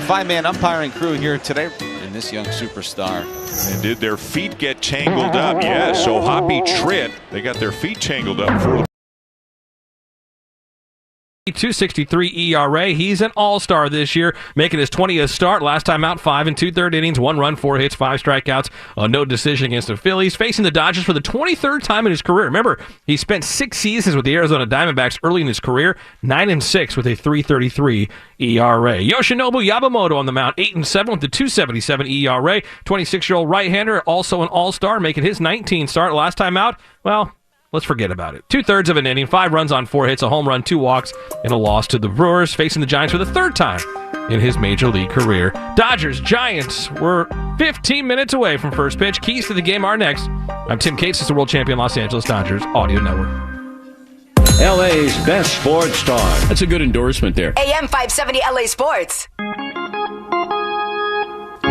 5-man umpiring crew here today in this young superstar. And did their feet get tangled up? Yes, so Hoppy Tritt, they got their feet tangled up for the .263 ERA. He's an all-star this year, making his 20th start. Last time out, 5 2/3 innings, 1 run, 4 hits, 5 strikeouts, no decision against the Phillies. Facing the Dodgers for the 23rd time in his career. Remember, he spent 6 seasons with the Arizona Diamondbacks early in his career, 9-6 with a .333 ERA. Yoshinobu Yamamoto on the mound, 8-7 with the .277 ERA. 26-year-old right-hander, also an all-star, making his 19th start. Last time out, well, let's forget about it. 2/3 of an inning, 5 runs on 4 hits, a home run, 2 walks, and a loss to the Brewers, facing the Giants for the 3rd time in his major league career. Dodgers, Giants, we're 15 minutes away from first pitch. Keys to the game are next. I'm Tim Cates, the world champion Los Angeles Dodgers Audio Network. LA's best sports star. That's a good endorsement there. AM 570 LA Sports.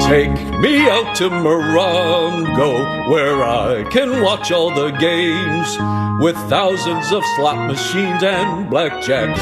Take me out to Morongo, where I can watch all the games with thousands of slot machines and blackjack.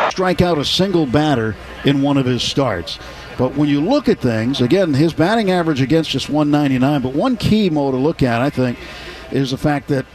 Strike out a single batter in one of his starts. But when you look at things, again, his batting average against just 199, but one key, Mo, to look at, I think, is the fact that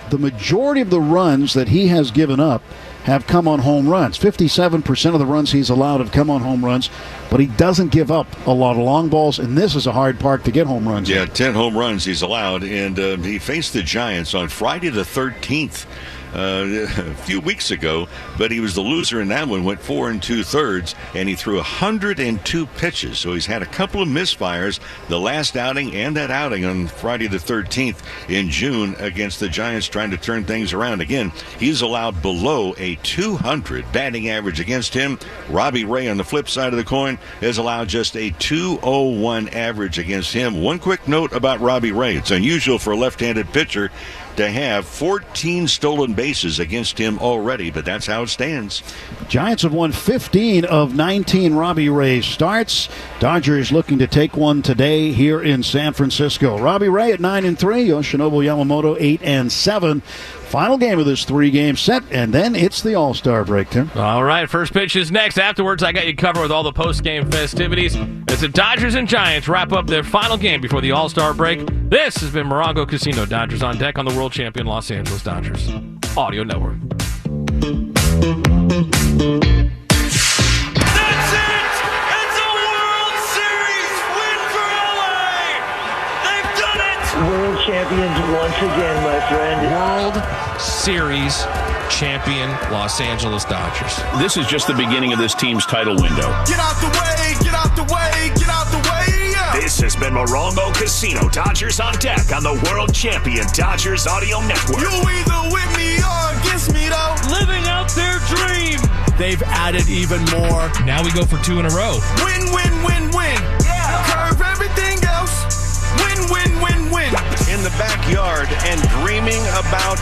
the majority of the runs that he has given up have come on home runs. 57% of the runs he's allowed have come on home runs, but he doesn't give up a lot of long balls, and this is a hard park to get home runs. Yeah, 10 home runs he's allowed, and he faced the Giants on Friday the 13th. A few weeks ago, but he was the loser in that one, went 4 2/3, and he threw 102 pitches. So he's had a couple of misfires, the last outing and that outing on Friday the 13th in June against the Giants, trying to turn things around. Again, he's allowed below a 200 batting average against him. Robbie Ray on the flip side of the coin has allowed just a 201 average against him. One quick note about Robbie Ray: it's unusual for a left-handed pitcher to have 14 stolen bases against him already, but that's how it stands. Giants have won 15 of 19 Robbie Ray starts. Dodgers looking to take one today here in San Francisco. Robbie Ray at 9-3, Yoshinobu Yamamoto 8-7. Final game of this 3-game set, and then it's the All-Star break, Tim. All right, first pitch is next. Afterwards, I got you covered with all the post-game festivities as the Dodgers and Giants wrap up their final game before the All-Star break. This has been Morongo Casino. Dodgers on deck on the world champion Los Angeles Dodgers Audio Network. That's it! It's a World Series win for LA! They've done it! World champions once again, my friend. World Series champion Los Angeles Dodgers. This is just the beginning of this team's title window. Get out the way! Get out the way! Get out the way! Yeah. This has been Morongo Casino. Dodgers on deck on the world champion Dodgers Audio Network. You either with me or against me, though. Living out their dream. They've added even more. Now we go for 2 in a row. Win, win, win, win. Yeah. Curve everything else. Win, win, win, win. In the backyard and dreaming about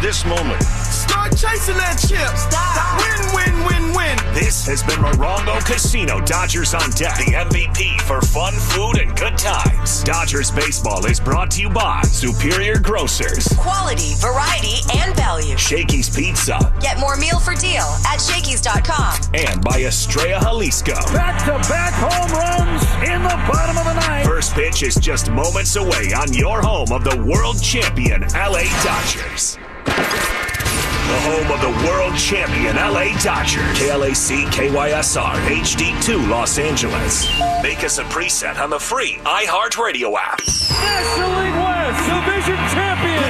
this moment. Start start chasing that chip. Stop. Win, win, win, win. This has been Morongo Casino Dodgers on Deck, the MVP for fun, food, and good times. Dodgers baseball is brought to you by Superior Grocers, Quality, variety, and value. Shakey's Pizza, Get more meal for deal at Shakey's.com. and by Estrella Jalisco. Back-to-back home runs in the bottom of the ninth. First pitch is just moments away on your home of the world champion LA Dodgers. The home of the world champion LA Dodgers. KLAC KYSR HD2 Los Angeles. Make us a preset on the free iHeartRadio app. National League West Division champion.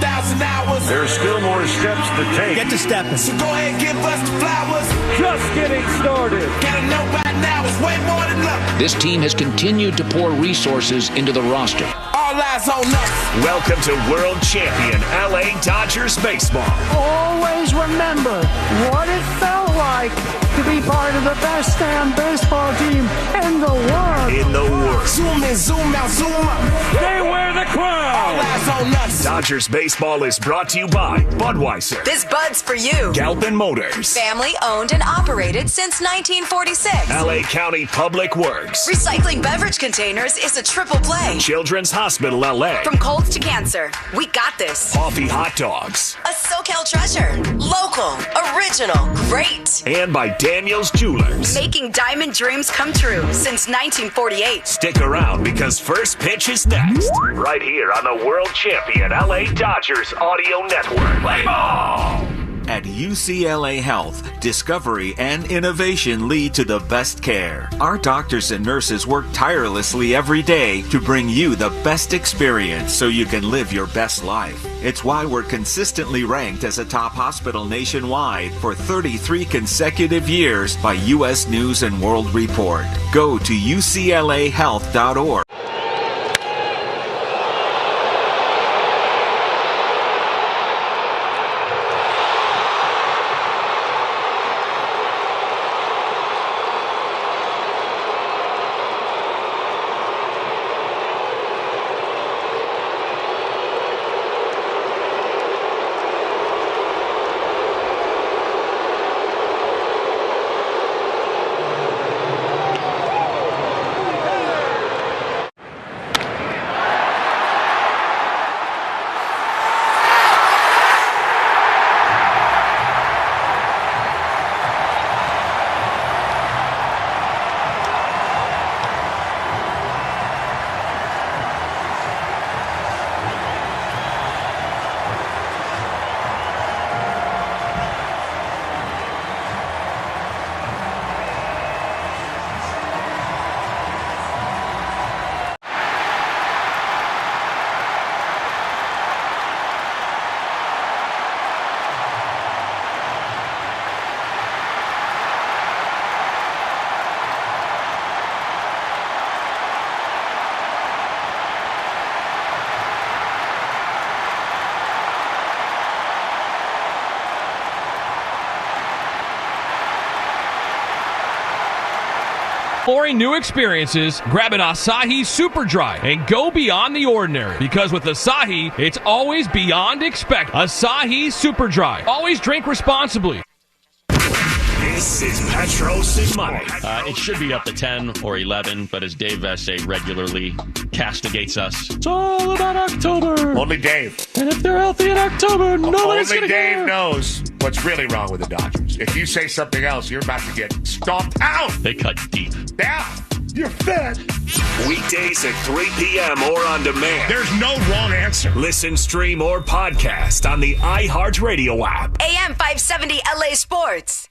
10,000 hours. There's still more steps to take. Get to stepping. So go ahead and give us the flowers. Just getting started. Gotta know by now it's way more than luck. This team has continued to pour resources into the roster. All eyes on us. Welcome to world champion LA Dodgers baseball. Always remember what it felt like to be part of the best damn baseball team in the world. In the world. Zoom in, zoom out, zoom up. They wear the crown. All eyes on us. Dodgers baseball is brought to you by Budweiser, This Bud's for you. Galpin Motors, Family owned and operated since 1946. LA County Public Works, Recycling beverage containers is a triple play. Children's Hospital LA, From colds to cancer, we got this. Coffee Hot Dogs, A SoCal treasure. Local, original, great. and by Daniel's Jewelers. Making diamond dreams come true since 1948. Stick around because first pitch is next. Right here on the world champion LA Dodgers audio network. Play ball! At UCLA Health, discovery and innovation lead to the best care. Our doctors and nurses work tirelessly every day to bring you the best experience so you can live your best life. It's why we're consistently ranked as a top hospital nationwide for 33 consecutive years by U.S. News and World Report. Go to uclahealth.org. Exploring new experiences, grab an Asahi Super Dry and go beyond the ordinary. Because with Asahi, it's always beyond expect. Asahi Super Dry. Always drink responsibly. This is Petros and Money. It should be up to 10 or 11, but as Dave Vesse regularly castigates us, it's all about October. Only Dave. And if they're healthy in October, nobody's Only going to Dave care. knows what's really wrong with the Dodgers. If you say something else, you're about to get stomped out. They cut deep. Yeah, you're fed. Weekdays at 3 p.m. or on demand. There's no wrong answer. Listen, stream, or podcast on the iHeartRadio app. AM 570 LA Sports.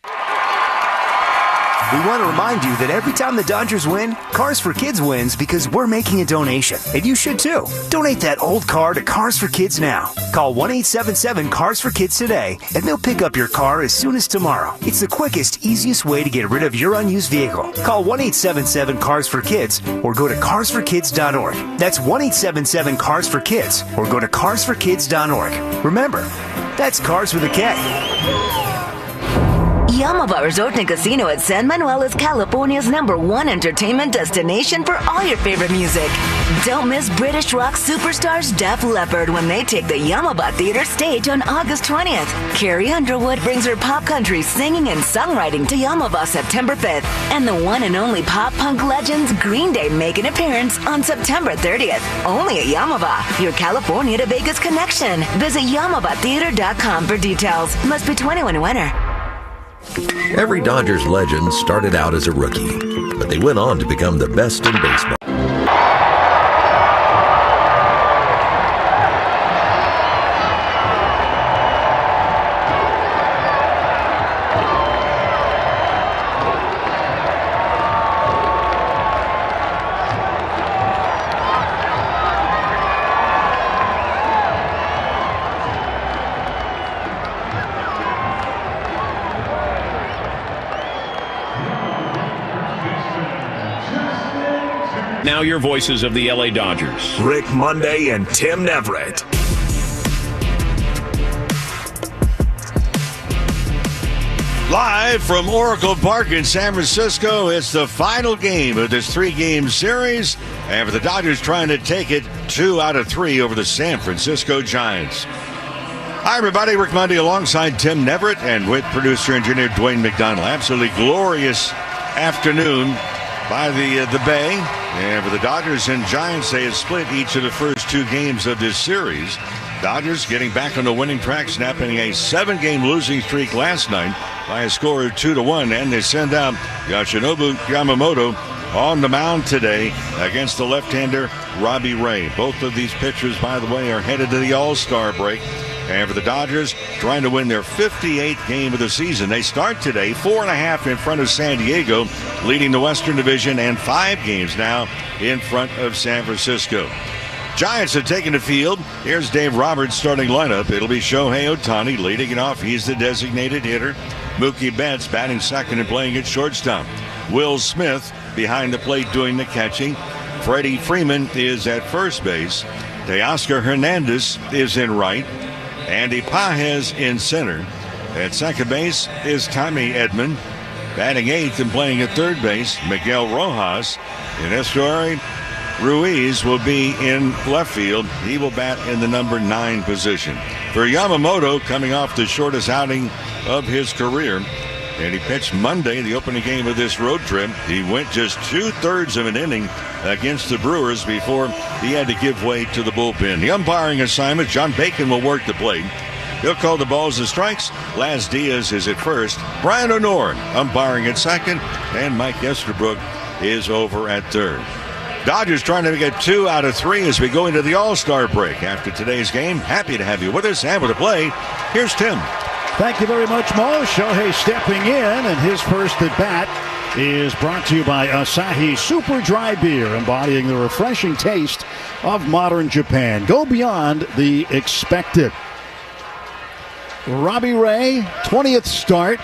We want to remind you that every time the Dodgers win, Cars for Kids wins because we're making a donation. And you should too. Donate that old car to Cars for Kids now. Call 1-877-CARS-FOR-KIDS today, and they'll pick up your car as soon as tomorrow. It's the quickest, easiest way to get rid of your unused vehicle. Call 1-877-CARS-FOR-KIDS or go to carsforkids.org. That's 1-877-CARS-FOR-KIDS or go to carsforkids.org. Remember, that's Cars with a K. Yamava Resort and Casino at San Manuel is California's #1 entertainment destination for all your favorite music. Don't miss British rock superstars Def Leppard when they take the Yamava Theater stage on August 20th. Carrie Underwood brings her pop country singing and songwriting to Yamava September 5th. And the one and only pop punk legends Green Day make an appearance on September 30th. Only at Yamava, your California to Vegas connection. Visit YamavaTheater.com for details. Must be 21 and winner. Every Dodgers legend started out as a rookie, but they went on to become the best in baseball. Now your voices of the LA Dodgers. Rick Monday and Tim Neverett. Live from Oracle Park in San Francisco, it's the final game of this 3-game series. And for the Dodgers trying to take it 2 out of 3 over the San Francisco Giants. Hi, everybody. Rick Monday alongside Tim Neverett and with producer-engineer Dwayne McDonald. Absolutely glorious afternoon by the Bay. And for the Dodgers and Giants, they have split each of the first 2 games of this series. Dodgers getting back on the winning track, snapping a 7-game losing streak last night by a score of 2-1. And they send out Yoshinobu Yamamoto on the mound today against the left-hander Robbie Ray. Both of these pitchers, by the way, are headed to the All-Star break. And for the Dodgers, trying to win their 58th game of the season. They start today 4.5 in front of San Diego, leading the Western Division, and 5 games now in front of San Francisco. Giants have taken the field. Here's Dave Roberts' starting lineup. It'll be Shohei Ohtani leading it off. He's the designated hitter. Mookie Betts batting second and playing at shortstop. Will Smith behind the plate doing the catching. Freddie Freeman is at first base. Teoscar Hernandez is in right. Andy Pages in center. At second base is Tommy Edman. Batting eighth and playing at third base, Miguel Rojas. And Estuary Ruiz will be in left field. He will bat in the number 9 position. For Yamamoto, coming off the shortest outing of his career, and he pitched Monday, the opening game of this road trip. He went just 2/3 of an inning against the Brewers before he had to give way to the bullpen. The umpiring assignment, John Bacon will work the plate. He'll call the balls and strikes. Laz Diaz is at first. Brian O'Neill umpiring at second. And Mike Esterbrook is over at third. Dodgers trying to get 2 out of 3 as we go into the All-Star break. After today's game, happy to have you with us. And with the play, here's Tim. Thank you very much, Mo. Shohei stepping in, and his first at bat is brought to you by Asahi Super Dry Beer, embodying the refreshing taste of modern Japan. Go beyond the expected. Robbie Ray, 20th start,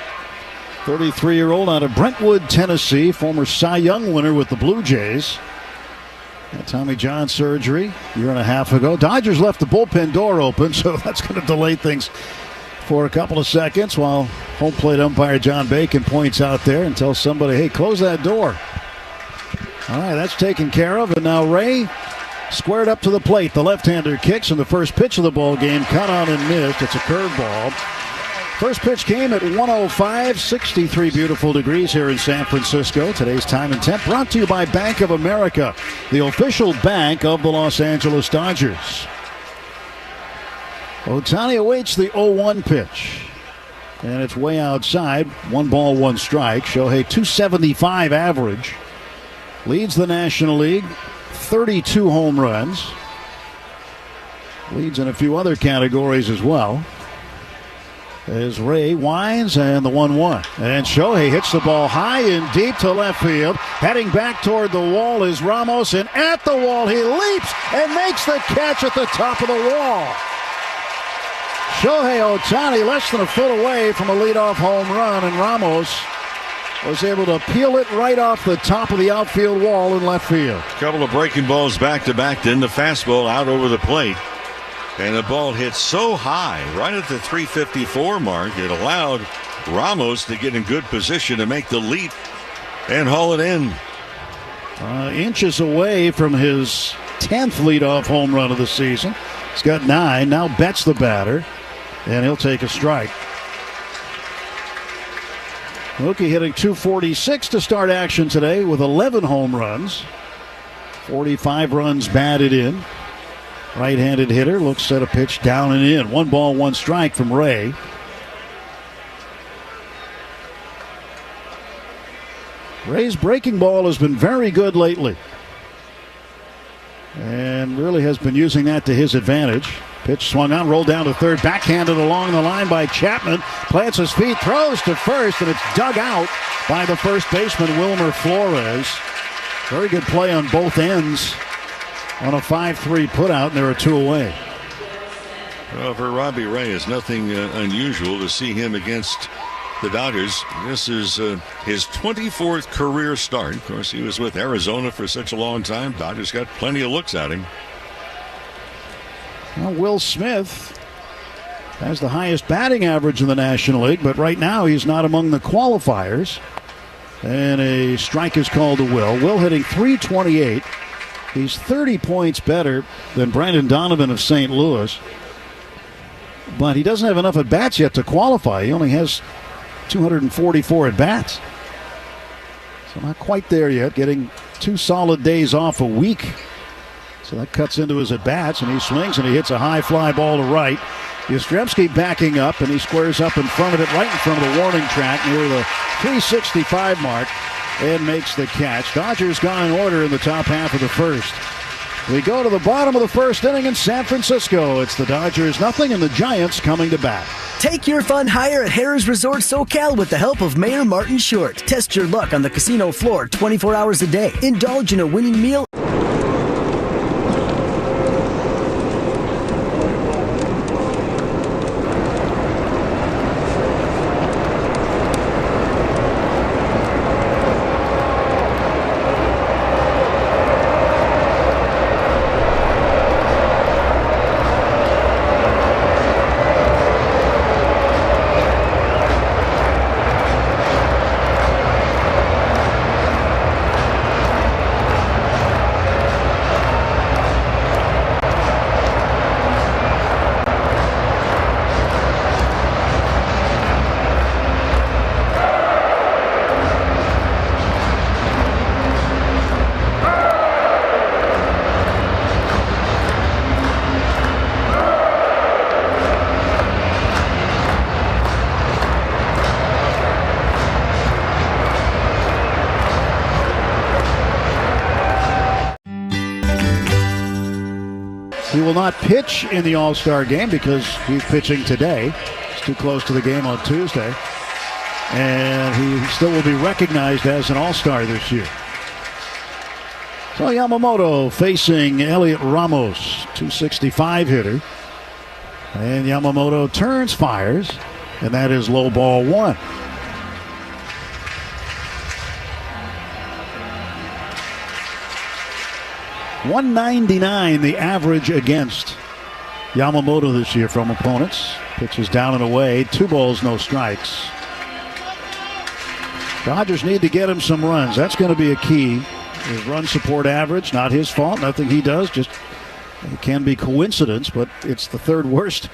33-year-old out of Brentwood, Tennessee, former Cy Young winner with the Blue Jays. Had Tommy John surgery a year and a half ago. Dodgers left the bullpen door open, so that's going to delay things for a couple of seconds while home plate umpire John Bacon points out there and tells somebody, hey, close that door. All right, that's taken care of. And now Ray squared up to the plate. The left-hander kicks, and the first pitch of the ball game cut on and missed. It's a curveball. First pitch came at 1:05, 63 beautiful degrees here in San Francisco. Today's time and temp brought to you by Bank of America, the official bank of the Los Angeles Dodgers. Ohtani awaits the 0-1 pitch, and it's way outside. 1 ball, 1 strike. Shohei, 275 average. Leads the National League, 32 home runs. Leads in a few other categories as well. As Ray winds, and the 1-1. And Shohei hits the ball high and deep to left field. Heading back toward the wall is Ramos, and at the wall he leaps and makes the catch at the top of the wall. Shohei Ohtani less than a foot away from a leadoff home run, and Ramos was able to peel it right off the top of the outfield wall in left field. A couple of breaking balls back-to-back, then the fastball out over the plate. And the ball hit so high, right at the 354 mark, it allowed Ramos to get in good position to make the leap and haul it in. Inches away from his 10th leadoff home run of the season. He's got 9. Now Betts the batter, and he'll take a strike. Mookie hitting .246 to start action today with 11 home runs. 45 runs batted in. Right-handed hitter looks at a pitch down and in. 1 ball, 1 strike from Ray. Ray's breaking ball has been very good lately, and really has been using that to his advantage. Pitch swung on, rolled down to third, backhanded along the line by Chapman. Plants his feet, throws to first, and it's dug out by the first baseman, Wilmer Flores. Very good play on both ends on a 5-3 putout, and there are 2 away. Well, for Robbie Ray, it's nothing unusual to see him against the Dodgers. This is his 24th career start. Of course, he was with Arizona for such a long time. Dodgers got plenty of looks at him. Well, Will Smith has the highest batting average in the National League, but right now he's not among the qualifiers. And a strike is called to Will. Will hitting .328. He's 30 points better than Brandon Donovan of St. Louis. But he doesn't have enough at-bats yet to qualify. He only has 244 at-bats. So not quite there yet, getting 2 solid days off a week. So that cuts into his at-bats, and he swings and he hits a high fly ball to right. Yastrzemski backing up, and he squares up in front of it, right in front of the warning track near the 365 mark, and makes the catch. Dodgers gone in order in the top half of the first. We go to the bottom of the first inning in San Francisco. It's the Dodgers nothing, and the Giants coming to bat. Take your fun higher at Harrah's Resort SoCal with the help of Mayor Martin Short. Test your luck on the casino floor 24 hours a day. Indulge in a winning meal. He will not pitch in the All-Star game because he's pitching today. It's too close to the game on Tuesday. And he still will be recognized as an All-Star this year. So Yamamoto facing Elliot Ramos, 265 hitter. And Yamamoto turns, fires, and that is low ball 1. .199 the average against Yamamoto this year from opponents. Pitches down and away. 2 balls, no strikes. Dodgers need to get him some runs. That's going to be a key. His run support average, not his fault. Nothing he does. Just it can be coincidence, but it's the 3rd worst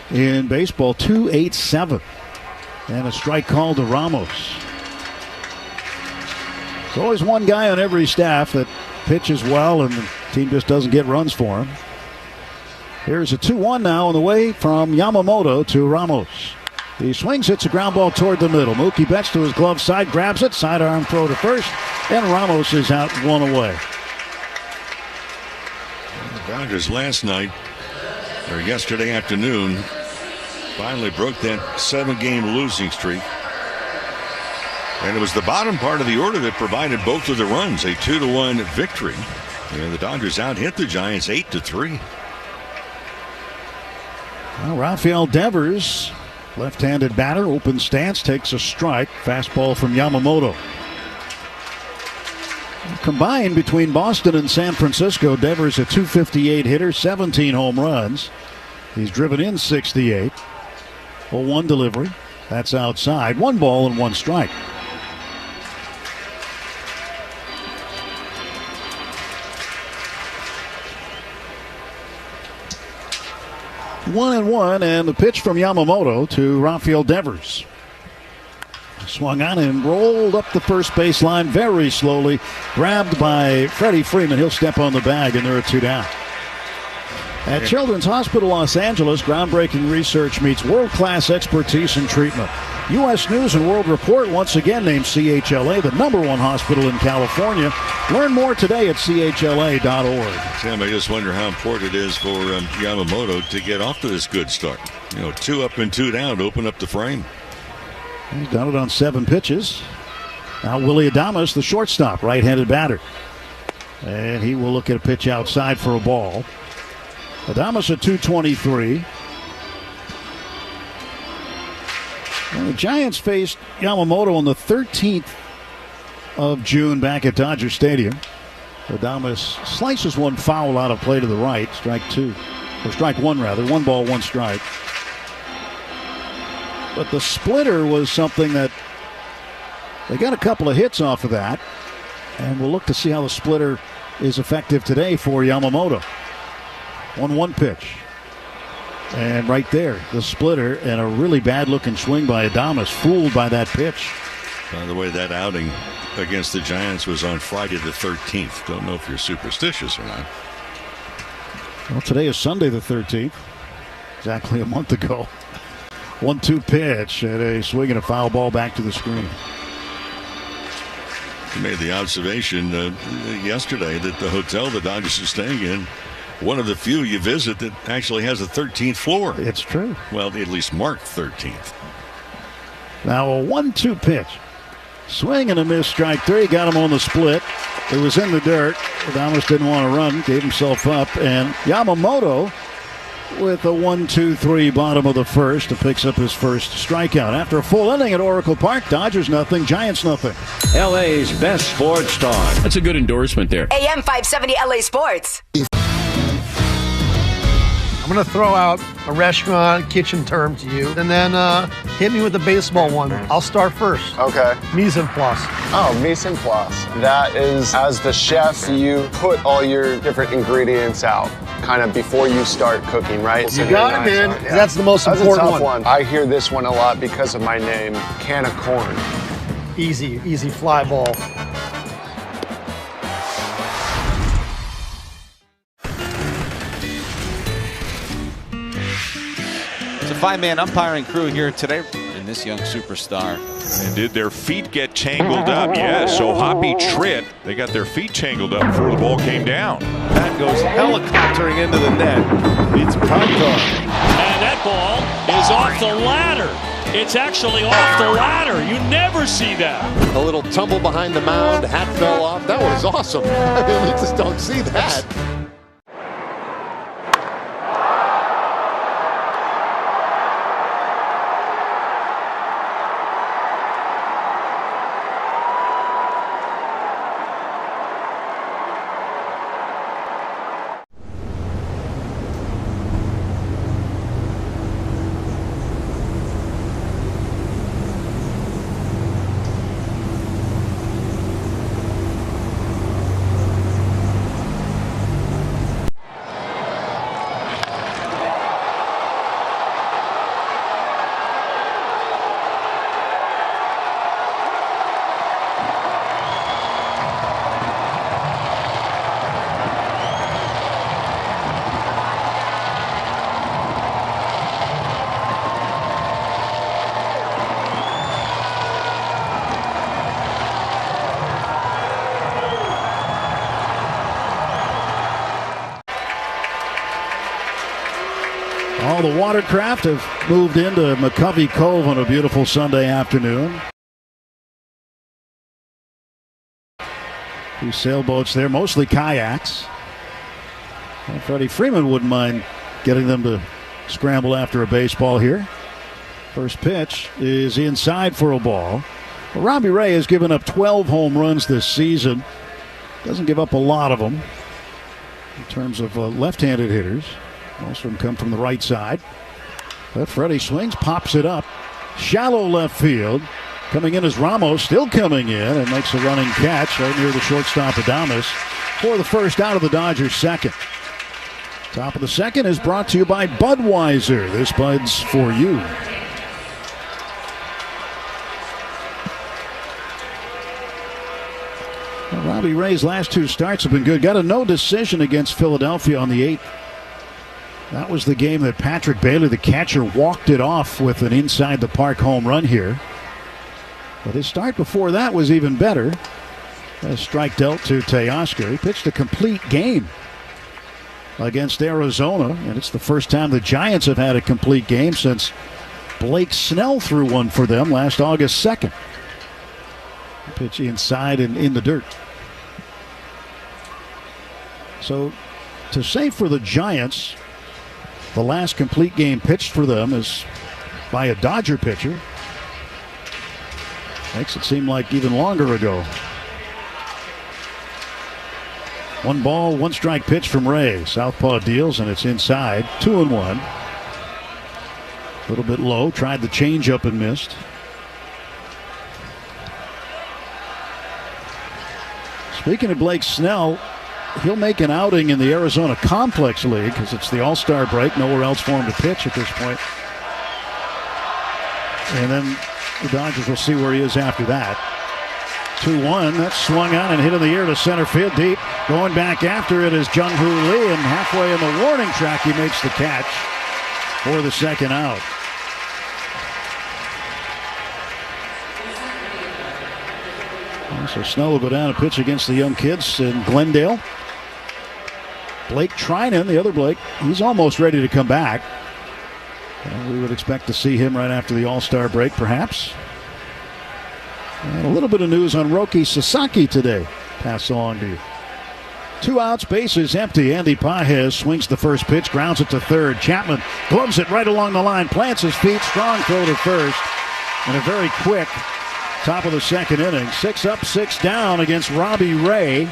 in baseball. .287. And a strike called to Ramos. There's always one guy on every staff that pitches well, and the team just doesn't get runs for him. Here's a 2-1 now on the way from Yamamoto to Ramos. He swings, hits a ground ball toward the middle. Mookie Betts to his glove side, grabs it, sidearm throw to first, and Ramos is out 1 away. The Dodgers last night, or yesterday afternoon, finally broke that 7-game losing streak. And it was the bottom part of the order that provided both of the runs, a 2-1 victory. And the Dodgers out-hit the Giants 8-3. Well, Rafael Devers, left-handed batter, open stance, takes a strike. Fastball from Yamamoto. Combined between Boston and San Francisco, Devers a .258 hitter, 17 home runs. He's driven in 68. A 1 delivery. That's outside. 1 ball and 1 strike. One and one, and the pitch from Yamamoto to Rafael Devers. Swung on and rolled up the first baseline very slowly. Grabbed by Freddie Freeman. He'll step on the bag, and there are 2 down. At Children's Hospital Los Angeles, groundbreaking research meets world-class expertise in treatment. U.S. News and World Report once again named CHLA the #1 hospital in California. Learn more today at chla.org. Tim, I just wonder how important it is for Yamamoto to get off to this good start. 2 up and 2 down to open up the frame. He's done it on 7 pitches. Now Willie Adames, the shortstop, right-handed batter. And he will look at a pitch outside for a ball. Adames at .223. And the Giants faced Yamamoto on the 13th of June back at Dodger Stadium. Adames slices 1 foul out of play to the right. Strike 1 rather. 1 ball, 1 strike. But the splitter was something that they got a couple of hits off of that. And we'll look to see how the splitter is effective today for Yamamoto. 1-1 pitch. And right there, the splitter and a really bad-looking swing by Adames, fooled by that pitch. By the way, that outing against the Giants was on Friday the 13th. Don't know if you're superstitious or not. Well, today is Sunday the 13th. Exactly a month ago. 1-2 pitch and a swing and a foul ball back to the screen. You made the observation yesterday that the hotel the Dodgers are staying in, one of the few you visit that actually has a 13th floor. It's true. Well, at least marked 13th. Now a 1-2 pitch. Swing and a miss, strike 3. Got him on the split. It was in the dirt. Adames didn't want to run. Gave himself up. And Yamamoto with a 1-2-3 bottom of the first to picks up his first strikeout. After a full inning at Oracle Park, Dodgers nothing, Giants nothing. LA's best sports star. That's a good endorsement there. AM 570 LA Sports. I'm going to throw out a restaurant kitchen term to you, and then hit me with a baseball one. I'll start first. Okay. Mise en place. Oh, mise en place. That is, as the chef, you put all your different ingredients out, kind of before you start cooking, right? You got it, man. Yeah. That's the most important That's a tough one. I hear this one a lot because of my name, can of corn. Easy fly ball. It's a 5-man umpiring crew here today in this young superstar. And did their feet get tangled up? Yes, so Hoppy Tritt, they got their feet tangled up before the ball came down. That goes helicoptering into the net. It's prime time. And that ball is off the ladder. It's actually off the ladder. You never see that. A little tumble behind the mound, hat fell off. That was awesome. I mean, you just don't see that. All the watercraft have moved into McCovey Cove on a beautiful Sunday afternoon. 2 sailboats there, mostly kayaks. And Freddie Freeman wouldn't mind getting them to scramble after a baseball here. First pitch is inside for a ball. Well, Robbie Ray has given up 12 home runs this season. Doesn't give up a lot of them in terms of left-handed hitters. Most of them come from the right side. But Freddie swings, pops it up. Shallow left field. Coming in is Ramos, still coming in, and makes a running catch right near the shortstop Adames for the first out of the Dodgers' second. Top of the second is brought to you by Budweiser. This Bud's for you. Well, Robbie Ray's last two starts have been good. Got a no decision against Philadelphia on the 8th. That was the game that Patrick Bailey, the catcher, walked it off with an inside the park home run here. But his start before that was even better. A strike dealt to Teoscar. He pitched a complete game against Arizona, and it's the first time the Giants have had a complete game since Blake Snell threw one for them last August 2nd. Pitch inside and in the dirt. So to say for the Giants, the last complete game pitched for them is by a Dodger pitcher. Makes it seem like even longer ago. 1 ball, 1 strike pitch from Ray. Southpaw deals, and it's inside. 2-1. A little bit low. Tried the changeup and missed. Speaking of Blake Snell, he'll make an outing in the Arizona Complex League because it's the All-Star break. Nowhere else for him to pitch at this point. And then the Dodgers will see where he is after that. 2-1. That's swung on and hit in the air to center field deep. Going back after it is Jung-Hoo Lee, and halfway in the warning track, he makes the catch for the second out. So Snell will go down and pitch against the young kids in Glendale. Blake Trinan, the other Blake, he's almost ready to come back. We would expect to see him right after the All-Star break, perhaps. And a little bit of news on Roki Sasaki today. Pass along to you. 2 outs, bases empty. Andy Pages swings the first pitch, grounds it to third. Chapman gloves it right along the line, plants his feet, strong throw to first. And a very quick top of the second inning. 6 up, 6 down against Robbie Ray.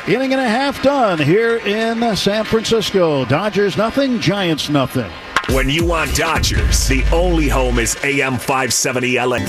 Inning and a half done here in San Francisco. Dodgers nothing, Giants nothing. When you want Dodgers, the only home is AM 570 LA.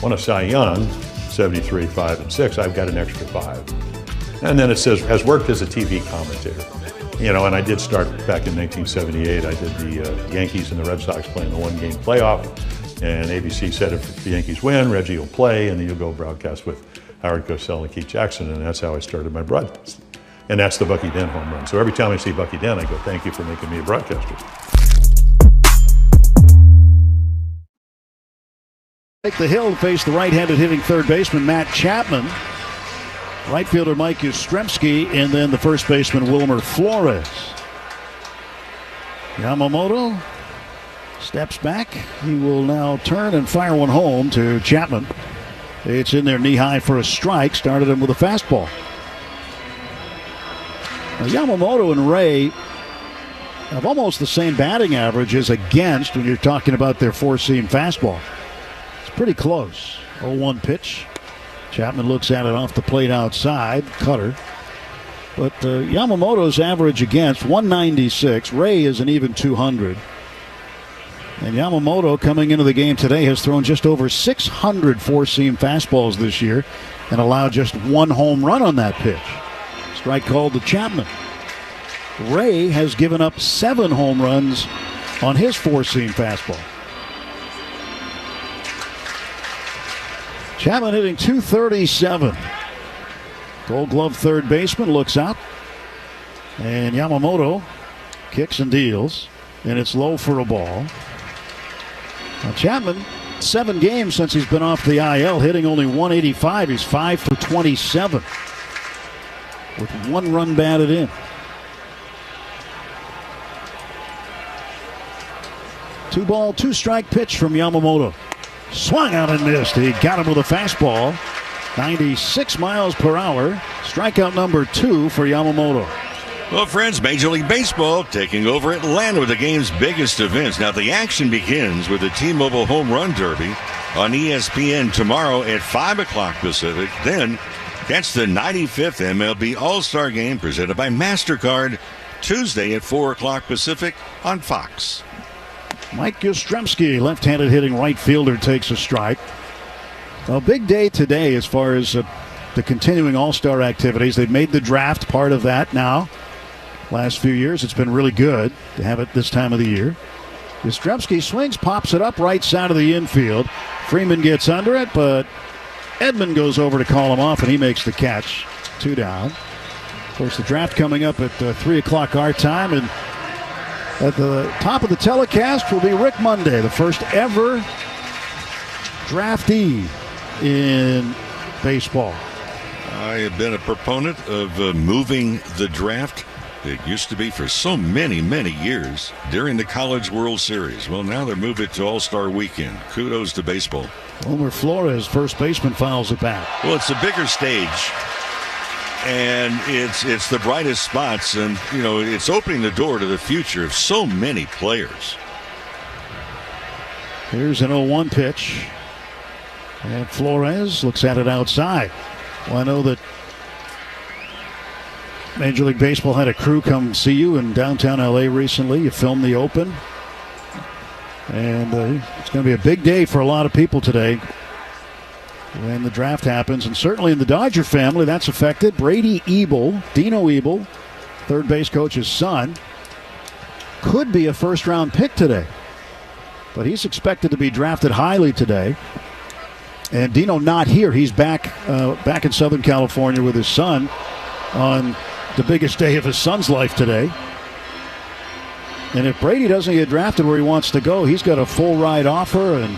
A Cy Young, 73, 5, and 6, I've got an extra 5. And then it says, has worked as a TV commentator. You know, and I did start back in 1978. I did the Yankees and the Red Sox playing the 1-game playoff. And ABC said if the Yankees win, Reggie will play, and then you'll go broadcast with Howard Cosell and Keith Jackson. And that's how I started my broadcast. And that's the Bucky Dent home run. So every time I see Bucky Dent, I go, thank you for making me a broadcaster. Take the hill to face the right-handed hitting third baseman Matt Chapman. Right fielder Mike Yastrzemski, and then the first baseman Wilmer Flores. Yamamoto steps back. He will now turn and fire one home to Chapman. It's in there knee-high for a strike. Started him with a fastball. Now, Yamamoto and Ray have almost the same batting average as against when you're talking about their four-seam fastball. Pretty close. 0-1 pitch. Chapman looks at it off the plate outside. Cutter. But Yamamoto's average against 196. Ray is an even 200. And Yamamoto coming into the game today has thrown just over 600 four-seam fastballs this year and allowed just 1 home run on that pitch. Strike called to Chapman. Ray has given up 7 home runs on his four-seam fastball. Chapman hitting .237. Gold Glove third baseman looks out. And Yamamoto kicks and deals. And it's low for a ball. Now Chapman 7 games since he's been off the IL, hitting only 185. He's 5 for 27 with 1 run batted in. 2-ball, 2-strike pitch from Yamamoto. Swung out and missed. He got him with a fastball. 96 miles per hour. Strikeout number 2 for Yamamoto. Well, friends, Major League Baseball taking over Atlanta with the game's biggest events. Now, the action begins with the T-Mobile Home Run Derby on ESPN tomorrow at 5 o'clock Pacific. Then, catch the 95th MLB All-Star Game presented by MasterCard Tuesday at 4 o'clock Pacific on Fox. Mike Yastrzemski, left-handed hitting right fielder, takes a strike. A big day today as far as the continuing All-Star activities. They've made the draft part of that now. Last few years, it's been really good to have it this time of the year. Yastrzemski swings, pops it up right side of the infield. Freeman gets under it, but Edman goes over to call him off, and he makes the catch. 2 down. Of course, the draft coming up at 3 o'clock our time, and at the top of the telecast will be Rick Monday, the first ever draftee in baseball. I have been a proponent of moving the draft. It used to be for so many, many years during the College World Series. Well, now they're moving it to All-Star Weekend. Kudos to baseball. Wilmer Flores, first baseman, fouls it back. Well, it's a bigger stage, and it's the brightest spots, and, you know, it's opening the door to the future of so many players. Here's an 0-1 pitch. And Flores looks at it outside. Well, I know that Major League Baseball had a crew come see you in downtown L.A. recently. You filmed the Open. And it's going to be a big day for a lot of people today when the draft happens. And certainly in the Dodger family, that's affected. Brady Ebel, Dino Ebel, third base coach's son, could be a first-round pick today. But he's expected to be drafted highly today. And Dino not here. He's back in Southern California with his son on the biggest day of his son's life today. And if Brady doesn't get drafted where he wants to go, he's got a full ride offer and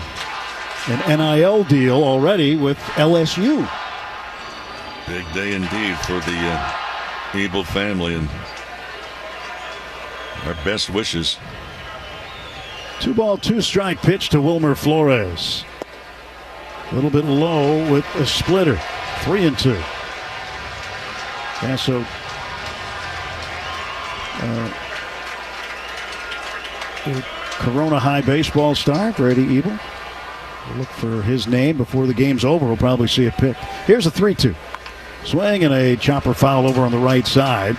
an NIL deal already with LSU. Big day indeed for the Ebel family, and our best wishes. 2-ball, 2-strike pitch to Wilmer Flores. A little bit low with a splitter. 3-2. Yeah, so Corona High baseball star, Brady Ebel. We'll look for his name before the game's over. We'll probably see it picked. Here's a 3-2. Swing and a chopper foul over on the right side.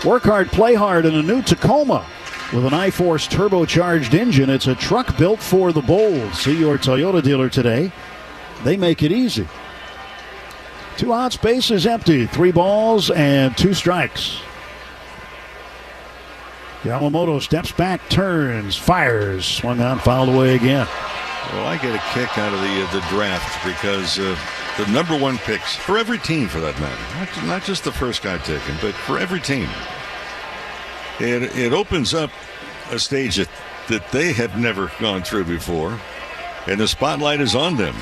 Work hard, play hard in a new Tacoma with an iForce turbocharged engine. It's a truck built for the bold. See your Toyota dealer today. They make it easy. 2 outs, bases empty. 3 balls and 2 strikes. Yamamoto steps back, turns, fires. Swung on, fouled away again. Well, I get a kick out of the draft because the number 1 picks for every team, for that matter, not just the first guy taken, but for every team, it opens up a stage that they have never gone through before, and the spotlight is on them.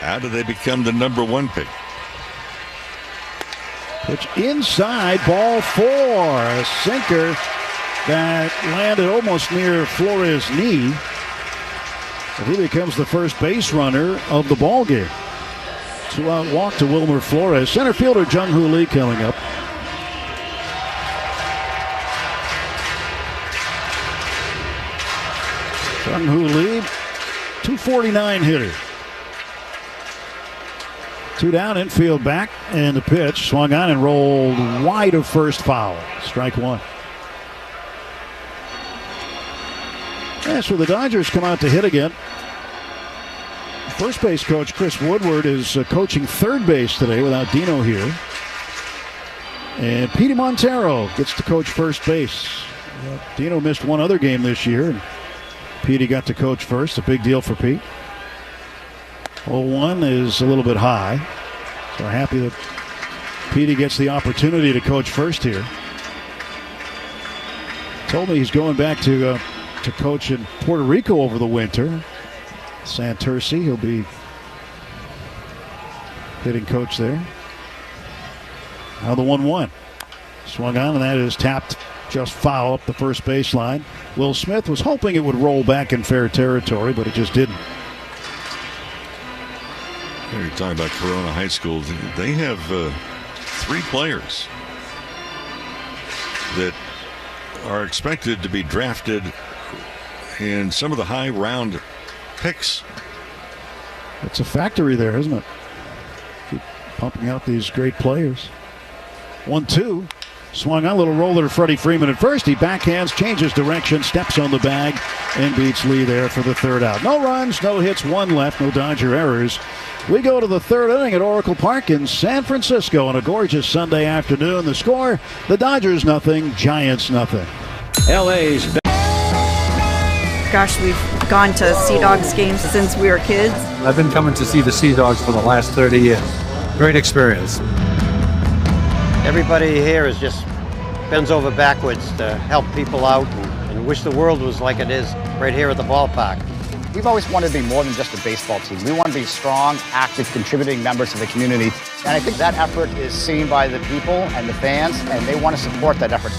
How do they become the number 1 pick? Pitch inside, ball 4. A sinker that landed almost near Flores' knee. And he becomes the first base runner of the ball game. 2-out walk to Wilmer Flores. Center fielder Jung-Hoo Lee coming up. Jung-Hoo Lee, 249 hitter. 2 down, infield back, and the pitch swung on and rolled wide of first, foul. Strike 1. And so the Dodgers come out to hit again. First base coach Chris Woodward is coaching third base today without Dino here. And Petey Montero gets to coach first base. Dino missed one other game this year, and Petey got to coach first. A big deal for Pete. 0-1 is a little bit high. So happy that Petey gets the opportunity to coach first here. Told me he's going back to coach in Puerto Rico over the winter. Santurce, he'll be hitting coach there. Now the 1-1. Swung on, and that is tapped just foul up the first baseline. Will Smith was hoping it would roll back in fair territory, but it just didn't. You're talking about Corona High School. They have 3 players that are expected to be drafted in some of the high round picks. It's a factory there, isn't it? Keep pumping out these great players. 1-2. Swung on, a little roller to Freddie Freeman at first. He backhands, changes direction, steps on the bag, and beats Lee there for the third out. No runs, no hits, 1 left, no Dodger errors. We go to the third inning at Oracle Park in San Francisco on a gorgeous Sunday afternoon. The score, the Dodgers nothing, Giants nothing. LA's Gosh, we've gone to Sea Dogs games since we were kids. I've been coming to see the Sea Dogs for the last 30 years. Great experience. Everybody here is just bends over backwards to help people out and wish the world was like it is right here at the ballpark. We've always wanted to be more than just a baseball team. We want to be strong, active, contributing members of the community. And I think that effort is seen by the people and the fans, and they want to support that effort.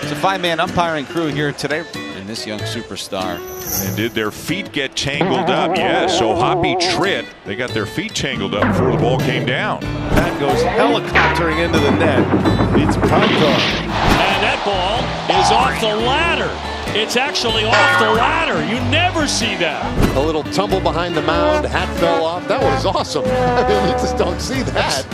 It's a 5-man umpiring crew here today in this young superstar. And did their feet get tangled up? Yes, so Hoppy Tritt, they got their feet tangled up before the ball came down. That goes helicoptering into the net. It's pumped on. And that ball is off the ladder. It's actually off the ladder. You never see that. A little tumble behind the mound, hat fell off. That was awesome. I mean, you just don't see that.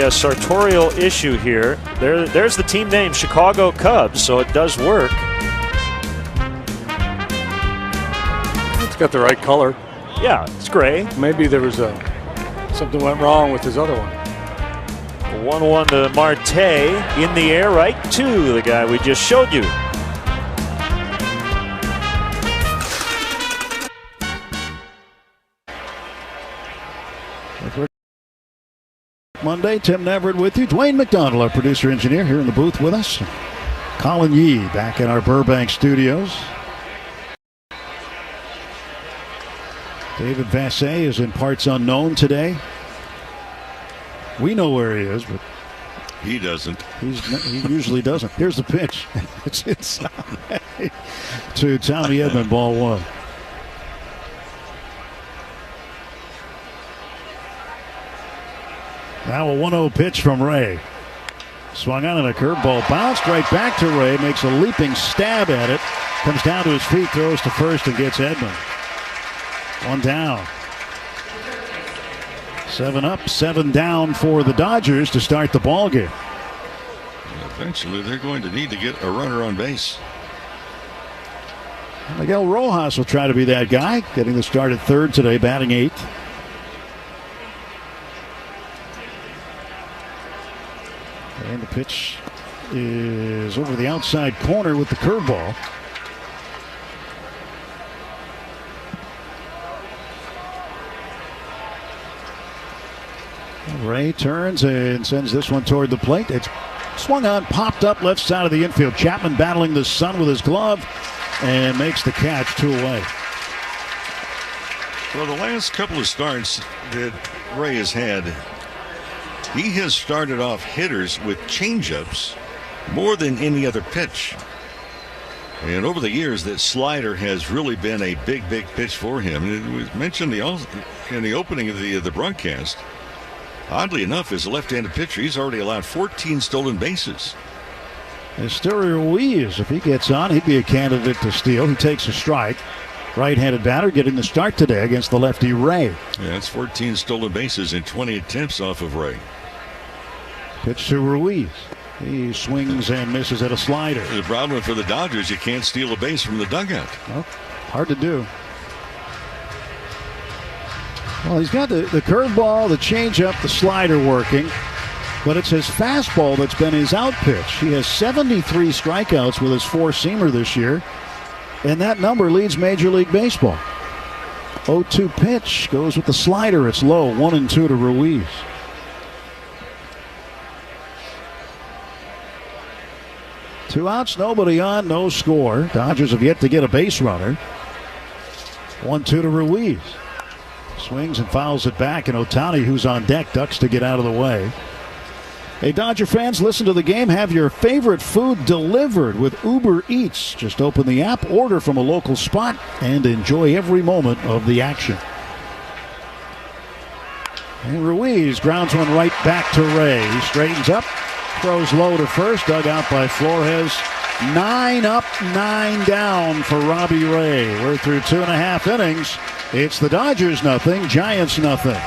A sartorial issue here. There's the team name, Chicago Cubs, so it does work. It's got the right color. Yeah, it's gray. Maybe there was something went wrong with his other one. 1-1 to Marte, in the air, right to the guy we just showed you. Monday, Tim Neverett with you. Dwayne McDonald, our producer-engineer, here in the booth with us. Colin Yee back in our Burbank studios. David Vassay is in parts unknown today. We know where he is, but he doesn't. He usually doesn't. Here's the pitch. It's inside to Tommy Edman, ball 1. Now a 1-0 pitch from Ray. Swung on and a curveball bounced right back to Ray. Makes a leaping stab at it. Comes down to his feet, throws to first, and gets Edman. 1 down. 7 up, 7 down for the Dodgers to start the ball game. Eventually, they're going to need to get a runner on base. Miguel Rojas will try to be that guy, getting the start at third today, batting 8th. And the pitch is over the outside corner with the curveball. Ray turns and sends this one toward the plate. It's swung on, popped up left side of the infield. Chapman battling the sun with his glove and makes the catch, 2 away. Well, the last couple of starts that Ray has had, he has started off hitters with changeups more than any other pitch. And over the years, that slider has really been a big pitch for him. And it was mentioned in the opening of the broadcast. Oddly enough, as a left-handed pitcher, he's already allowed 14 stolen bases. Esteury Ruiz, if he gets on, he'd be a candidate to steal. He takes a strike. Right-handed batter getting the start today against the lefty Ray. Yeah, that's 14 stolen bases in 20 attempts off of Ray. Pitch to Ruiz. He swings and misses at a slider. The problem for the Dodgers, you can't steal a base from the dugout. Well, hard to do. Well, he's got the curveball, the changeup, the slider working, but it's his fastball that's been his out pitch. He has 73 strikeouts with his four-seamer this year, and that number leads Major League Baseball. 0-2 pitch goes with the slider. It's low, 1-2 to Ruiz. Two outs, nobody on, no score. Dodgers have yet to get a base runner. 1-2 to Ruiz. Swings and fouls it back, and Ohtani, who's on deck, ducks to get out of the way. Hey, Dodger fans, listen to the game. Have your favorite food delivered with Uber Eats. Just open the app, order from a local spot, and enjoy every moment of the action. And Ruiz grounds one right back to Ray. He straightens up, throws low to first, dug out by Flores. 9 up, 9 down for Robbie Ray. We're through 2.5 innings. It's the Dodgers nothing, Giants nothing.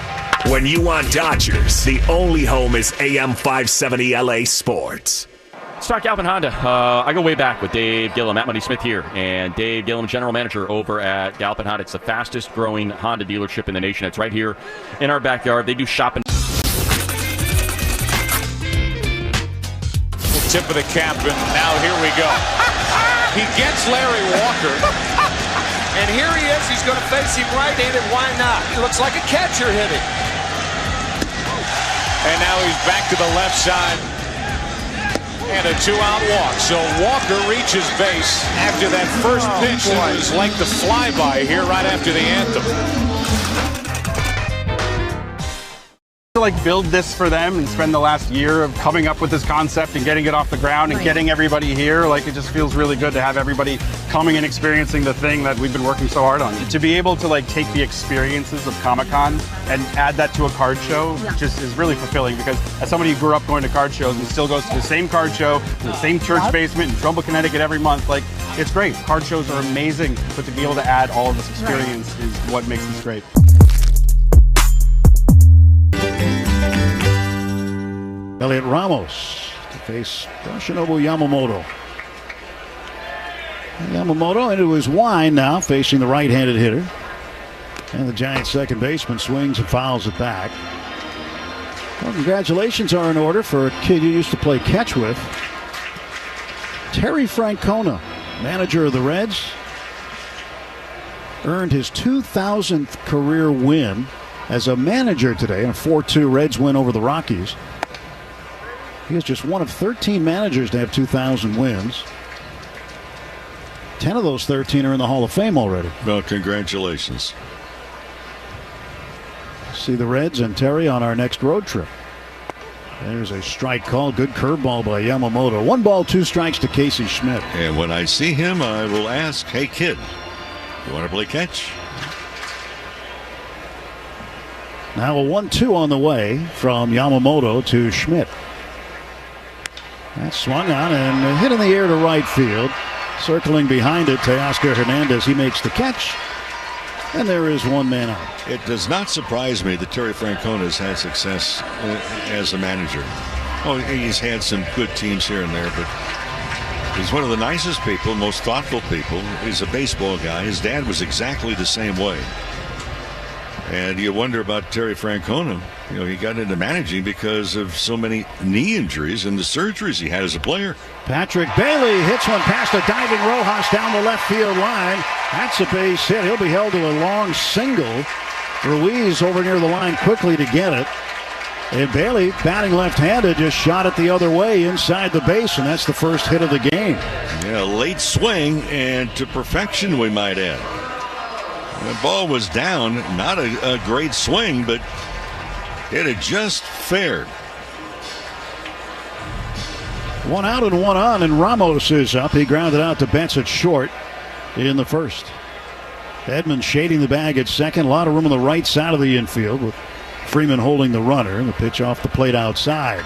When you want Dodgers, the only home is AM 570 LA Sports. Start Galpin Honda. I go way back with Dave Gillum, Matt Money Smith here, and Dave Gillum, general manager over at Galpin Honda. It's the fastest growing Honda dealership in the nation. It's right here in our backyard. They do shopping. Tip of the cap, and now here we go. He gets Larry Walker, and here he is. He's going to face him right-handed. Why not? He looks like a catcher hitting. And now he's back to the left side, and a 2-out walk. So Walker reaches base after that first pitch. It was like the flyby here right after the anthem. To like build this for them and spend the last year of coming up with this concept and getting it off the ground and getting everybody here, like it just feels really good to have everybody coming and experiencing the thing that we've been working so hard on. To be able to like take the experiences of Comic-Con and add that to a card show just is really fulfilling, because as somebody who grew up going to card shows and still goes to the same card show in the same church basement in Trumbull, Connecticut every month, like it's great. Card shows are amazing, but to be able to add all of this experience is what makes this great. Elliot Ramos to face Yoshinobu Yamamoto. Yamamoto into his wind now, facing the right-handed hitter. And the Giants' second baseman swings and fouls it back. Well, congratulations are in order for a kid you used to play catch with. Terry Francona, manager of the Reds, earned his 2,000th career win as a manager today in a 4-2 Reds win over the Rockies. He is just one of 13 managers to have 2,000 wins. 10 of those 13 are in the Hall of Fame already. Well, congratulations. See the Reds and Terry on our next road trip. There's a strike call. Good curveball by Yamamoto. 1 ball, 2 strikes to Casey Schmidt. And when I see him, I will ask, hey, kid, you want to play catch? Now a 1-2 on the way from Yamamoto to Schmidt. That's swung on and hit in the air to right field. Circling behind it, Teoscar Hernandez. He makes the catch. And there is one man out. It does not surprise me that Terry Francona has had success as a manager. Oh, he's had some good teams here and there, but he's one of the nicest people, most thoughtful people. He's a baseball guy. His dad was exactly the same way. And you wonder about Terry Francona. You know, he got into managing because of so many knee injuries and the surgeries he had as a player. Patrick Bailey hits one past a diving Rojas down the left field line. That's a base hit. He'll be held to a long single. Ruiz over near the line quickly to get it. And Bailey, batting left-handed, just shot it the other way inside the base, and that's the first hit of the game. Yeah, late swing and to perfection, we might add. The ball was down, not a great swing, but it had just fared. 1 out and 1 on, and Ramos is up. He grounded out to Betts at short in the first. Edmonds shading the bag at second. A lot of room on the right side of the infield with Freeman holding the runner, and the pitch off the plate outside.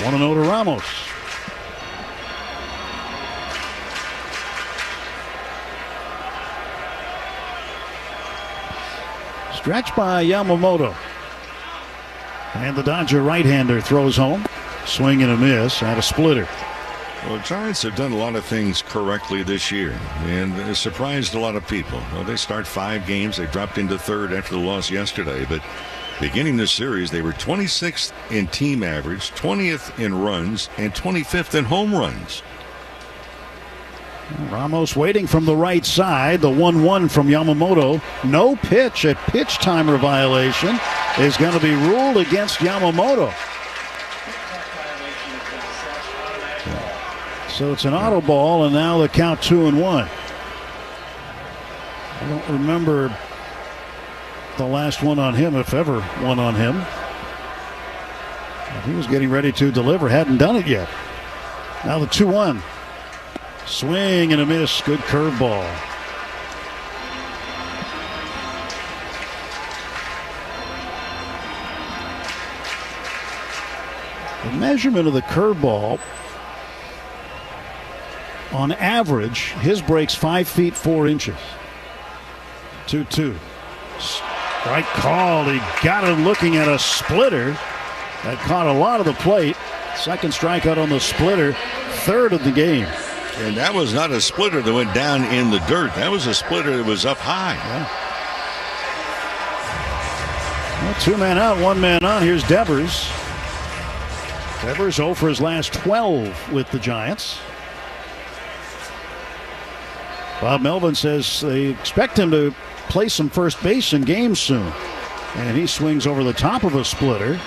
1-0 to Ramos. Stretch by Yamamoto. And the Dodger right-hander throws home. Swing and a miss and a splitter. Well, the Giants have done a lot of things correctly this year, and it surprised a lot of people. Well, they start 5 games. They dropped into third after the loss yesterday, but beginning this series, they were 26th in team average, 20th in runs, and 25th in home runs. Ramos waiting from the right side. The 1-1 from Yamamoto. No pitch. A pitch timer violation is going to be ruled against Yamamoto. So it's an auto ball, and now the count 2-1. I don't remember the last one on him, if ever one on him. He was getting ready to deliver, hadn't done it yet. Now the 2-1. Swing and a miss. Good curveball. The measurement of the curveball, on average, his break's 5 feet 4 inches. 2-2. Strike called. He got him looking at a splitter that caught a lot of the plate. Second strikeout on the splitter. Third of the game. And that was not a splitter that went down in the dirt. That was a splitter that was up high. Yeah. Well, 2 men out, 1 man on. Here's Devers. Devers 0 for his last 12 with the Giants. Bob Melvin says they expect him to play some first base in games soon. And he swings over the top of a splitter.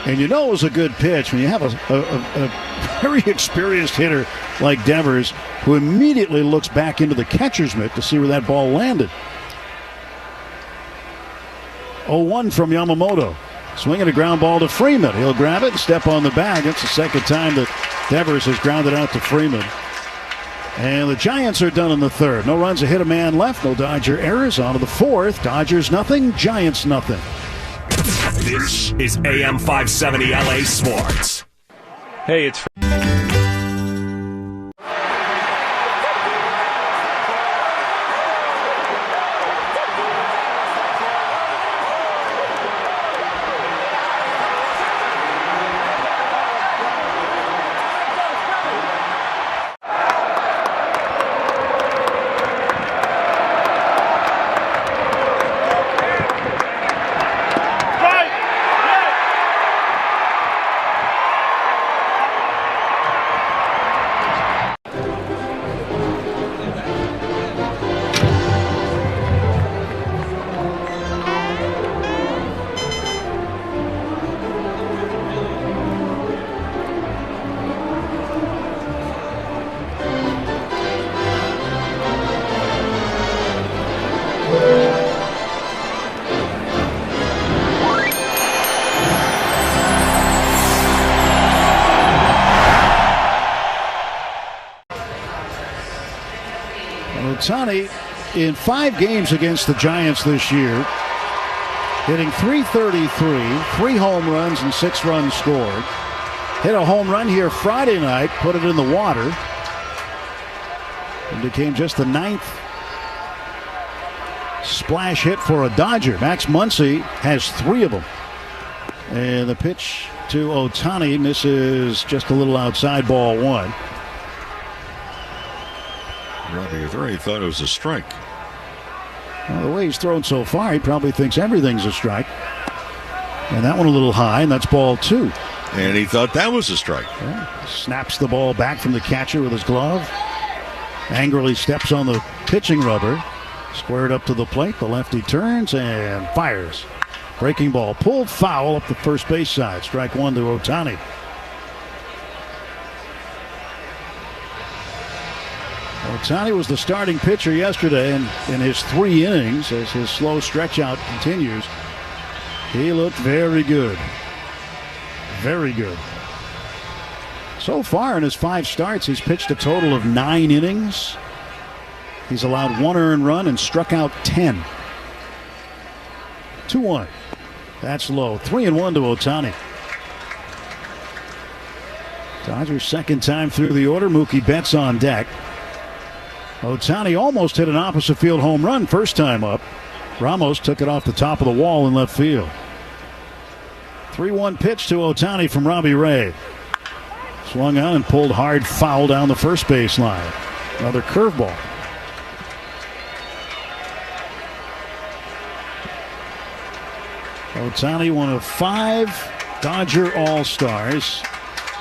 And you know it was a good pitch when you have a very experienced hitter like Devers, who immediately looks back into the catcher's mitt to see where that ball landed. 0-1 from Yamamoto. Swinging a ground ball to Freeman. He'll grab it and step on the bag. It's the second time that Devers has grounded out to Freeman. And the Giants are done in the third. No runs, a hit, a man left. No Dodger errors. On to the fourth. Dodgers nothing, Giants nothing. This is AM 570 LA Sports. Hey, it's... Ohtani, in 5 games against the Giants this year, hitting .333, 3 home runs and 6 runs scored. Hit a home run here Friday night, put it in the water, and became just the 9th splash hit for a Dodger. Max Muncy has 3 of them. And the pitch to Ohtani misses just a little outside, ball 1. Robbie Ray thought it was a strike. Well, the way he's thrown so far, he probably thinks everything's a strike. And that one a little high, and that's ball 2. And he thought that was a strike. Yeah. Snaps the ball back from the catcher with his glove. Angrily steps on the pitching rubber. Squared up to the plate. The lefty turns and fires. Breaking ball pulled foul up the first base side. Strike 1 to Ohtani. Ohtani was the starting pitcher yesterday, and in his 3 innings, as his slow stretch out continues, he looked very good. Very good. So far in his 5 starts, he's pitched a total of 9 innings. He's allowed 1 earned run and struck out 10. 2-1. That's low. 3-1 to Ohtani. Dodgers' second time through the order. Mookie Betts on deck. Ohtani almost hit an opposite field home run first time up. Ramos took it off the top of the wall in left field. 3-1 pitch to Ohtani from Robbie Ray. Swung on and pulled hard, foul down the first base line. Another curveball. Ohtani, one of 5 Dodger All-Stars.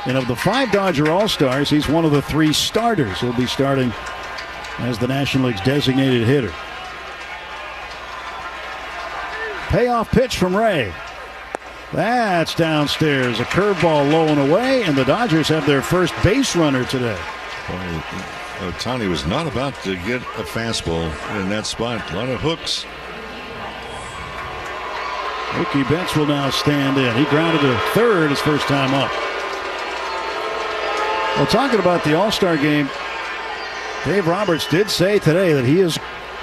And of the 5 Dodger All-Stars, he's one of the 3 starters. He'll be starting as the National League's designated hitter. Payoff pitch from Ray. That's downstairs. A curveball low and away, and the Dodgers have their first base runner today. Ohtani was not about to get a fastball in that spot. A lot of hooks. Mookie Betts will now stand in. He grounded to third his first time up. Well, talking about the All-Star game, Dave Roberts did say today that he is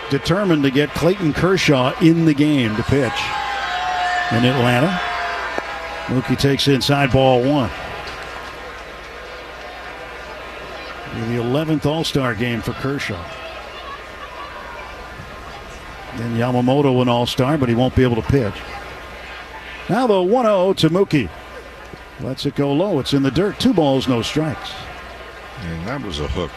determined to get Clayton Kershaw in the game to pitch in Atlanta. Mookie takes inside, ball 1. The 11th All-Star game for Kershaw. Then Yamamoto an All-Star, but he won't be able to pitch. Now the 1-0 to Mookie. Lets it go low. It's in the dirt. 2 balls, no strikes. And that was a hook.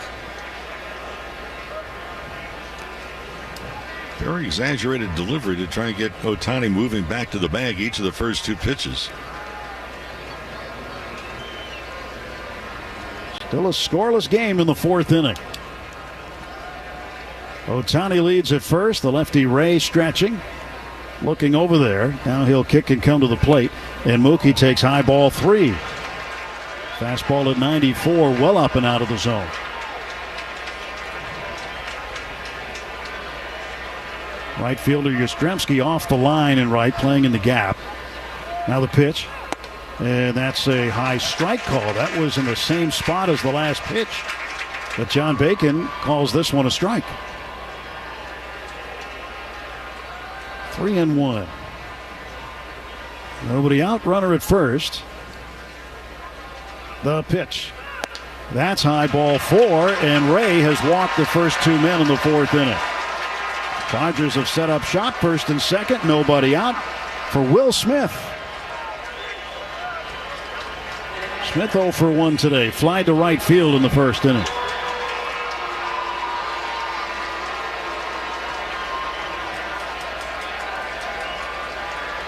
Very exaggerated delivery to try and get Ohtani moving back to the bag each of the first 2 pitches. Still a scoreless game in the 4th inning. Ohtani leads at first. The lefty Ray stretching. Looking over there. Now he'll kick and come to the plate. And Mookie takes high ball 3. Fastball at 94, well up and out of the zone. Right fielder Yastrzemski off the line and right, playing in the gap. Now the pitch. And that's a high strike call. That was in the same spot as the last pitch. But John Bacon calls this one a strike. 3-1. Nobody out, runner at first. The pitch. That's high, ball 4, and Ray has walked the first 2 men in the 4th inning. Dodgers have set up shop, first and second, nobody out for Will Smith. Smith 0 for 1 today. Fly to right field in the 1st inning.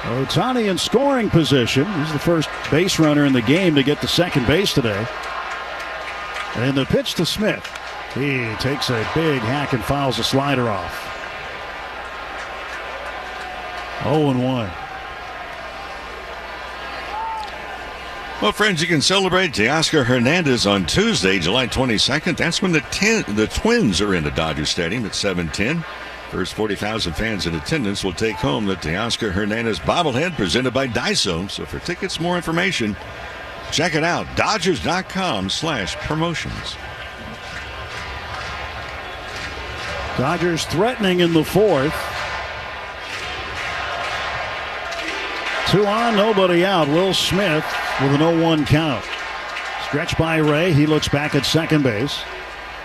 Ohtani in scoring position. He's the first base runner in the game to get to second base today. And the pitch to Smith. He takes a big hack and fouls a slider off. 0-1. Well, friends, you can celebrate Teoscar Hernandez on Tuesday, July 22nd. That's when the Twins are in the Dodger Stadium at 7:10. First 40,000 fans in attendance will take home the Teoscar Hernandez bobblehead presented by Daiso. So for tickets, more information, check it out. Dodgers.com/promotions. Dodgers threatening in the 4th. 2 on, nobody out. Will Smith with an 0-1 count. Stretched by Ray. He looks back at second base.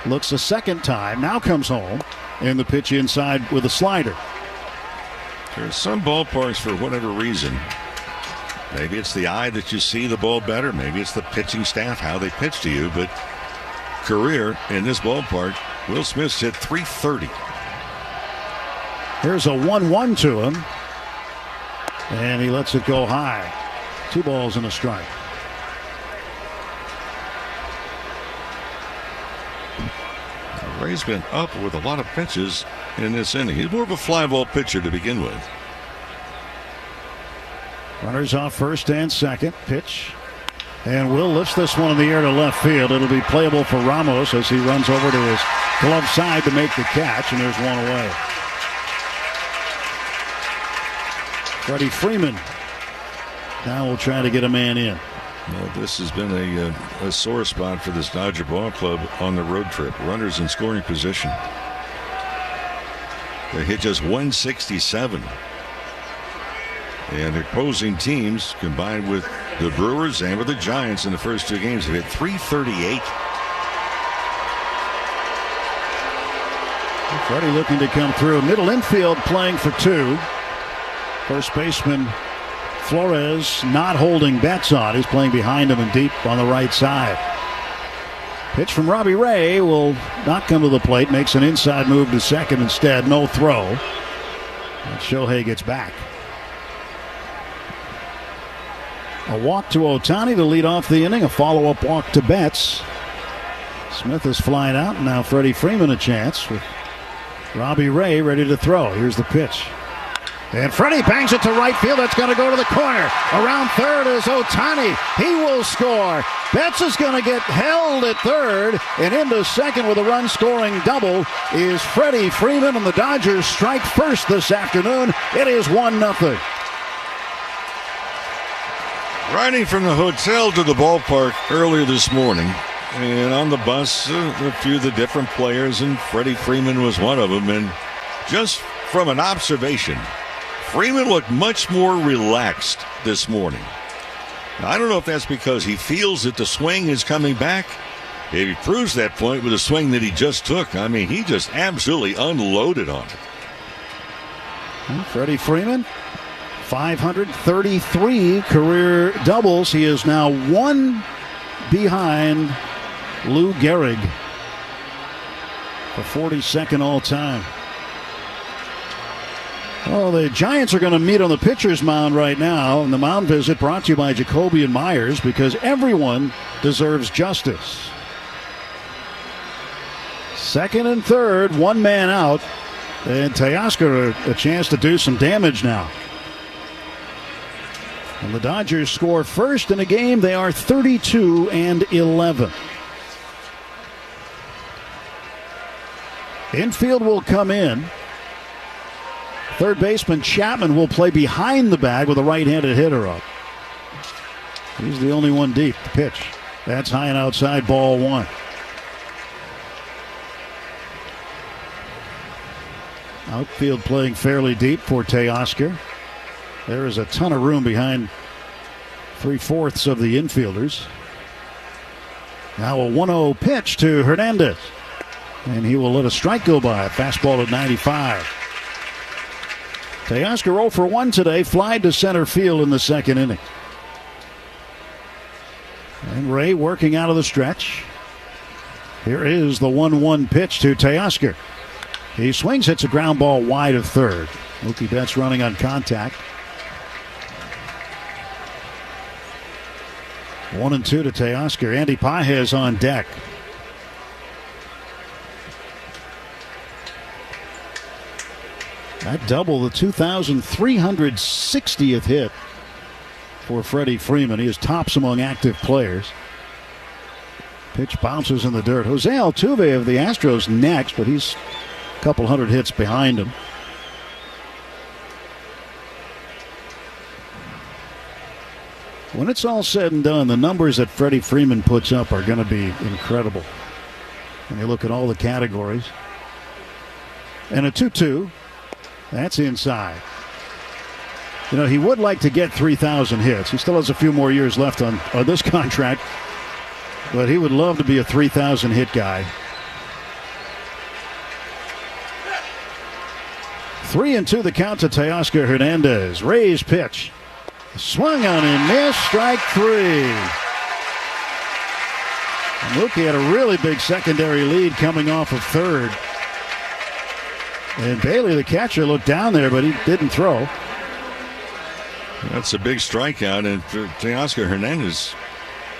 Looks a second time. Now comes home. And the pitch inside with a slider. There's some ballparks, for whatever reason, maybe it's the eye that you see the ball better. Maybe it's the pitching staff, how they pitch to you. But career in this ballpark, Will Smith's hit .330. Here's a 1-1 to him. And he lets it go high. 2 balls and a strike. Ray's been up with a lot of pitches in this inning. He's more of a fly ball pitcher to begin with. Runners off first and second. Pitch. And Will lifts this one in the air to left field. It'll be playable for Ramos as he runs over to his glove side to make the catch. And there's one away. Freddie Freeman now will try to get a man in. Well, this has been a sore spot for this Dodger ball club on the road trip. Runners in scoring position. They hit just .167. And the opposing teams, combined with the Brewers and with the Giants in the first 2 games, have hit .338. Freddie looking to come through. Middle infield playing for 2. First baseman Flores not holding bets on. He's playing behind him and deep on the right side. Pitch from Robbie Ray will not come to the plate. Makes an inside move to second instead. No throw. And Shohei gets back. A walk to Ohtani to lead off the inning. A follow-up walk to Betts. Smith is flying out. And now Freddie Freeman a chance with Robbie Ray ready to throw. Here's the pitch. And Freddie bangs it to right field. That's going to go to the corner. Around third is Ohtani. He will score. Betts is going to get held at third. And into second with a run-scoring double is Freddie Freeman. And the Dodgers strike first this afternoon. It is 1-0. Riding from the hotel to the ballpark earlier this morning. And on the bus, a few of the different players. And Freddie Freeman was one of them. And just from an observation, Freeman looked much more relaxed this morning. Now, I don't know if that's because he feels that the swing is coming back. He proves that point with the swing that he just took. I mean, he just absolutely unloaded on it. And Freddie Freeman, 533 career doubles. He is now one behind Lou Gehrig for 42nd all-time. Well, the Giants are going to meet on the pitcher's mound right now. And the mound visit brought to you by Jacoby and Myers, because everyone deserves justice. Second and third, one man out. And Teoscar a chance to do some damage now. And the Dodgers score first in a game. They are 32-11. Infield will come in. Third baseman Chapman will play behind the bag with a right-handed hitter up. He's the only one deep. The pitch. That's high and outside, ball one. Outfield playing fairly deep for Teoscar. There is a ton of room behind 3/4 of the infielders. Now a 1-0 pitch to Hernandez. And he will let a strike go by. A fastball at 95. Teoscar 0 for 1 today, flied to center field in the second inning. And Ray working out of the stretch. Here is the 1-1 pitch to Teoscar. He swings, hits a ground ball wide of third. Mookie Betts running on contact. 1-2 to Teoscar. Andy Pages on deck. That double, the 2,360th hit for Freddie Freeman. He is tops among active players. Pitch bounces in the dirt. Jose Altuve of the Astros next, but he's a couple hundred hits behind him. When it's all said and done, the numbers that Freddie Freeman puts up are going to be incredible. When you look at all the categories. And a 2-2. That's inside. You know, he would like to get 3,000 hits. He still has a few more years left on this contract. But he would love to be a 3,000 hit guy. 3-2 the count to Teoscar Hernandez. Ray's pitch. Swung on and missed. Strike three. Mookie had a really big secondary lead coming off of third. And Bailey, the catcher, looked down there, but he didn't throw. That's a big strikeout, and Teoscar Hernandez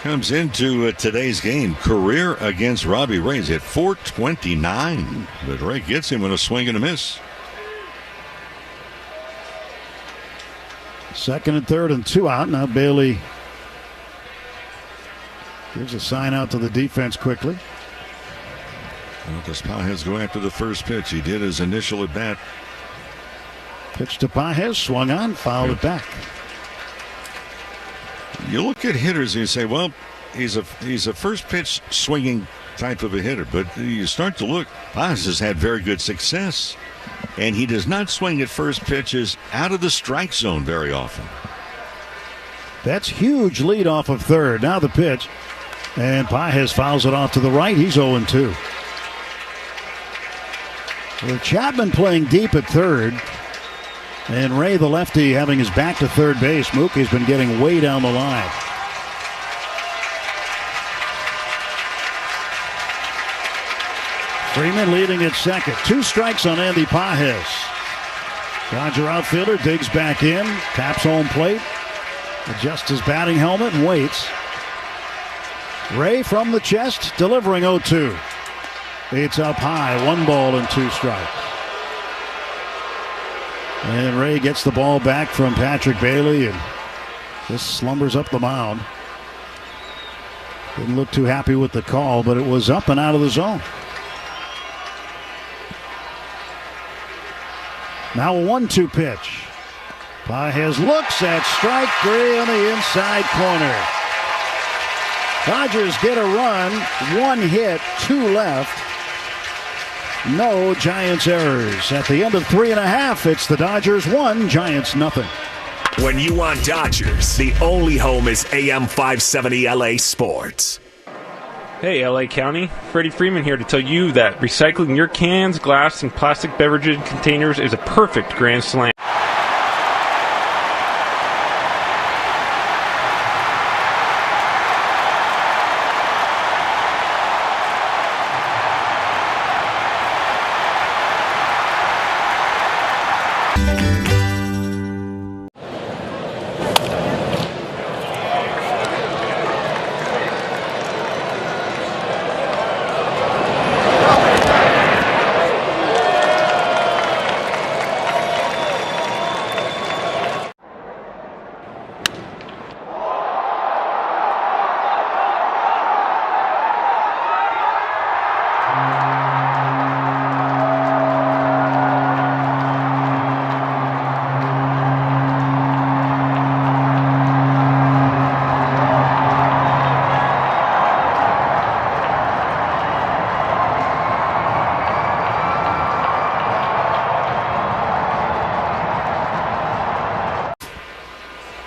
comes into today's game. Career against Robbie Ray at 429, but Ray gets him with a swing and a miss. Second and third and two out. Now Bailey gives a sign out to the defense quickly. Well, does Pages go after the first pitch? He did his initial at bat. Pitch to Pages, swung on, fouled it back. You look at hitters and you say, well, he's a first pitch swinging type of a hitter, but you start to look. Pages has had very good success, and he does not swing at first pitches out of the strike zone very often. That's huge lead off of third. Now the pitch, and Pages fouls it off to the right. He's 0-2. With Chapman playing deep at third, And Ray, the lefty, having his back to third base. Mookie's been getting way down the line. Freeman leading at second. 2 strikes on Andy Pages. Dodger outfielder digs back in, taps home plate, adjusts his batting helmet and waits. Ray from the chest, delivering 0-2. It's up high, 1 ball and 2 strikes. And Ray gets the ball back from Patrick Bailey and just slumbers up the mound. Didn't look too happy with the call, but it was up and out of the zone. Now a 1-2 pitch. Pages looks at strike 3 on the inside corner. Dodgers get a run, 1 hit, 2 left. No Giants errors. At the end of 3.5, it's the Dodgers 1, Giants nothing. When you want Dodgers, the only home is AM 570 LA Sports. Hey, LA County. Freddie Freeman here to tell you that recycling your cans, glass, and plastic beverage containers is a perfect grand slam.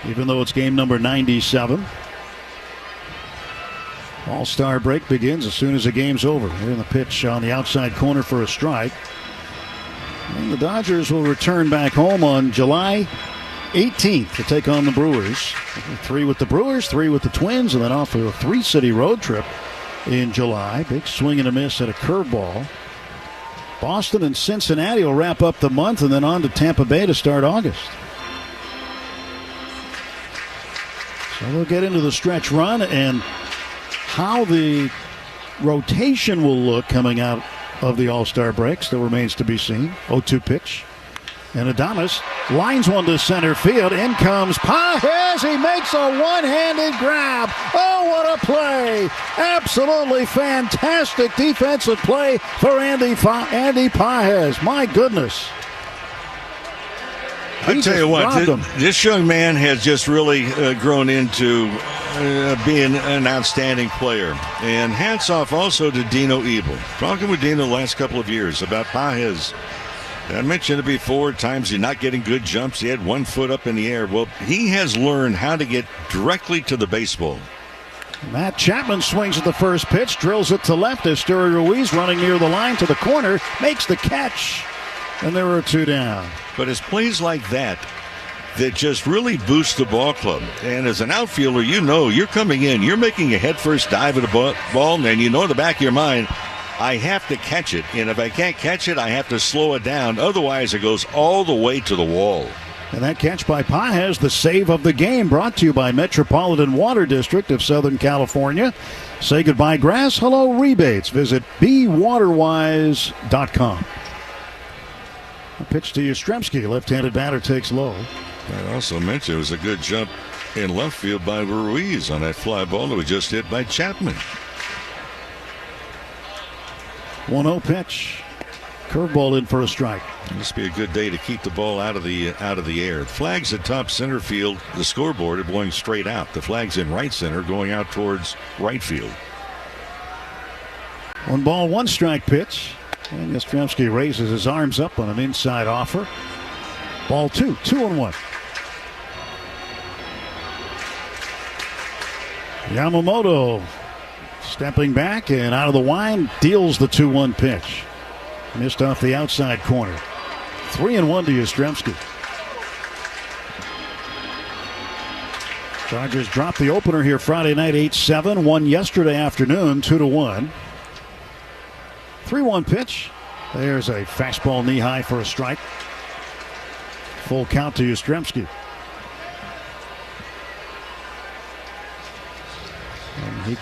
Even though it's game number 97. All-Star break begins as soon as the game's over. Here in the pitch on the outside corner for a strike. And the Dodgers will return back home on July 18th to take on the Brewers. 3 with the Brewers, 3 with the Twins, and then off to a 3-city road trip in July. Big swing and a miss at a curveball. Boston and Cincinnati will wrap up the month, and then on to Tampa Bay to start August. So they'll get into the stretch run, and how the rotation will look coming out of the All-Star break still remains to be seen. 0-2 pitch. And Adames lines one to center field. In comes Pages. He makes a one-handed grab. Oh, what a play. Absolutely fantastic defensive play for Andy Pages. My goodness. I tell you what, this young man has just really grown into being an outstanding player. And hats off also to Dino Ebel. Talking with Dino the last couple of years about Pages. I mentioned it before, times he's not getting good jumps. He had 1 foot up in the air. Well, he has learned how to get directly to the baseball. Matt Chapman swings at the first pitch, drills it to left as Esteury Ruiz running near the line to the corner, makes the catch. And there are 2 down. But it's plays like that just really boost the ball club. And as an outfielder, you know you're coming in, you're making a headfirst dive at the ball, and you know in the back of your mind, I have to catch it. And if I can't catch it, I have to slow it down. Otherwise, it goes all the way to the wall. And that catch by Pages, the save of the game, brought to you by Metropolitan Water District of Southern California. Say goodbye, grass. Hello, rebates. Visit bewaterwise.com. A pitch to Yastrzemski. Left-handed batter takes low. I also mentioned it was a good jump in left field by Ruiz on that fly ball that was just hit by Chapman. 1-0 pitch. Curveball in for a strike. Must be a good day to keep the ball out of the air. The flag's at top center field. The scoreboard are going straight out. The flag's in right center going out towards right field. 1 ball, 1 strike pitch. And Yastrzemski raises his arms up on an inside offer. Ball 2, 2-1. Yamamoto stepping back and out of the wind, deals the 2-1 pitch. Missed off the outside corner. 3-1 to Yastrzemski. Dodgers dropped the opener here Friday night 8-7. Won yesterday afternoon 2-1. 3-1 pitch. There's a fastball knee high for a strike. Full count to Yastrzemski. And he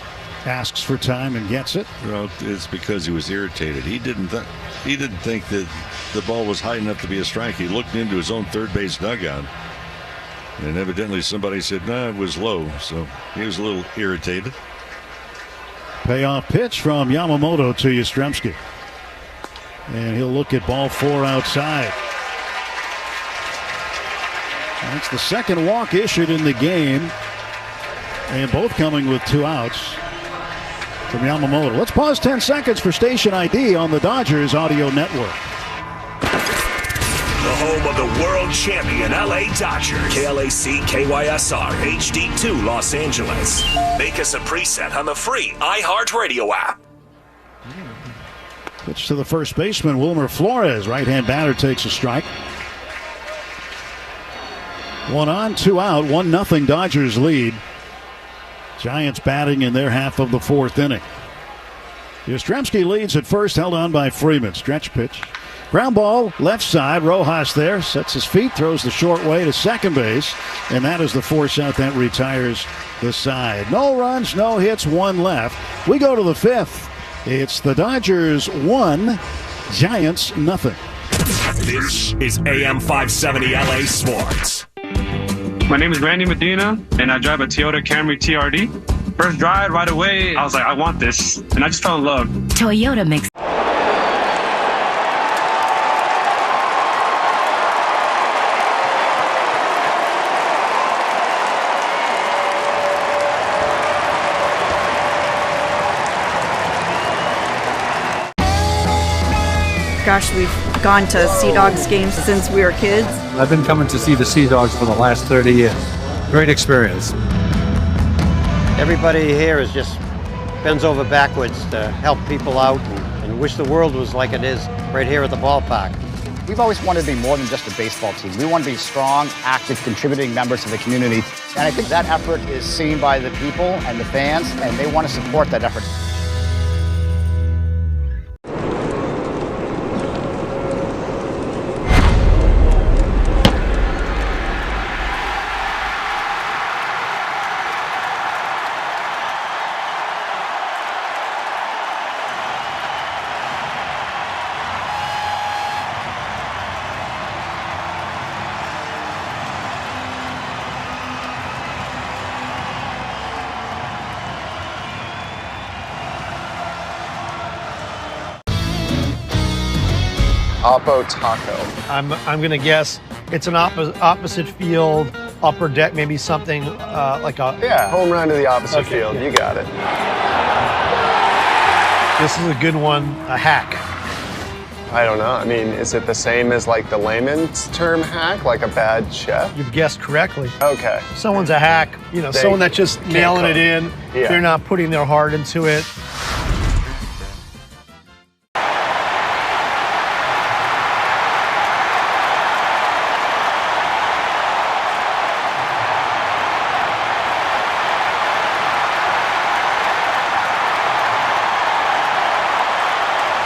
asks for time and gets it. Well, it's because he was irritated. He didn't think that the ball was high enough to be a strike. He looked into his own third base dugout. And evidently somebody said, no, it was low. So he was a little irritated. Payoff pitch from Yamamoto to Yastrzemski. And he'll look at ball 4 outside. That's the second walk issued in the game. And both coming with 2 outs from Yamamoto. Let's pause 10 seconds for station ID on the Dodgers Audio Network. The home of the world champion LA Dodgers. KLAC KYSR HD2 Los Angeles. Make us a preset on the free iHeartRadio app. Pitch to the first baseman, Wilmer Flores. Right-hand batter takes a strike. 1 on, 2 out, 1-0 Dodgers lead. Giants batting in their half of the 4th inning. Yastrzemski leads at first, held on by Freeman. Stretch pitch. Ground ball, left side. Rojas there, sets his feet, throws the short way to second base. And that is the force out that retires the side. No runs, no hits, 1 left. We go to the 5th. It's the Dodgers 1, Giants 0. This is AM 570 LA Sports. My name is Randy Medina, and I drive a Toyota Camry TRD. First drive, right away, I was like, I want this. And I just fell in love. Toyota makes. Gosh, we've gone to Sea Dogs games since we were kids. I've been coming to see the Sea Dogs for the last 30 years. Great experience. Everybody here is just bends over backwards to help people out and wish the world was like it is right here at the ballpark. We've always wanted to be more than just a baseball team. We want to be strong, active, contributing members of the community. And I think that effort is seen by the people and the fans, and they want to support that effort. Oppo Taco. I'm gonna guess it's an opposite field, upper deck, maybe something like a home run to the opposite field. Yeah. You got it. This is a good one. A hack. I don't know. I mean, is it the same as like the layman's term hack, like a bad chef? You've guessed correctly. Okay. Someone's a hack. You know, someone that's just nailing it in. Yeah. They're not putting their heart into it.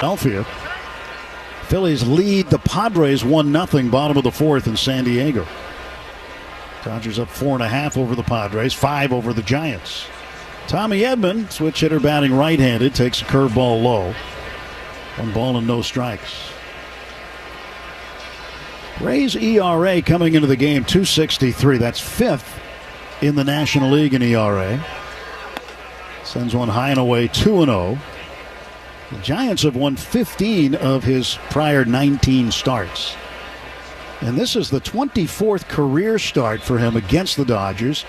Philadelphia. Phillies lead the Padres 1-0, bottom of the 4th in San Diego. Dodgers up 4.5 over the Padres, 5 over the Giants. Tommy Edman, switch hitter batting right-handed, takes a curveball low. 1 ball and no strikes. Rays ERA coming into the game 2.63. That's 5th in the National League in ERA. Sends one high and away, 2-0. The Giants have won 15 of his prior 19 starts. And this is the 24th career start for him against the Dodgers.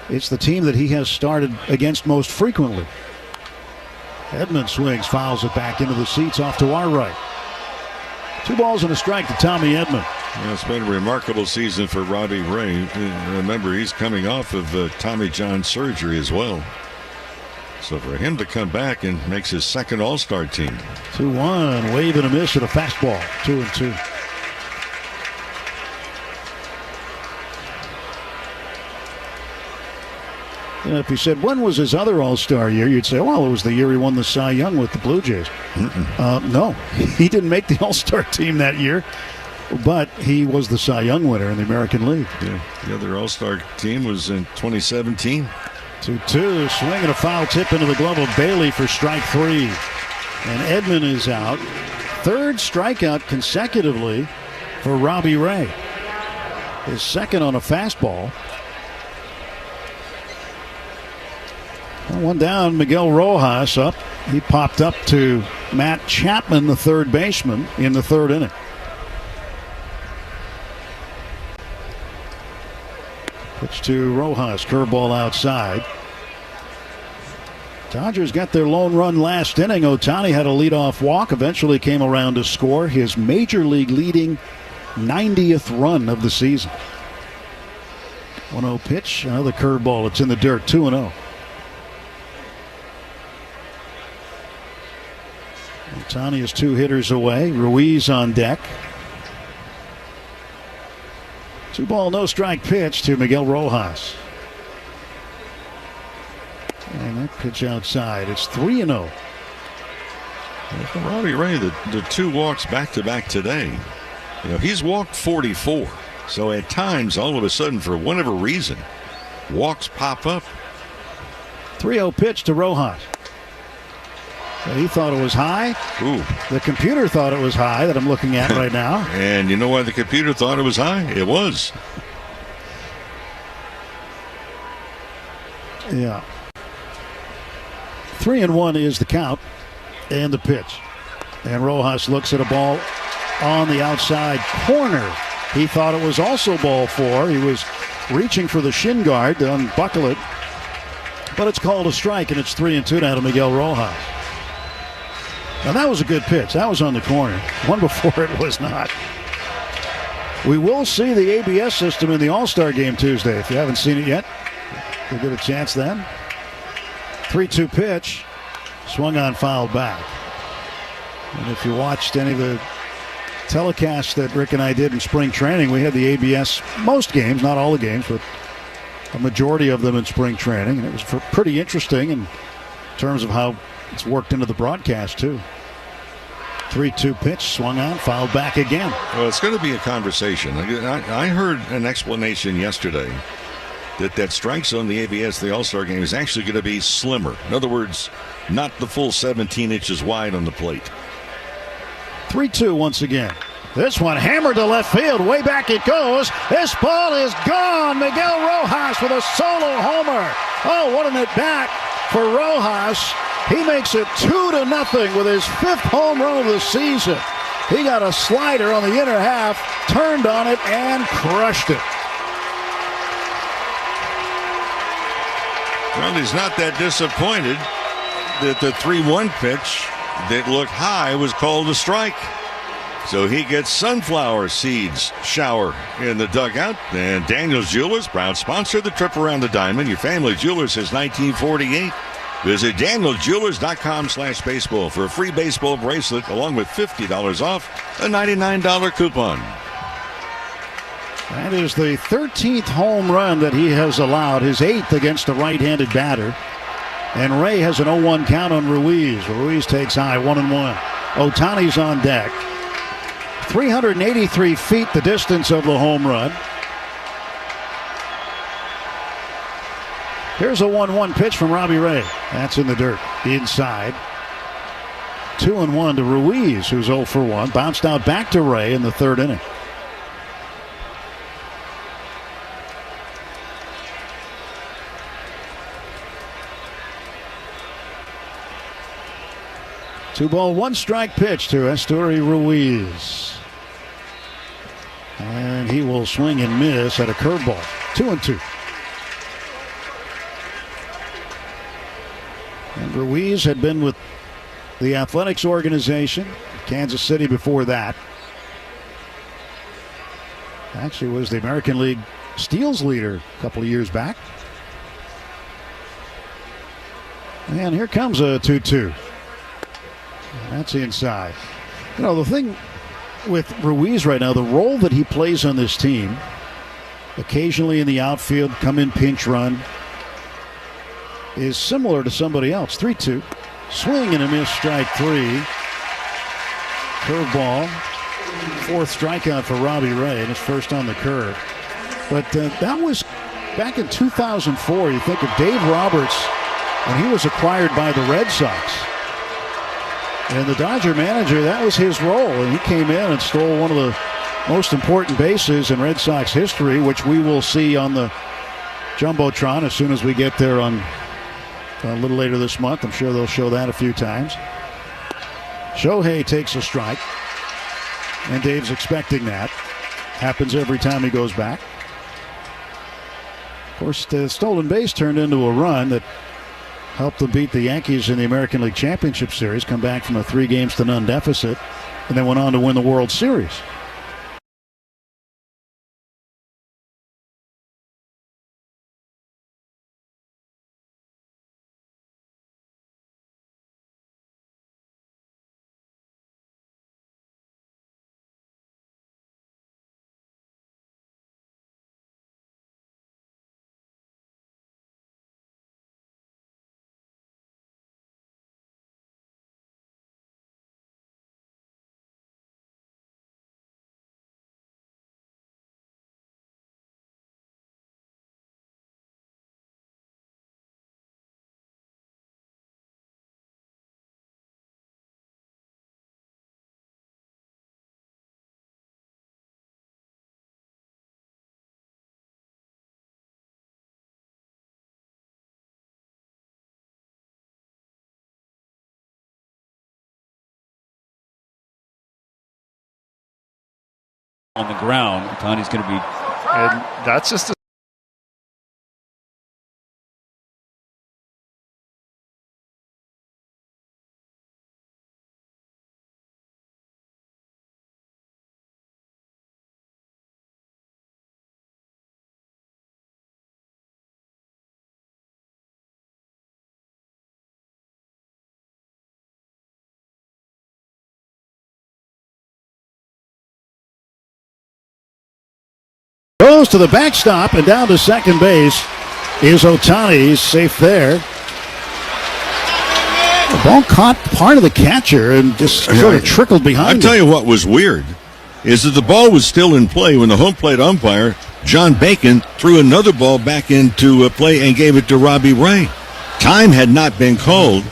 It's the team that he has started against most frequently. Edman swings, fouls it back into the seats off to our right. 2 balls and a strike to Tommy Edman. Well, it's been a remarkable season for Robbie Ray. Remember, he's coming off of Tommy John surgery as well. So for him to come back and makes his second All-Star team. 2-1, wave and a miss at a fastball. 2-2. If you said, when was his other All-Star year, you'd say, well, it was the year he won the Cy Young with the Blue Jays. No, he didn't make the All-Star team that year, but he was the Cy Young winner in the American League. Yeah, the other All-Star team was in 2017. 2-2, swing and a foul tip into the glove of Bailey for strike 3. And Edman is out. Third strikeout consecutively for Robbie Ray. His second on a fastball. One down, Miguel Rojas up. He popped up to Matt Chapman, the third baseman, in the third inning. Pitch to Rojas, curveball outside. Dodgers got their lone run last inning. Ohtani had a leadoff walk, eventually came around to score his major league leading 90th run of the season. 1-0 pitch, another curveball. It's in the dirt, 2-0. Ohtani is 2 hitters away. Ruiz on deck. 2-ball, no strike pitch to Miguel Rojas. And that pitch outside. It's 3-0. For Robbie Ray, the 2 walks back-to-back today. He's walked 44. So at times, all of a sudden, for whatever reason, walks pop up. 3-0 pitch to Rojas. He thought it was high. Ooh. The computer thought it was high that I'm looking at right now. And you know why the computer thought it was high? It was. Yeah. 3-1 is the count and the pitch. And Rojas looks at a ball on the outside corner. He thought it was also ball 4. He was reaching for the shin guard to unbuckle it. But it's called a strike, and it's 3-2 now to Miguel Rojas. Now, that was a good pitch. That was on the corner. One before it was not. We will see the ABS system in the All-Star game Tuesday. If you haven't seen it yet, you'll get a chance then. 3-2 pitch. Swung on, fouled back. And if you watched any of the telecasts that Rick and I did in spring training, we had the ABS most games, not all the games, but a majority of them in spring training. And it was pretty interesting in terms of how it's worked into the broadcast, too. 3-2 pitch, swung on, fouled back again. Well, it's going to be a conversation. I heard an explanation yesterday that strike zone, the ABS, the All-Star game, is actually going to be slimmer. In other words, not the full 17 inches wide on the plate. 3-2 once again. This one hammered to left field. Way back it goes. This ball is gone. Miguel Rojas with a solo homer. Oh, what an at-bat for Rojas. He makes it 2-0 with his 5th home run of the season. He got a slider on the inner half, turned on it, and crushed it. Well, he's not that disappointed that the 3-1 pitch that looked high was called a strike. So he gets sunflower seeds shower in the dugout. And Daniel's Jewelers, proud sponsor of the trip around the diamond. Your family jeweler since 1948. Visit danielljewelers.com/baseball for a free baseball bracelet along with $50 off a $99 coupon. That is the 13th home run that he has allowed, his 8th against a right-handed batter. And Ray has an 0-1 count on Ruiz. Ruiz takes high, 1-1. Ohtani's on deck. 383 feet the distance of the home run. Here's a 1-1 pitch from Robbie Ray. That's in the dirt, inside. 2-1 to Ruiz, who's 0 for 1. Bounced out back to Ray in the third inning. Two-ball, 1-strike pitch to Esteury Ruiz. And he will swing and miss at a curveball. 2-2. And Ruiz had been with the Athletics organization, Kansas City before that. Actually was the American League steals leader a couple of years back. And here comes a 2-2. That's inside. You know, the thing with Ruiz right now, the role that he plays on this team, occasionally in the outfield, come in pinch run. is similar to somebody else. 3-2. Swing and a miss, strike 3. Curveball. 4th strikeout for Robbie Ray, and his first on the curve. But that was back in 2004. You think of Dave Roberts when he was acquired by the Red Sox. And the Dodger manager, that was his role. And he came in and stole one of the most important bases in Red Sox history, which we will see on the Jumbotron as soon as we get there on a little later this month. I'm sure they'll show that a few times. Shohei takes a strike. And Dave's expecting that. Happens every time he goes back. Of course, the stolen base turned into a run that helped them beat the Yankees in the American League Championship Series, come back from a 3-0 deficit, and then went on to win the World Series. On the ground, Otani's going to be, and that's just a goes to the backstop and down to second base is Otani. He's safe there. The ball caught part of the catcher and just sort of trickled behind. I'll tell you what was weird is that the ball was still in play when the home plate umpire, John Bacon, threw another ball back into play and gave it to Robbie Ray. Time had not been called,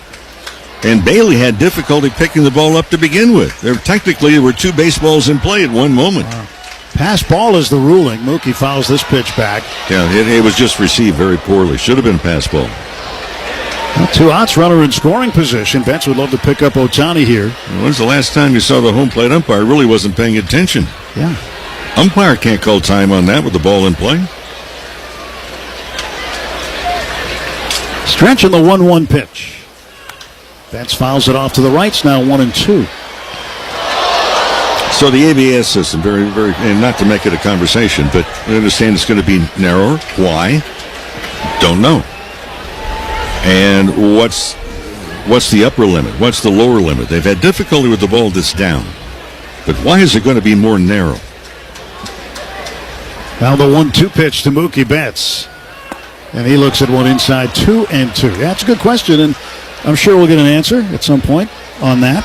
and Bailey had difficulty picking the ball up to begin with. There were 2 baseballs in play at one moment. Wow. Pass ball is the ruling. Mookie fouls this pitch back. Yeah, it was just received very poorly. Should have been pass ball. Well, 2 outs, runner in scoring position. Betts would love to pick up Otani here. When's the last time you saw the home plate umpire really wasn't paying attention? Yeah. Umpire can't call time on that with the ball in play. Stretch in the 1-1 pitch. Betts fouls it off to the right. It's now 1-2. So the ABS system, very, very, and not to make it a conversation, but I understand it's going to be narrower. Why? Don't know. And what's the upper limit? What's the lower limit? They've had difficulty with the ball that's down. But why is it going to be more narrow? Now the 1-2 pitch to Mookie Betts. And he looks at one inside, 2-2. That's a good question, and I'm sure we'll get an answer at some point on that.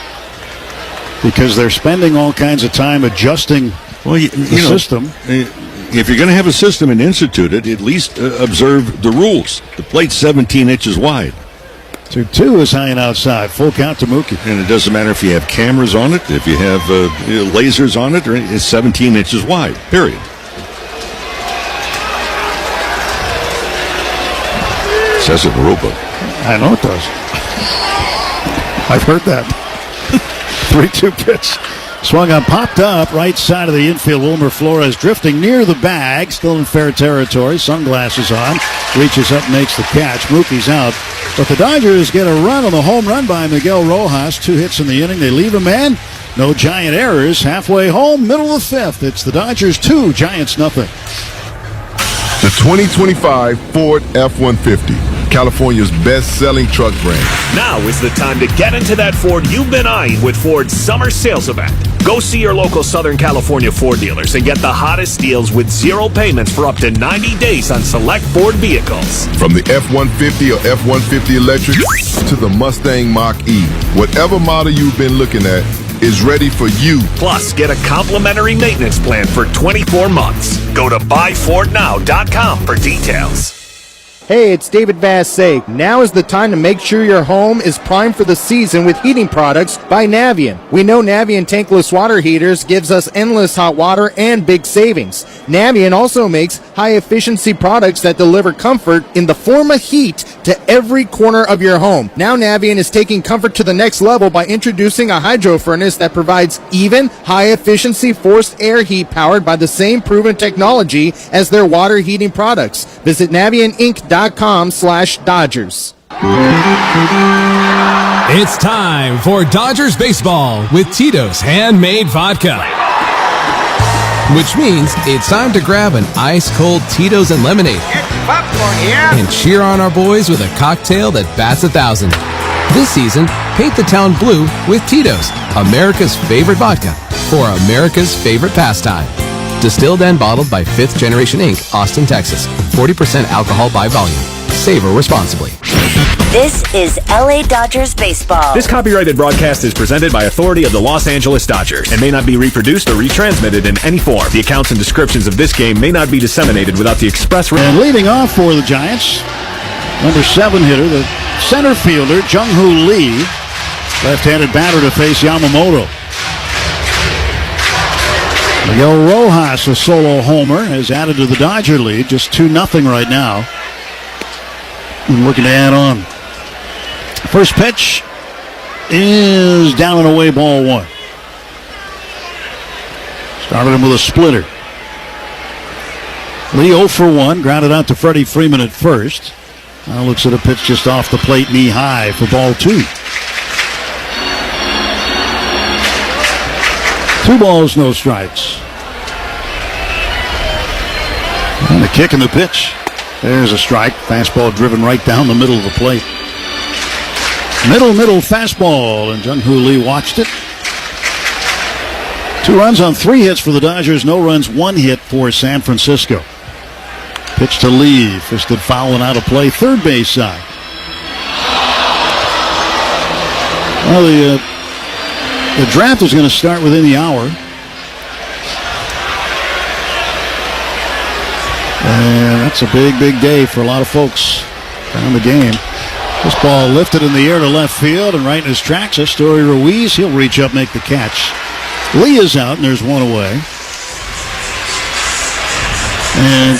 Because they're spending all kinds of time adjusting the system. If you're going to have a system and institute it, at least observe the rules. The plate's 17 inches wide. 2-2 is high and outside. Full count to Mookie. And it doesn't matter if you have cameras on it, if you have lasers on it, or it's 17 inches wide, period. It says it in the rule book. I know it does. I've heard that. 3-2 pitch. Swung on, popped up, right side of the infield. Wilmer Flores drifting near the bag, still in fair territory. Sunglasses on, reaches up, makes the catch. Mookie's out. But the Dodgers get a run on the home run by Miguel Rojas. 2 hits in the inning. They leave a man. No giant errors. Halfway home, middle of the 5th. It's the Dodgers 2, Giants nothing. The 2025 Ford F-150. California's best-selling truck brand. Now is the time to get into that Ford you've been eyeing with Ford's summer sales event. Go see your local Southern California Ford dealers and get the hottest deals with 0 payments for up to 90 days on select Ford vehicles. From the F-150 or F-150 electric to the Mustang Mach-E, whatever model you've been looking at is ready for you. Plus, get a complimentary maintenance plan for 24 months. Go to buyfordnow.com for details. Hey, it's David Vassay. Now is the time to make sure your home is primed for the season with heating products by Navien. We know Navien tankless water heaters gives us endless hot water and big savings. Navien also makes high-efficiency products that deliver comfort in the form of heat to every corner of your home. Now Navien is taking comfort to the next level by introducing a hydro furnace that provides even high-efficiency forced air heat powered by the same proven technology as their water heating products. Visit NavienInc.com/Dodgers. It's time for Dodgers baseball with Tito's Handmade Vodka. Which means it's time to grab an ice-cold Tito's and lemonade and cheer on our boys with a cocktail that bats 1,000. This season, paint the town blue with Tito's, America's favorite vodka for America's favorite pastime. Distilled and bottled by 5th Generation Inc., Austin, Texas. 40% alcohol by volume. Savor responsibly. This is LA Dodgers baseball. This copyrighted broadcast is presented by authority of the Los Angeles Dodgers and may not be reproduced or retransmitted in any form. The accounts and descriptions of this game may not be disseminated without the express... And leading off for the Giants, number 7 hitter, the center fielder, Jung-Hoo Lee. Left-handed batter to face Yamamoto. Miguel Rojas, a solo homer, has added to the Dodger lead. Just 2-0 right now. And looking to add on. First pitch is down and away, ball 1. Started him with a splitter. Lee 0 for 1, grounded out to Freddie Freeman at first. Now looks at a pitch just off the plate, knee high for ball 2. 2 balls, no strikes. And the kick and the pitch. There's a strike. Fastball driven right down the middle of the plate. Middle fastball, and Jung-Hoo Lee watched it. 2 runs on 3 hits for the Dodgers. No runs, 1 hit for San Francisco. Pitch to Lee. Fisted foul and out of play. Third base side. Well, the draft is going to start within the hour. And that's a big day for a lot of folks around the game. This ball lifted in the air to left field and right in his tracks. Story Ruiz, he'll reach up, make the catch. Lee is out, and there's 1 away. And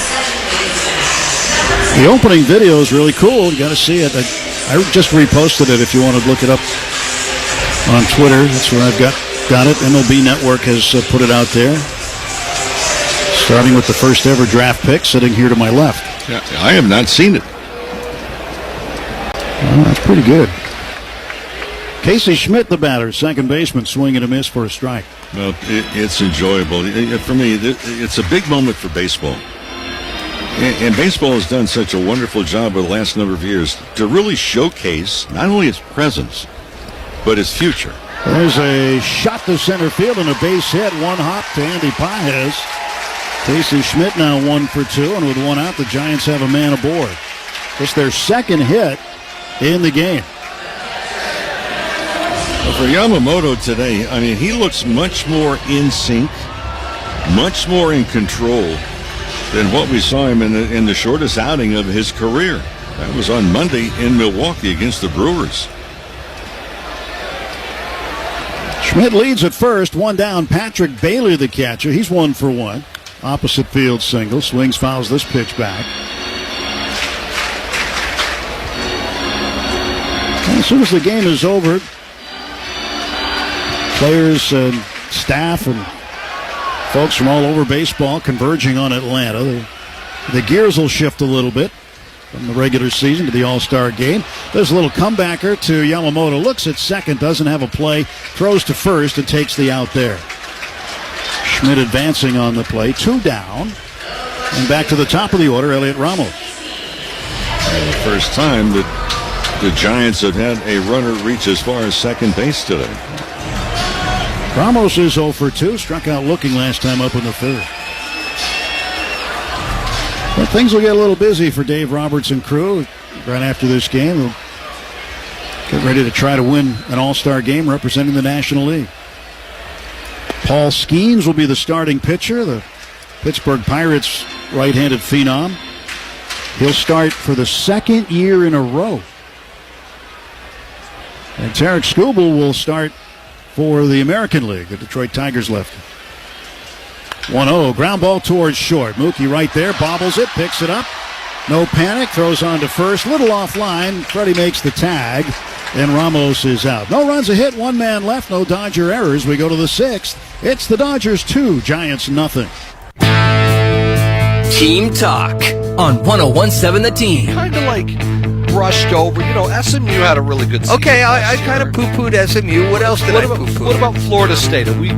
the opening video is really cool. You got to see it. I just reposted it if you want to look it up on Twitter. That's where I've got it. MLB Network has put it out there. Starting with the first ever draft pick sitting here to my left. Yeah, I have not seen it. Well, that's pretty good. Casey Schmidt, the batter, second baseman, swing and a miss for a strike. Well, it's enjoyable. For me, it's a big moment for baseball. And baseball has done such a wonderful job over the last number of years to really showcase not only its presence, but its future. There's a shot to center field and a base hit. 1 hop to Andy Pages. Casey Schmidt now 1 for 2, and with 1 out, the Giants have a man aboard. It's their second hit in the game. Well, for Yamamoto today, I mean, he looks much more in sync, much more in control than what we saw him in the shortest outing of his career. That was on Monday in Milwaukee against the Brewers. Schmidt leads at first, 1 down. Patrick Bailey, the catcher, he's 1 for 1. Opposite field single. Swings, fouls this pitch back. And as soon as the game is over, players and staff and folks from all over baseball converging on Atlanta. The gears will shift a little bit from the regular season to the All-Star game. There's a little comebacker to Yamamoto. Looks at second, doesn't have a play, throws to first and takes the out there. Schmidt advancing on the play, 2 down. And back to the top of the order, Elliot Ramos. First time that the Giants have had a runner reach as far as second base today. Ramos is 0 for 2. Struck out looking last time up in the third. But things will get a little busy for Dave Roberts and crew right after this game. They'll get ready to try to win an all-star game representing the National League. Paul Skeens will be the starting pitcher, the Pittsburgh Pirates right-handed phenom. He'll start for the second year in a row. And Tarek Skubal will start for the American League, the Detroit Tigers lefty. 1-0, ground ball towards short. Mookie right there, bobbles it, picks it up. No panic, throws on to first, little offline. Freddie makes the tag, and Ramos is out. No runs, a hit, one man left, no Dodger errors. We go to the sixth. It's the Dodgers 2, Giants nothing. Team Talk on 101.7 The Team. Kind of like brushed over. You know, SMU had a really good season. Okay, I kind of poo-pooed SMU. What else did I poo-poo? What about Florida State? Are we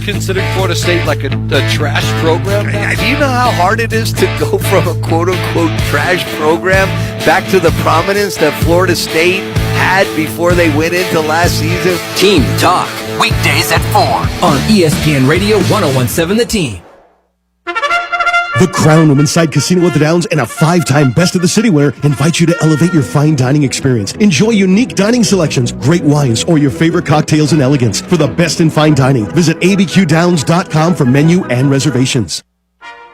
considering Florida State like a trash program now? Do you know how hard it is to go from a quote-unquote trash program back to the prominence that Florida State had before they went into last season? Team Talk, weekdays at 4 on ESPN Radio 101.7 The Team. The Crown Women's Side Casino at the Downs and a 5-time Best of the Cityware invite you to elevate your fine dining experience. Enjoy unique dining selections, great wines, or your favorite cocktails and elegance. For the best in fine dining, visit abqdowns.com for menu and reservations.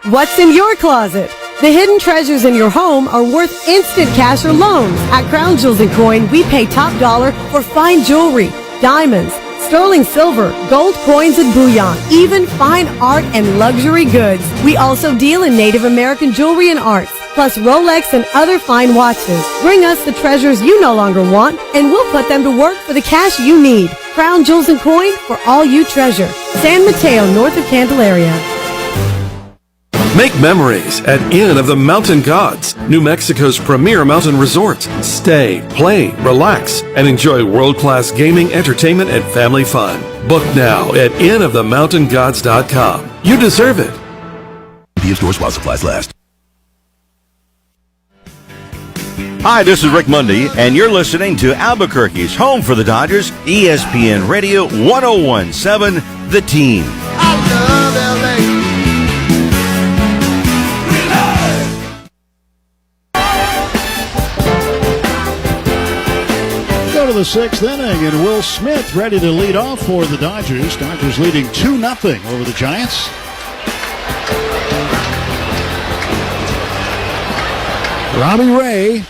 What's in your closet? The hidden treasures in your home are worth instant cash or loans. At Crown Jewels & Coin, we pay top dollar for fine jewelry, diamonds, sterling silver, gold coins and bullion, even fine art and luxury goods. We also deal in Native American jewelry and arts, plus Rolex and other fine watches. Bring us the treasures you no longer want, and we'll put them to work for the cash you need. Crown Jewels & Coin for all you treasure. San Mateo, north of Candelaria. Make memories at Inn of the Mountain Gods, New Mexico's premier mountain resort. Stay, play, relax, and enjoy world-class gaming, entertainment, and family fun. Book now at innofthemountaingods.com. You deserve it. PS stores while supplies last. Hi, this is Rick Mundy, and you're listening to Albuquerque's home for the Dodgers, ESPN Radio 101.7 The Team. To the sixth inning, and Will Smith ready to lead off for the Dodgers. Dodgers leading 2-0 over the Giants. Robbie Ray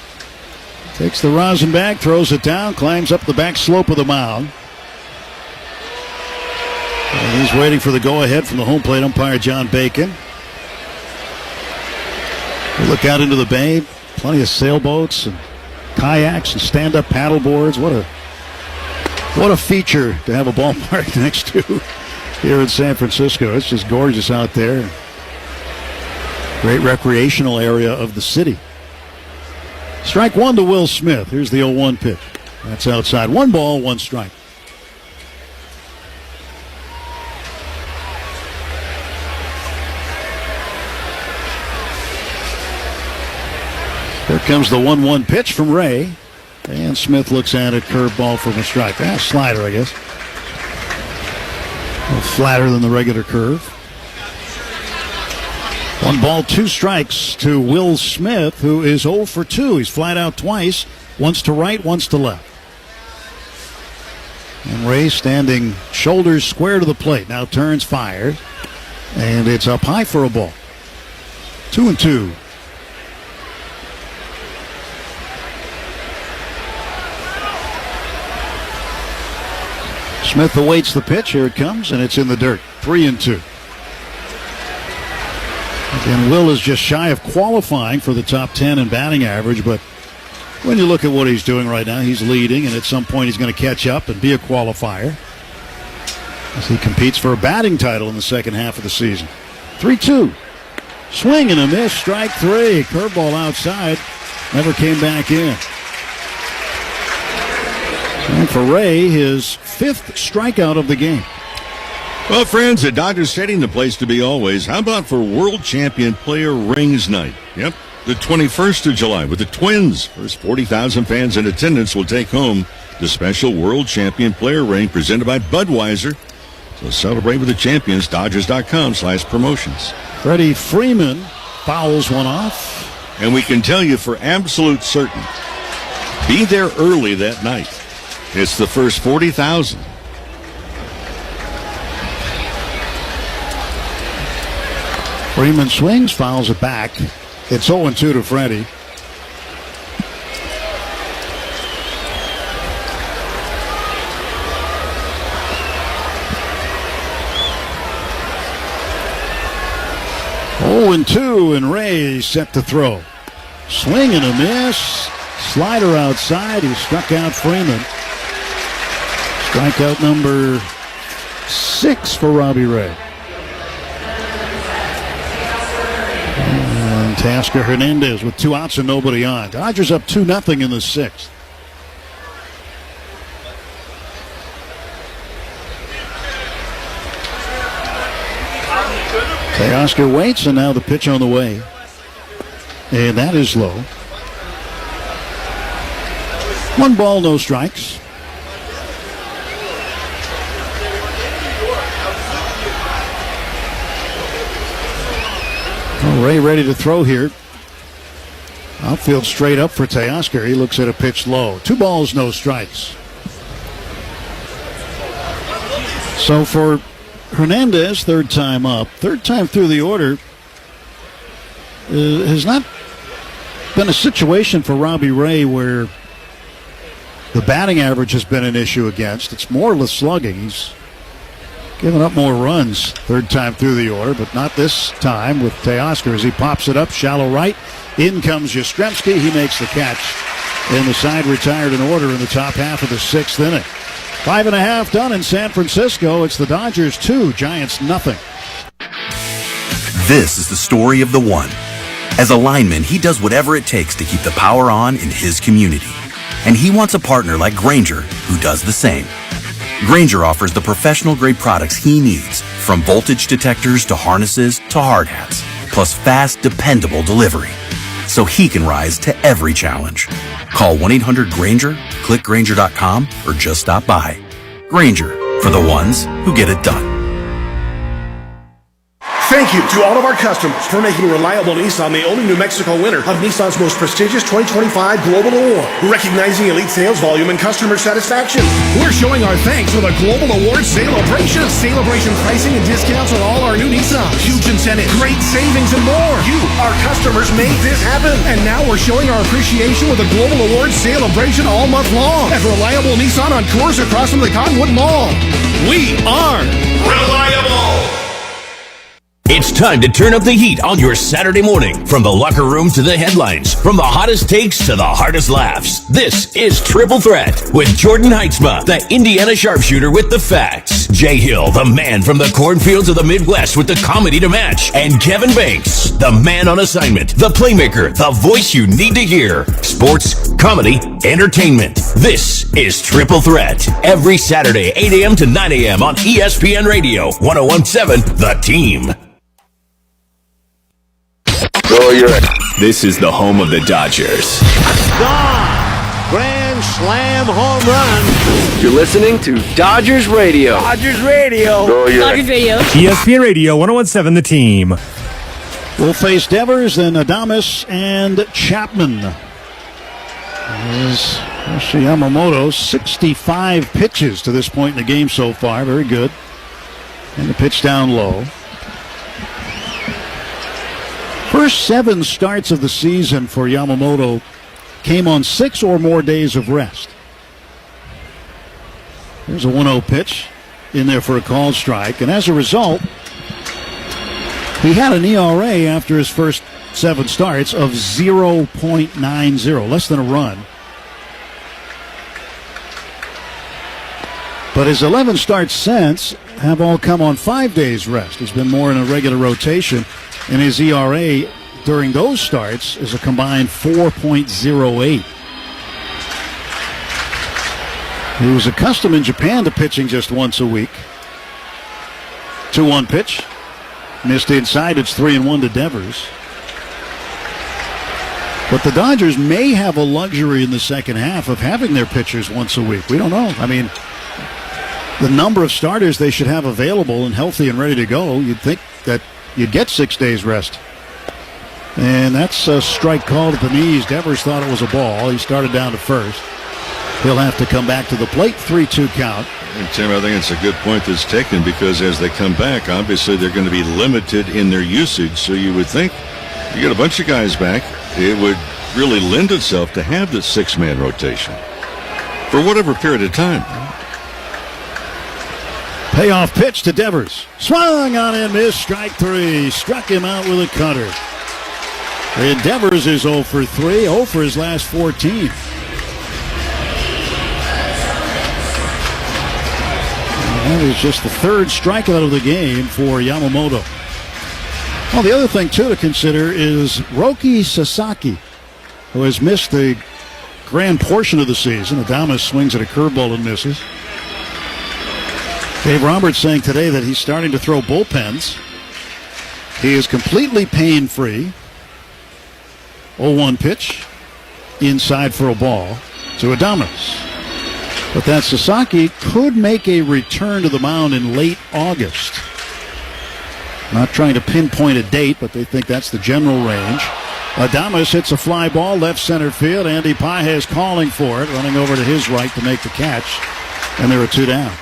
takes the rosin bag, throws it down, climbs up the back slope of the mound. And he's waiting for the go-ahead from the home plate umpire, John Bacon. We look out into the bay, plenty of sailboats and kayaks and stand-up paddle boards. What a feature to have a ballpark next to here in San Francisco. It's just gorgeous out there. Great recreational area of the city. Strike one to Will Smith. Here's the 0-1 pitch. That's outside. 1 ball, 1 strike. Here comes the 1-1 pitch from Ray. And Smith looks at it, curveball for a strike. Slider, I guess. A little flatter than the regular curve. 1 ball, 2 strikes to Will Smith, who is 0 for 2. He's flat out twice, once to right, once to left. And Ray standing shoulders square to the plate. Now turns, fires. And it's up high for a ball. 2-2. Smith awaits the pitch. Here it comes, and it's in the dirt. 3-2. Again, Will is just shy of qualifying for the top 10 in batting average, but when you look at what he's doing right now, he's leading, and at some point he's going to catch up and be a qualifier as he competes for a batting title in the second half of the season. 3-2. Swing and a miss. Strike 3. Curveball outside. Never came back in. And for Ray, his 5th strikeout of the game. Well, friends, at Dodger Stadium, the place to be always. How about for World Champion Player Rings Night? Yep, the 21st of July with the Twins. First 40,000 fans in attendance will take home the special World Champion Player Ring presented by Budweiser. So celebrate with the champions, Dodgers.com/promotions. Freddie Freeman fouls one off. And we can tell you for absolute certain, be there early that night. It's the first 40,000. Freeman swings, fouls it back. It's 0-2 to Freddie. And 2, and Ray set to throw. Swing and a miss. Slider outside. He struck out Freeman. Strikeout number 6 for Robbie Ray. And Teoscar Hernandez with 2 outs and nobody on. Dodgers up 2-0 in the 6th. Teoscar waits, and now the pitch on the way. And that is low. 1 ball, no strikes. Well, Ray ready to throw here. Outfield straight up for Teoscar. He looks at a pitch low. 2 balls, no strikes. So for Hernandez, 3rd time up, 3rd time through the order, has not been a situation for Robbie Ray where the batting average has been an issue against. It's more the slugging. He's given up more runs 3rd time through the order, but not this time with Teoscar as he pops it up, shallow right. In comes Yastrzemski. He makes the catch. And the side retired in order in the top half of the 6th inning. 5.5 done in San Francisco. It's the Dodgers 2, Giants nothing. This is the story of the one. As a lineman, he does whatever it takes to keep the power on in his community. And he wants a partner like Grainger who does the same. Grainger offers the professional-grade products he needs, from voltage detectors to harnesses to hard hats, plus fast, dependable delivery, so he can rise to every challenge. Call 1-800-GRAINGER, click Grainger.com, or just stop by. Grainger, for the ones who get it done. Thank you to all of our customers for making reliable Nissan the only New Mexico winner of Nissan's most prestigious 2025 Global Award, recognizing elite sales volume and customer satisfaction. We're showing our thanks with a Global Award celebration. Celebration pricing and discounts on all our new Nissans. Huge incentives, great savings, and more. You, our customers, made this happen. And now we're showing our appreciation with a Global Award celebration all month long at Reliable Nissan on Coors across from the Cottonwood Mall. We are reliable. It's time to turn up the heat on your Saturday morning. From the locker room to the headlines, from the hottest takes to the hardest laughs. This is Triple Threat with Jordan Heitzma, the Indiana sharpshooter with the facts. Jay Hill, the man from the cornfields of the Midwest with the comedy to match. And Kevin Banks, the man on assignment, the playmaker, the voice you need to hear. Sports, comedy, entertainment. This is Triple Threat. Every Saturday, 8 a.m. to 9 a.m. on ESPN Radio, 101.7 The Team. This is the home of the Dodgers. Gone! Grand slam home run. You're listening to Dodgers Radio. Dodgers Radio. Dodgers Radio. ESPN Radio, 101.7 The Team. We'll face Devers, then Adames and Chapman. As Yamamoto, 65 pitches to this point in the game so far. Very good. And the pitch down low. First 7 starts of the season for Yamamoto came on 6 or more days of rest. There's a 1-0 pitch in there for a called strike. And as a result, he had an ERA after his first 7 starts of 0.90, less than a run. But his 11 starts since have all come on 5 days rest. He's been more in a regular rotation. And his ERA during those starts is a combined 4.08. He was accustomed in Japan to pitching just once a week. 2-1 pitch. Missed inside. It's 3-1 to Devers. But the Dodgers may have a luxury in the second half of having their pitchers once a week. We don't know. I mean, the number of starters they should have available and healthy and ready to go, you'd think that you'd get 6 days rest. And that's a strike called at the knees. Devers thought it was a ball. He started down to first. He'll have to come back to the plate. 3-2 count. And Tim, I think it's a good point that's taken because as they come back, obviously they're going to be limited in their usage. So you would think you get a bunch of guys back, it would really lend itself to have the 6-man rotation for whatever period of time. Payoff pitch to Devers. Swung on and missed. Strike 3. Struck him out with a cutter. And Devers is 0 for 3. 0 for his last 14. That is just the third strikeout of the game for Yamamoto. Well, the other thing, too, to consider is Roki Sasaki, who has missed the grand portion of the season. Adames swings at a curveball and misses. Dave Roberts saying today that he's starting to throw bullpens. He is completely pain-free. 0-1 pitch. Inside for a ball to Adames. But that Sasaki could make a return to the mound in late August. Not trying to pinpoint a date, but they think that's the general range. Adames hits a fly ball left center field. Andy Pages calling for it, running over to his right to make the catch. And there are 2 down.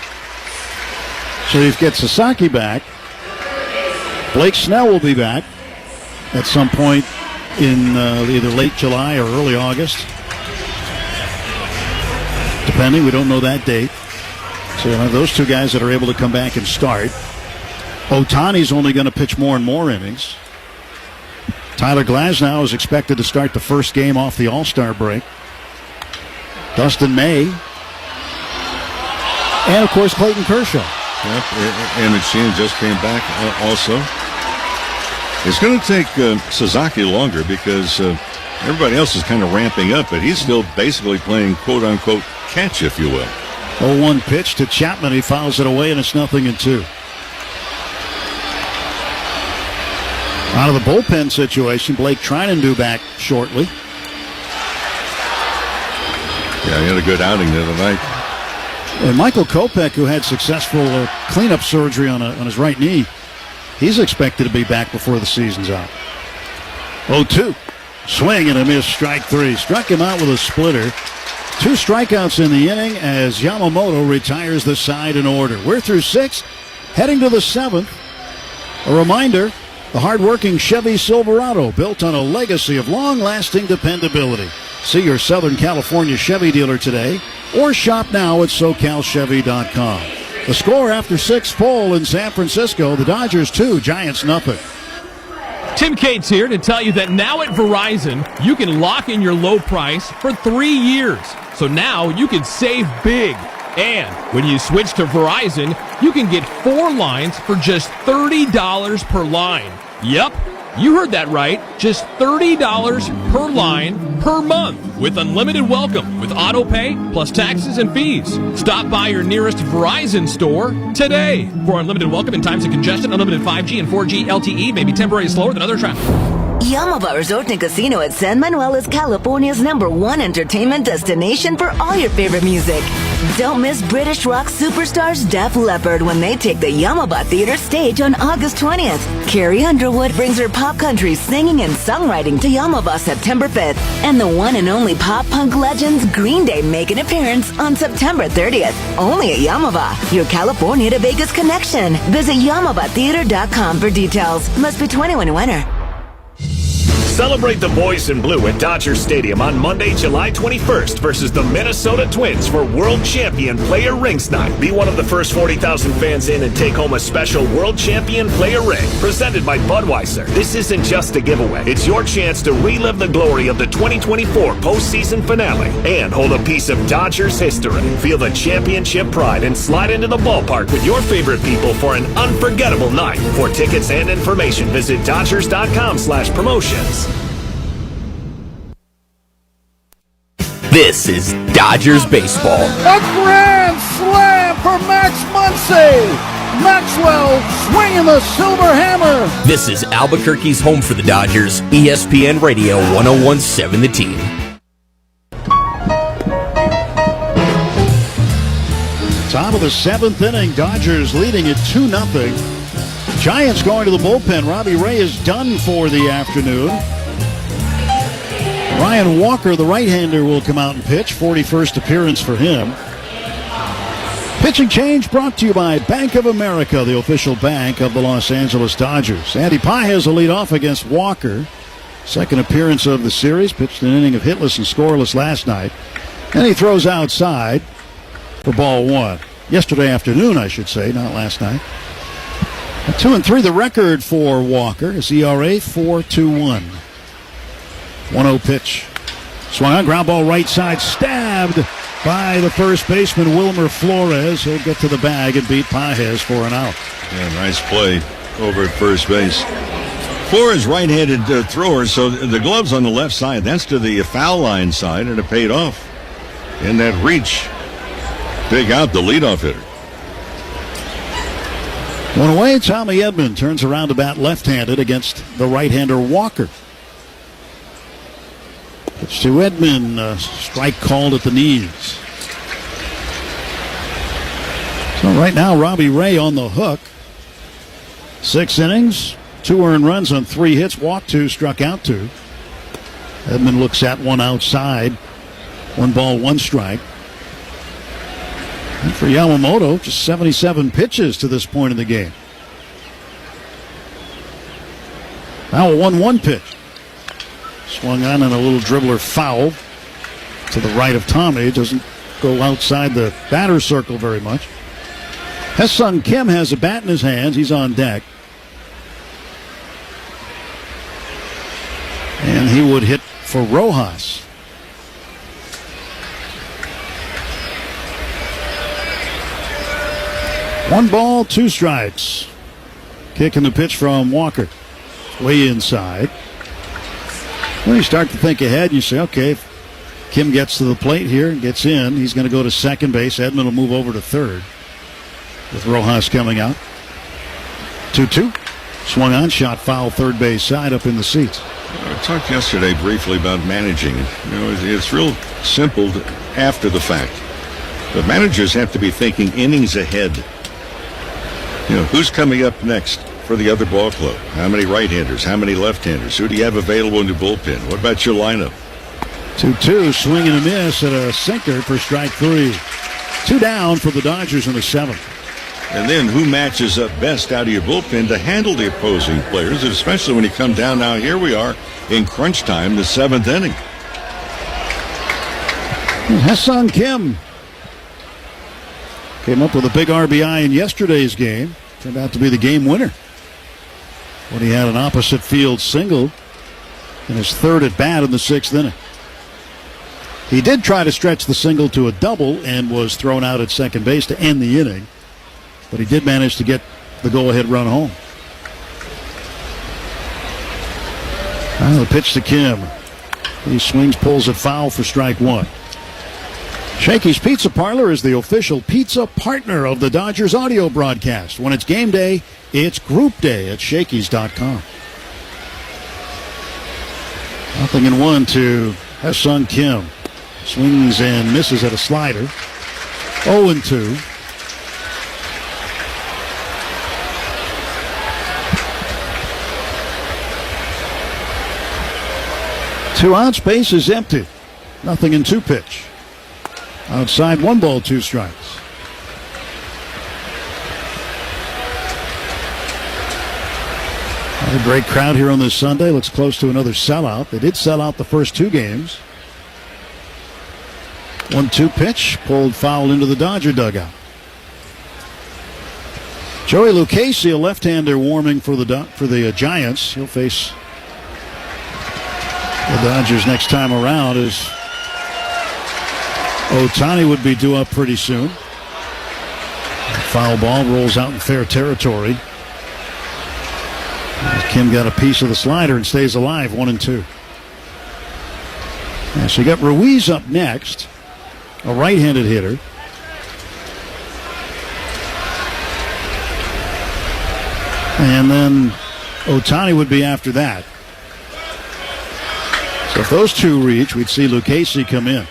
So you get Sasaki back. Blake Snell will be back at some point in either late July or early August. Depending, we don't know that date. So you have those 2 guys that are able to come back and start. Ohtani's only going to pitch more and more innings. Tyler Glasnow is expected to start the first game off the All-Star break. Dustin May. And, of course, Clayton Kershaw. Yep, and Machine just came back also. It's going to take Sasaki longer because everybody else is kind of ramping up, but he's still basically playing quote-unquote catch, if you will. 0-1 pitch to Chapman. He fouls it away, and it's 0-2. Out of the bullpen situation, Blake Trinan back shortly. Yeah, he had a good outing the other night. And Michael Kopech, who had successful cleanup surgery on his right knee, he's expected to be back before the season's out. 0-2. Swing and a miss, strike 3. Struck him out with a splitter. 2 strikeouts in the inning as Yamamoto retires the side in order. We're through 6, heading to the 7th. A reminder, the hard-working Chevy Silverado, built on a legacy of long-lasting dependability. See your Southern California Chevy dealer today or shop now at SoCalChevy.com. The score after 6 full in San Francisco, the Dodgers 2, Giants 0. Tim Cates here to tell you that now at Verizon, you can lock in your low price for 3 years. So now you can save big. And when you switch to Verizon, you can get 4 lines for just $30 per line. Yep, you heard that right. Just $30 per line per month with unlimited welcome with auto pay plus taxes and fees. Stop by your nearest Verizon store today. For unlimited welcome in times of congestion, unlimited 5G and 4G LTE may be temporarily slower than other traffic. Yamava Resort and Casino at San Manuel is California's #1 entertainment destination for all your favorite music. Don't miss British rock superstars Def Leppard when they take the Yamava Theater stage on August 20th. Carrie Underwood brings her pop country singing and songwriting to Yamava September 5th. And the one and only pop punk legends Green Day make an appearance on September 30th. Only at Yamava, your California to Vegas connection. Visit YamavaTheater.com for details. Must be 21 and winner. Celebrate the boys in blue at Dodger Stadium on Monday, July 21st versus the Minnesota Twins for World Champion Player Rings Night. Be one of the first 40,000 fans in and take home a special World Champion Player Ring presented by Budweiser. This isn't just a giveaway. It's your chance to relive the glory of the 2024 postseason finale and hold a piece of Dodgers history. Feel the championship pride and slide into the ballpark with your favorite people for an unforgettable night. For tickets and information, visit Dodgers.com/promotions. This is Dodgers baseball. A grand slam for Max Muncy. Maxwell swinging the silver hammer. This is Albuquerque's home for the Dodgers, ESPN Radio 101.7 The Team. Top of the 7th inning, Dodgers leading at 2-0. Giants going to the bullpen. Robbie Ray is done for the afternoon. Ryan Walker, the right-hander, will come out and pitch. 41st appearance for him. Pitching change brought to you by Bank of America, the official bank of the Los Angeles Dodgers. Andy Pages will lead off against Walker. Second appearance of the series. Pitched an inning of hitless and scoreless last night. And he throws outside for ball one. Yesterday afternoon, I should say, not last night. 2-3, the record for Walker. His ERA 4.21. 1-0 pitch. Swung on, ground ball right side, stabbed by the first baseman, Wilmer Flores. He'll get to the bag and beat Pages for an out. Yeah, nice play over at first base. Flores right-handed thrower, so the glove's on the left side. That's to the foul line side, and it paid off. In that reach, big out, the leadoff hitter. One away, Tommy Edman turns around to bat left-handed against the right-hander Walker. Pitch to Edman, strike called at the knees. So right now, Robbie Ray on the hook. 6 innings, 2 earned runs on 3 hits, walked 2, struck out 2. Edman looks at one outside. 1 ball, 1 strike. And for Yamamoto, just 77 pitches to this point in the game. Now a 1-1 pitch. Swung on and a little dribbler foul to the right of Tommy. Doesn't go outside the batter's circle very much. Ha-Seong Kim has a bat in his hands. He's on deck. And he would hit for Rojas. One ball, 2 strikes. Kick and the pitch from Walker. Way inside. When you start to think ahead, you say, okay, if Kim gets to the plate here and gets in, he's going to go to second base. Edman will move over to third with Rojas coming out. 2-2. Swung on, shot foul third base side up in the seats. I talked yesterday briefly about managing. It's real simple after the fact. But managers have to be thinking innings ahead. Who's coming up next for the other ball club? How many right-handers? How many left-handers? Who do you have available in the bullpen? What about your lineup? 2-2, swing and a miss at a sinker for strike 3. 2 down for the Dodgers in the 7th. And then who matches up best out of your bullpen to handle the opposing players, and especially when you come down now, here we are in crunch time, the 7th inning. Ha-Seong Kim came up with a big RBI in yesterday's game. Turned out to be the game winner when he had an opposite field single in his 3rd at bat in the 6th inning. He did try to stretch the single to a double and was thrown out at second base to end the inning, but he did manage to get the go-ahead run home. The pitch to Kim. He swings, pulls it foul for strike 1. Shakey's Pizza Parlor is the official pizza partner of the Dodgers audio broadcast. When it's game day, it's group day at Shakey's.com. 0-1 to Ha-Seong Kim. Swings and misses at a slider. 0-2. Two outs, base is empty. 0-2 pitch. Outside, 1 ball, 2 strikes. A great crowd here on this Sunday. Looks close to another sellout. They did sell out the first 2 games. 1-2 pitch, pulled foul into the Dodger dugout. Joey Lucchesi, a left-hander, warming for the Giants. He'll face the Dodgers next time around as Ohtani would be due up pretty soon. Foul ball rolls out in fair territory. Kim got a piece of the slider and stays alive, 1-2. So you got Ruiz up next, a right-handed hitter. And then Ohtani would be after that. So if those two reach, we'd see Lucchesi come in.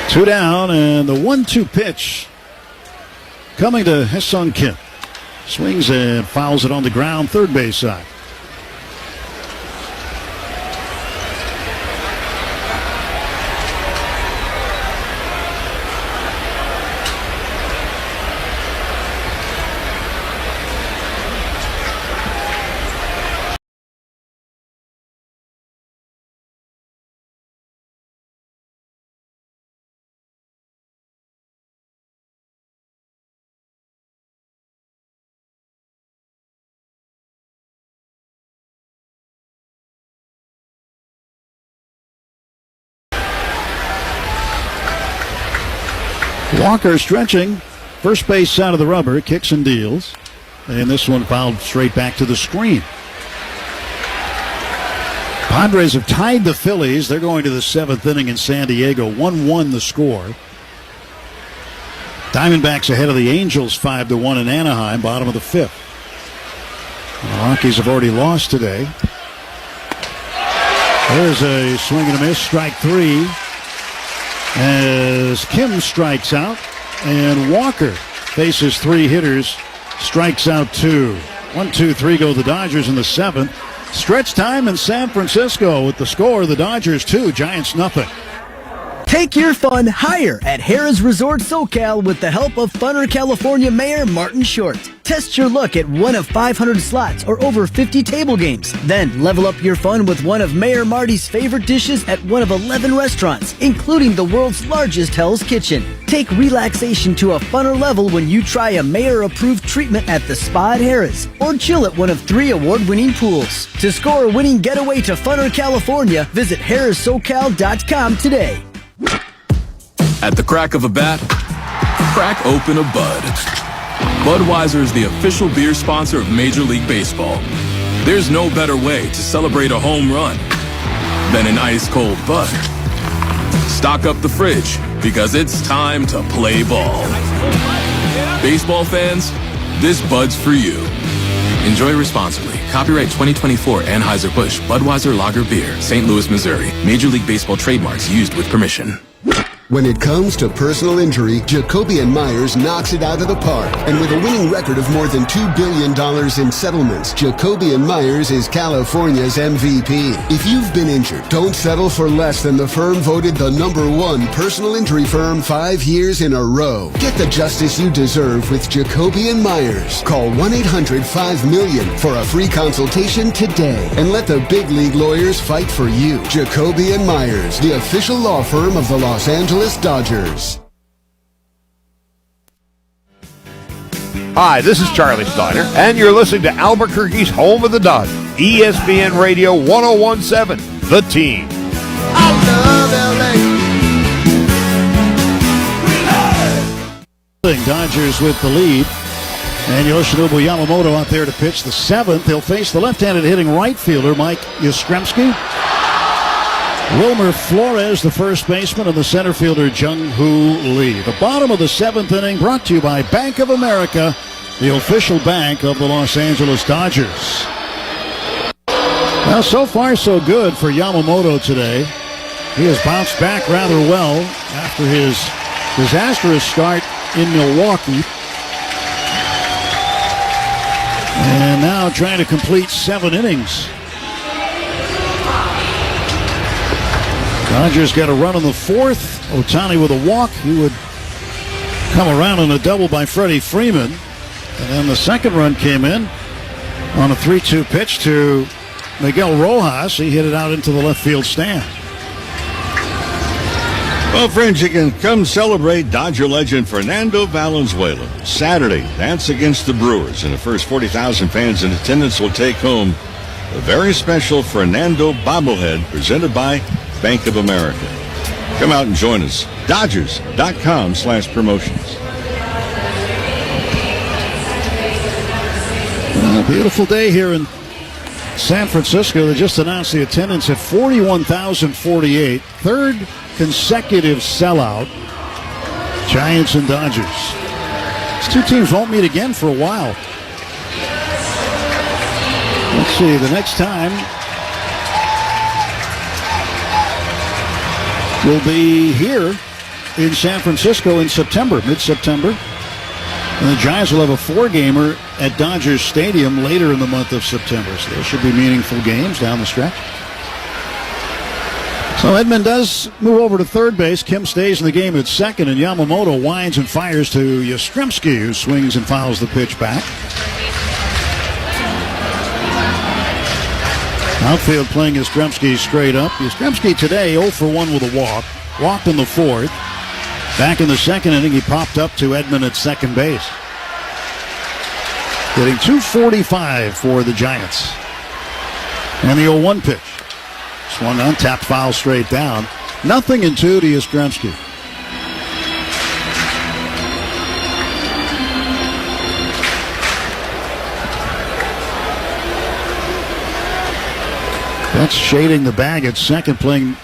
2 down, and the 1-2 pitch coming to Ha-Seong Kim. Swings and fouls it on the ground, third base side. Walker stretching, first base side of the rubber, kicks and deals. And this one fouled straight back to the screen. Padres have tied the Phillies. They're going to the 7th inning in San Diego. 1-1 the score. Diamondbacks ahead of the Angels 5-1 in Anaheim, bottom of the 5th. The Rockies have already lost today. There's a swing and a miss, strike 3. As Kim strikes out, and Walker faces 3 hitters, strikes out 2. 1, 2, 3 go the Dodgers in the 7th. Stretch time in San Francisco with the score, the Dodgers 2, Giants nothing. Take your fun higher at Harrah's Resort SoCal with the help of Funner California Mayor Martin Short. Test your luck at one of 500 slots or over 50 table games. Then level up your fun with one of Mayor Marty's favorite dishes at one of 11 restaurants, including the world's largest Hell's Kitchen. Take relaxation to a funner level when you try a Mayor-approved treatment at the spa at Harrah's, or chill at one of 3 award-winning pools. To score a winning getaway to Funner California, visit harrahssocal.com today. At the crack of a bat, crack open a Bud. Budweiser is the official beer sponsor of Major League Baseball. There's no better way to celebrate a home run than an ice-cold Bud. Stock up the fridge because it's time to play ball. Baseball fans, this Bud's for you. Enjoy responsibly. Copyright 2024 Anheuser-Busch Budweiser Lager Beer, St. Louis, Missouri. Major League Baseball trademarks used with permission. When it comes to personal injury, Jacoby & Myers knocks it out of the park. And with a winning record of more than $2 billion in settlements, Jacoby & Myers is California's MVP. If you've been injured, don't settle for less than the firm voted the #1 personal injury firm 5 years in a row. Get the justice you deserve with Jacoby & Myers. Call 1-800-5-MILLION for a free consultation today. And let the big league lawyers fight for you. Jacoby & Myers, the official law firm of the Los Angeles Dodgers. Hi, this is Charlie Steiner, and you're listening to Albuquerque's home of the Dodgers, ESPN Radio 1017, The Team. I love LA. Dodgers with the lead. And Yoshinobu Yamamoto out there to pitch the 7th. He'll face the left-handed hitting right fielder, Mike Yastrzemski. Wilmer Flores, the first baseman, and the center fielder, Jung-Hoo Lee. The bottom of the 7th inning brought to you by Bank of America, the official bank of the Los Angeles Dodgers. Well, so far so good for Yamamoto today. He has bounced back rather well after his disastrous start in Milwaukee. And now trying to complete 7 innings. Dodgers got a run on the 4th. Ohtani with a walk. He would come around on a double by Freddie Freeman. And then the second run came in on a 3-2 pitch to Miguel Rojas. He hit it out into the left field stand. Well, friends, you can come celebrate Dodger legend Fernando Valenzuela. Saturday, that's against the Brewers. And the first 40,000 fans in attendance will take home a very special Fernando bobblehead presented by Bank of America. Come out and join us. Dodgers.com/promotions. A beautiful day here in San Francisco. They just announced the attendance at 41,048. Third consecutive sellout. Giants and Dodgers. These two teams won't meet again for a while. Let's see, the next time will be here in San Francisco in September, mid-September. And the Giants will have a 4-gamer at Dodgers Stadium later in the month of September. So there should be meaningful games down the stretch. So Edman does move over to third base. Kim stays in the game at second, and Yamamoto winds and fires to Yastrzemski, who swings and fouls the pitch back. Outfield playing Yastrzemski straight up. Yastrzemski today 0 for 1 with a walk. Walked in the fourth. Back in the second inning, he popped up to Edman at second base. Getting 245 for the Giants. And the 0-1 pitch. Swung on, tapped foul straight down. 0-2 to Yastrzemski. That's shading the bag at second, playing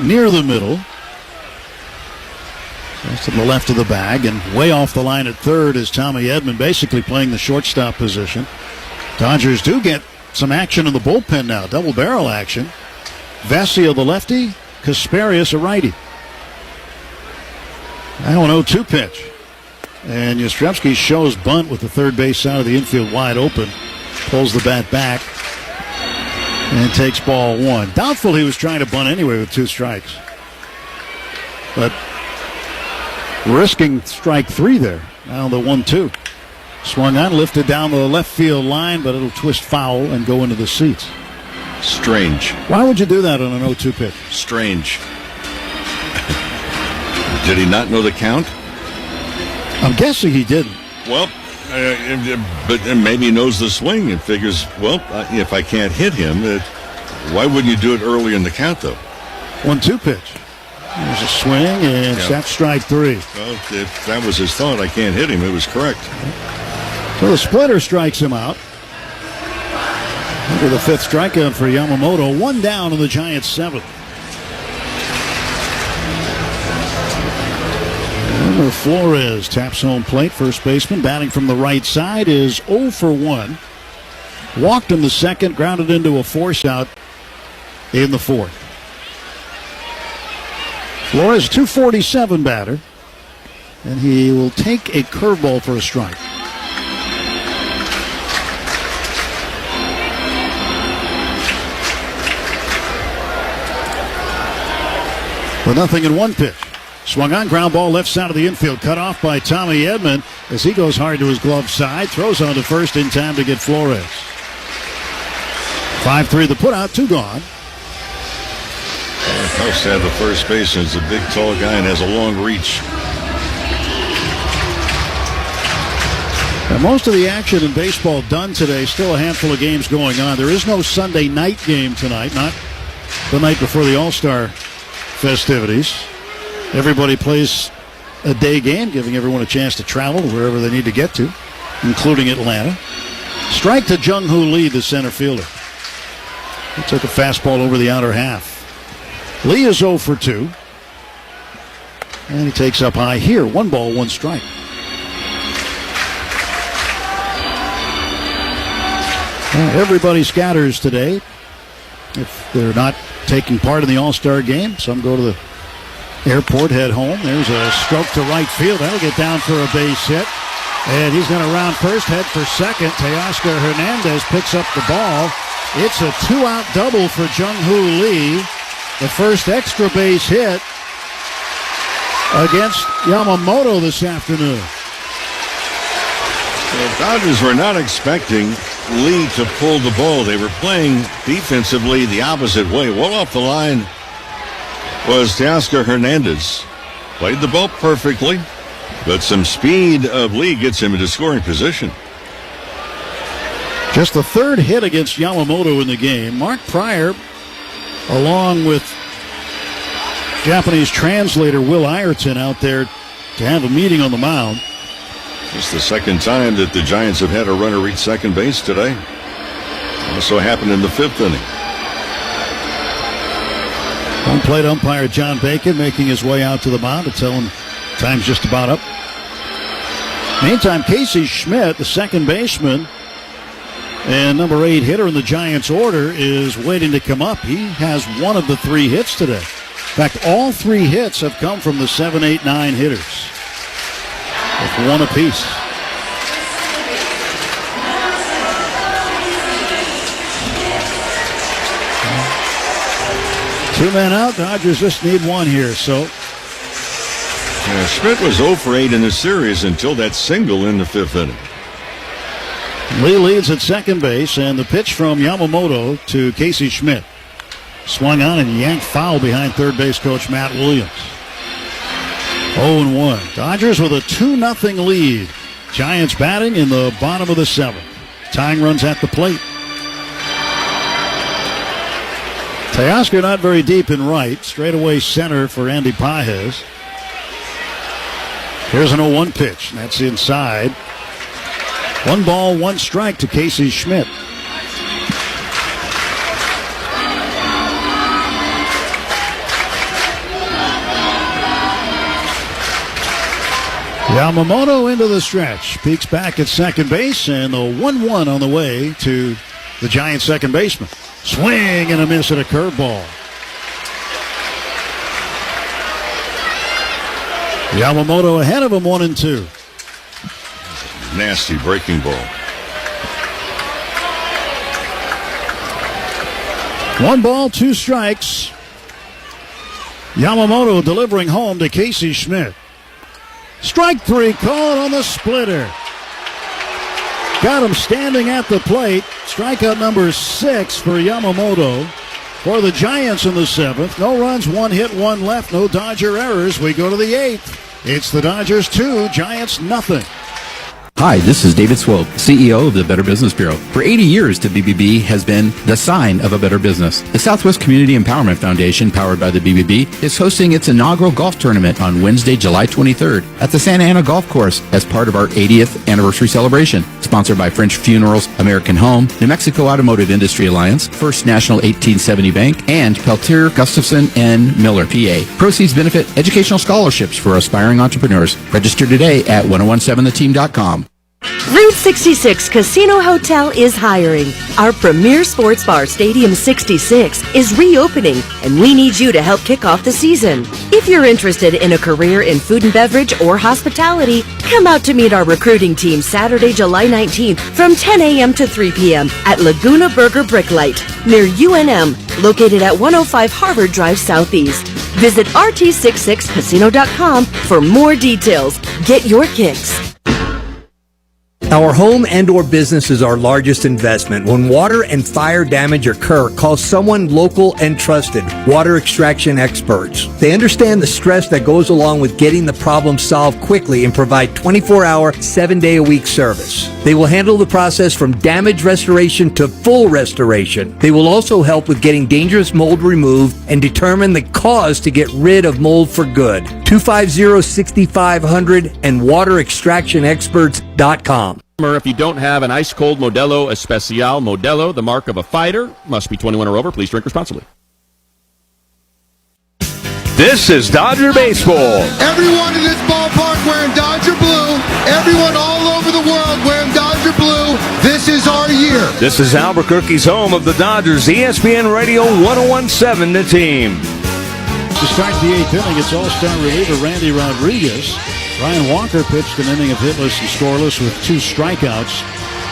near the middle. That's to the left of the bag, and way off the line at third is Tommy Edman, basically playing the shortstop position. Dodgers do get some action in the bullpen now, double barrel action. Vesio, the lefty, Kasparius, a righty. Now an 0-2 pitch. And Yastrzemski shows bunt with the third base side of the infield wide open. Pulls the bat back and takes ball one. Doubtful he was trying to bunt anyway with 2 strikes. But risking strike 3 there. Now the 1-2. Swung on, lifted down the left field line, but it'll twist foul and go into the seats. Strange. Why would you do that on an 0-2 pitch? Strange. Did he not know the count? I'm guessing he didn't. Well, but maybe he knows the swing and figures, well, if I can't hit him, why wouldn't you do it early in the count, though? 1-2 pitch. There's a swing, and that's strike 3. Well, if that was his thought, I can't hit him, it was correct. So the splitter strikes him out. Under the 5th strikeout for Yamamoto. 1 down in the Giants' 7th. Remember, Flores taps home plate. First baseman batting from the right side is 0 for 1. Walked in the second, grounded into a force out in the fourth. Flores, 247 batter, and he will take a curveball for a strike. The 0-1 pitch. Swung on, ground ball left side of the infield, cut off by Tommy Edman as he goes hard to his glove side, throws on to first in time to get Flores. 5-3 the put-out, 2 gone. How sad the first baseman is a big, tall guy and has a long reach. Now, most of the action in baseball done today. Still a handful of games going on. There is no Sunday night game tonight, not the night before the All-Star festivities. Everybody plays a day game, giving everyone a chance to travel to wherever they need to get to, including Atlanta. Strike to Jung-Hoo Lee, the center fielder. He took a fastball over the outer half. Lee is 0 for 2. And he takes up high here. 1 ball, 1 strike. Well, everybody scatters today. If they're not taking part in the All-Star game, some go to the airport, head home. There's a stroke to right field. That'll get down for a base hit. And he's going to round first, head for second. Teoscar Hernandez picks up the ball. It's a 2-out double for Jung-Hoo Lee. The first extra base hit against Yamamoto this afternoon. The Dodgers were not expecting Lee to pull the ball. They were playing defensively the opposite way. Well off the line was Teoscar Hernandez. Played the ball perfectly, but some speed of Lee gets him into scoring position. Just the 3rd hit against Yamamoto in the game. Mark Pryor, along with Japanese translator Will Ireton, out there to have a meeting on the mound. It's the 2nd time that the Giants have had a runner reach second base today. Also happened in the 5th inning. Home plate umpire John Bacon making his way out to the mound to tell him time's just about up. Meantime, Casey Schmidt, the second baseman and number 8 hitter in the Giants order, is waiting to come up. He has one of the 3 hits today. In fact, all 3 hits have come from the 7, 8, 9 hitters, with one apiece. Two men out. Dodgers just need one here. So Schmidt was 0 for 8 in the series until that single in the 5th inning. Lee leads at second base, and the pitch from Yamamoto to Casey Schmidt. Swung on and yanked foul behind third base coach Matt Williams. 0-1. Dodgers with a 2-0 lead. Giants batting in the bottom of the 7th. Tying runs at the plate. Teoscar not very deep in right. Straightaway center for Andy Pages. Here's an 0-1 pitch. That's inside. 1 ball, 1 strike to Casey Schmidt. Yamamoto into the stretch. Peeks back at second base, and the 1-1 on the way to the Giants second baseman. Swing and a miss at a curveball. Yamamoto ahead of him, 1-2. Nasty breaking ball. 1 ball, 2 strikes. Yamamoto delivering home to Casey Schmidt. Strike 3 called on the splitter. Got him standing at the plate. Strikeout number 6 for Yamamoto. For the Giants in the 7th. No runs, 1 hit, 1 left. No Dodger errors. We go to the 8th. It's the Dodgers 2, Giants nothing. Hi, this is David Swope, CEO of the Better Business Bureau. For 80 years, the BBB has been the sign of a better business. The Southwest Community Empowerment Foundation, powered by the BBB, is hosting its inaugural golf tournament on Wednesday, July 23rd at the Santa Ana Golf Course as part of our 80th anniversary celebration. Sponsored by French Funerals, American Home, New Mexico Automotive Industry Alliance, First National 1870 Bank, and Peltier, Gustafson, and Miller, PA. Proceeds benefit educational scholarships for aspiring entrepreneurs. Register today at 1017theteam.com. Route 66 Casino Hotel is hiring. Our premier sports bar, Stadium 66, is reopening, and we need you to help kick off the season. If you're interested in a career in food and beverage or hospitality, come out to meet our recruiting team Saturday, July 19th from 10 a.m. to 3 p.m. at Laguna Burger Bricklight near UNM, located at 105 Harvard Drive Southeast. Visit rt66casino.com for more details. Get your kicks. Our home and or business is our largest investment. When water and fire damage occur, call someone local and trusted, water extraction experts. They understand the stress that goes along with getting the problem solved quickly and provide 24-hour, 7-day-a-week service. They will handle the process from damage restoration to full restoration. They will also help with getting dangerous mold removed and determine the cause to get rid of mold for good. 250-6500 and waterextractionexperts.com. If you don't have an ice-cold Modelo Especial Modelo, the mark of a fighter, must be 21 or over. Please drink responsibly. This is Dodger Baseball. Everyone in this ballpark wearing Dodger blue. Everyone all over the world wearing Dodger blue. This is our year. This is Albuquerque's home of the Dodgers, ESPN Radio 1017 The Team. To start the 8th inning, it's all-star reliever Randy Rodriguez. Ryan Walker pitched an inning of hitless and scoreless with 2 strikeouts.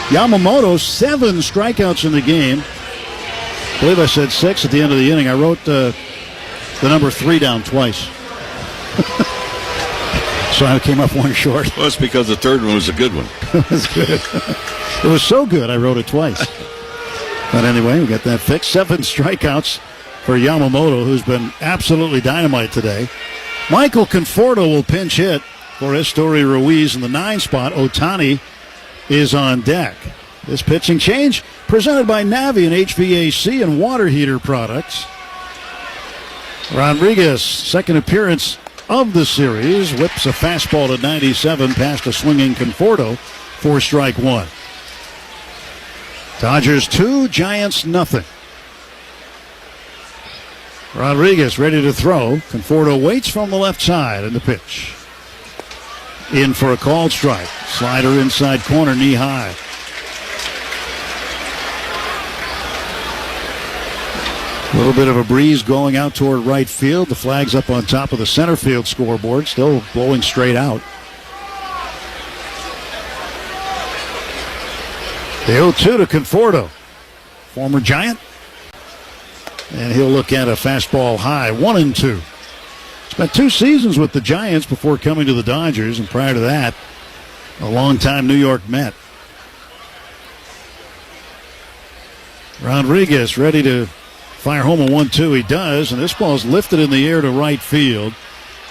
Yamamoto, 7 strikeouts in the game. I believe I said 6 at the end of the inning. I wrote the number 3 down twice. So I came up 1 short. Well, it's because the third one was a good one. It was good. It was so good, I wrote it twice. But anyway, we got that fixed. 7 strikeouts for Yamamoto, who's been absolutely dynamite today. Michael Conforto will pinch hit for Estory Ruiz in the 9 spot. Ohtani is on deck. This pitching change presented by Navien HVAC and water heater products. Rodriguez, second appearance of the series, whips a fastball to 97 past a swinging Conforto for strike 1. Dodgers 2, Giants nothing. Rodriguez ready to throw. Conforto waits from the left side in the pitch. in for a called strike. Slider inside corner, knee high. A little bit of a breeze going out toward right field. The flag's up on top of the center field scoreboard, still blowing straight out. The 0-2 to Conforto, former Giant. And he'll look at a fastball high, 1-2. Spent 2 seasons with the Giants before coming to the Dodgers, and prior to that, a longtime New York Met. Rodriguez ready to fire home a 1-2. He does, and this ball's lifted in the air to right field.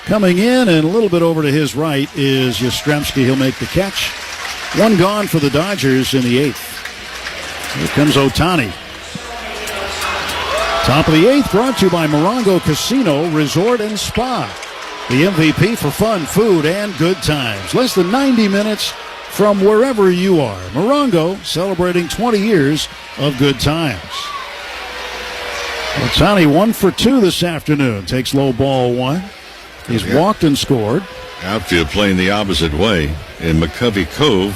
Coming in and a little bit over to his right is Yastrzemski. He'll make the catch. 1 gone for the Dodgers in the 8th. Here comes Ohtani. Top of the 8th, brought to you by Morongo Casino Resort and Spa. The MVP for fun, food, and good times. Less than 90 minutes from wherever you are. Morongo celebrating 20 years of good times. Ohtani 1 for 2 this afternoon. Takes low ball 1. He's walked and scored. Outfield playing the opposite way in McCovey Cove.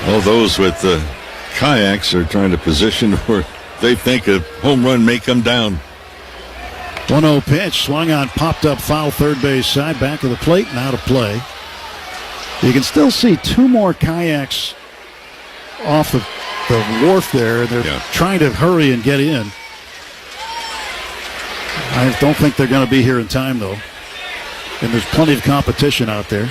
All those with kayaks are trying to position where they think a home run may come down. 1-0 pitch, swung on, popped up foul third base side, back of the plate, and out of play. You can still see 2 more kayaks off the wharf there. They're trying to hurry and get in. I don't think they're going to be here in time, though. And there's plenty of competition out there.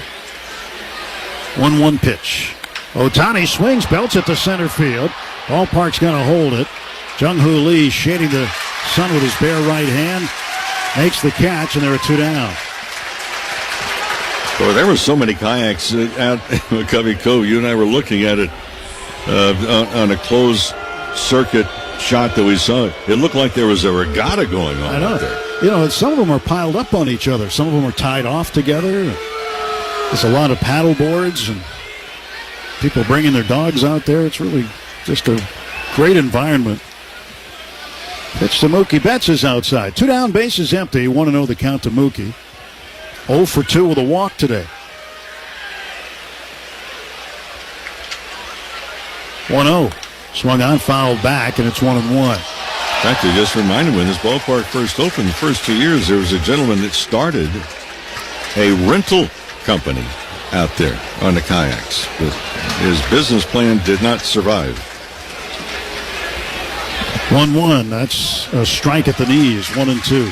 1-1 pitch. Ohtani swings, belts it to center field. Ballpark's going to hold it. Jung-Hoo Lee shading the sun with his bare right hand. Makes the catch, and there are 2 down. Boy, there were so many kayaks out in McCovey Cove. You and I were looking at it on a closed circuit shot that we saw. It looked like there was a regatta going on out there. You know, some of them are piled up on each other. Some of them are tied off together. There's a lot of paddle boards and people bringing their dogs out there. It's really just a great environment. Pitch to Mookie Betts is outside. 2 down, bases empty. 1-0 the count to Mookie. 0 for 2 with a walk today. 1-0. Swung on, fouled back, and it's 1-1. In fact, it just reminded me when this ballpark first opened, the first 2 years, there was a gentleman that started a rental company out there on the kayaks. But his business plan did not survive. 1-1. That's a strike at the knees. 1-2.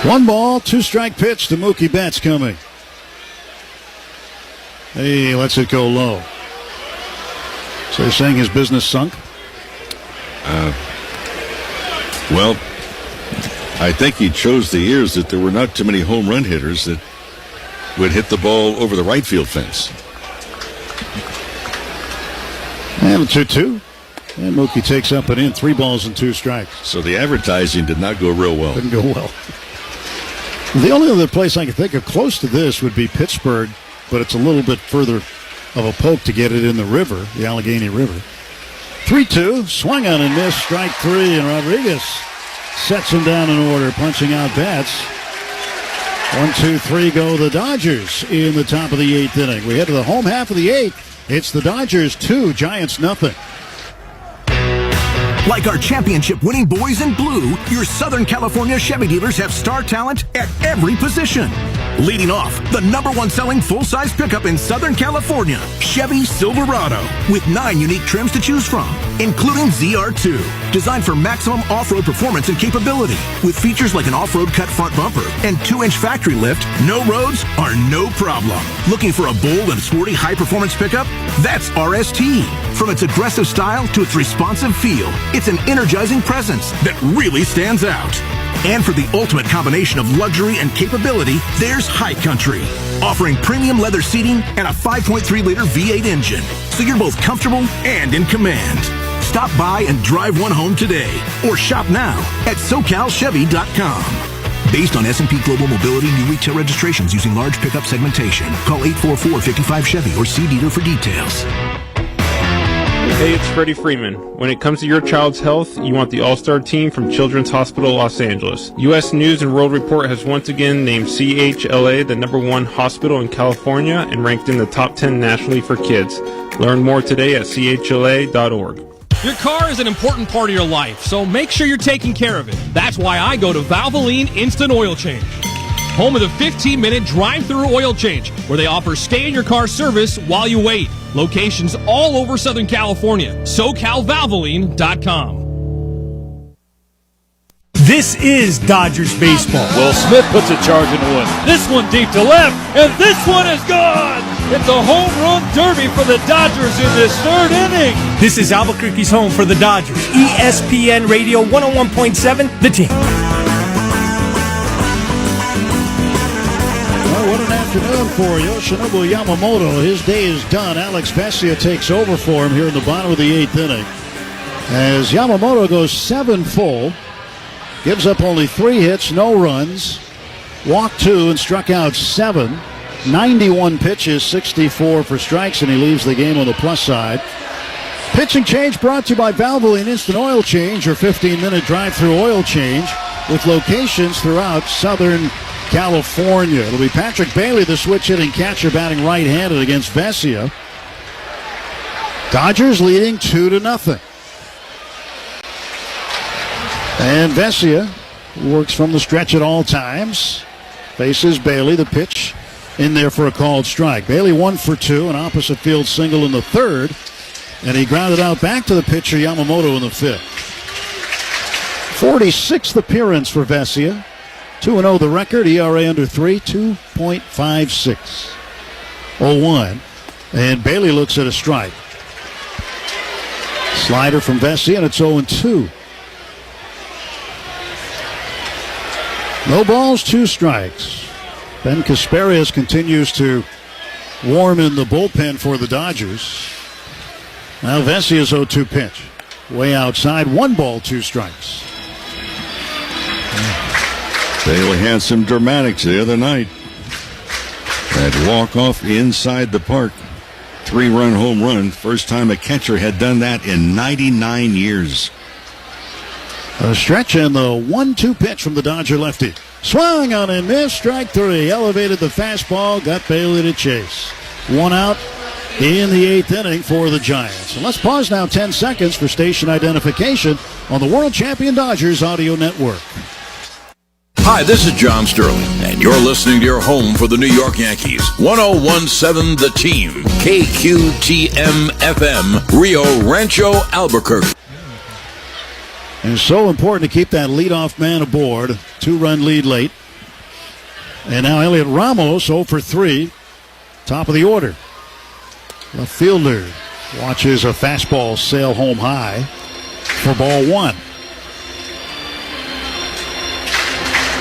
One ball, 2 strike pitch to Mookie Betts coming. He lets it go low. So you're saying his business sunk? Well, I think he chose the years that there were not too many home run hitters that would hit the ball over the right field fence. And 2-2. And Mookie takes up and in. 3 balls and 2 strikes. So the advertising did not go real well. Didn't go well. The only other place I can think of close to this would be Pittsburgh, but it's a little bit further of a poke to get it in the river, the Allegheny River. 3-2, swung on and missed, strike 3, and Rodriguez sets him down in order, punching out Betts. 1-2-3 go the Dodgers in the top of the 8th inning. We head to the home half of the 8th. It's the Dodgers 2, Giants nothing. Like our championship-winning boys in blue, your Southern California Chevy dealers have star talent at every position. Leading off, the #1 selling full-size pickup in Southern California, Chevy Silverado, with 9 unique trims to choose from, including ZR2, designed for maximum off-road performance and capability. With features like an off-road cut front bumper and 2-inch factory lift, no roads are no problem. Looking for a bold and sporty high-performance pickup? That's RST. From its aggressive style to its responsive feel, it's an energizing presence that really stands out. And for the ultimate combination of luxury and capability, there's High Country, offering premium leather seating and a 5.3-liter V8 engine, so you're both comfortable and in command. Stop by and drive one home today, or shop now at SoCalChevy.com. Based on S&P Global Mobility new retail registrations using large pickup segmentation. Call 844-55-CHEVY or see dealer for details. Hey, it's Freddie Freeman. When it comes to your child's health, you want the all-star team from Children's Hospital Los Angeles. U.S. News and World Report has once again named CHLA the #1 hospital in California and ranked in the top 10 nationally for kids. Learn more today at chla.org. Your car is an important part of your life, so make sure you're taking care of it. That's why I go to Valvoline Instant Oil Change. Home of the 15-minute drive-through oil change, where they offer stay-in-your-car service while you wait. Locations all over Southern California. SoCalValvoline.com. This is Dodgers baseball. Will Smith puts a charge in the wood. This one deep to left, and this one is gone! It's a home run derby for the Dodgers in this third inning. This is Albuquerque's home for the Dodgers. ESPN Radio 101.7, The Team. What an afternoon for Yoshinobu Yamamoto. His day is done. Alex Vesia takes over for him here in the bottom of the 8th inning. As Yamamoto goes 7 full, gives up only 3 hits, no runs, walked 2 and struck out 7. 91 pitches, 64 for strikes, and he leaves the game on the plus side. Pitching change brought to you by Valvoline Instant Oil Change, your 15-minute drive-through oil change with locations throughout Southern California. It'll be Patrick Bailey, the switch-hitting catcher, batting right-handed against Vesia. Dodgers leading 2-0. And Vesia works from the stretch at all times. Faces Bailey, the pitch in there for a called strike. Bailey 1 for 2, an opposite field single in the 3rd. And he grounded out back to the pitcher Yamamoto in the 5th. 46th appearance for Vesia. 2-0 the record, ERA under 3, 2.56. 0-1. And Bailey looks at a strike. Slider from Vesia, and it's 0-2. No balls, 2 strikes. Ben Casparius continues to warm in the bullpen for the Dodgers. Now Vesia's 0-2 pitch. Way outside, 1 ball, 2 strikes. Bailey had some dramatics the other night. That walk-off inside the park. 3-run home run. First time a catcher had done that in 99 years. A stretch and the 1-2 pitch from the Dodger lefty. Swung on and missed. Strike 3. Elevated the fastball. Got Bailey to chase. 1 out in the 8th inning for the Giants. And let's pause now 10 seconds for station identification on the World Champion Dodgers Audio Network. Hi, this is John Sterling, and you're listening to your home for the New York Yankees. 101.7 The Team, KQTM-FM, Rio Rancho, Albuquerque. And it's so important to keep that leadoff man aboard. 2-run lead late. And now Elliot Ramos 0 for 3, top of the order. Left fielder watches a fastball sail home high for ball 1.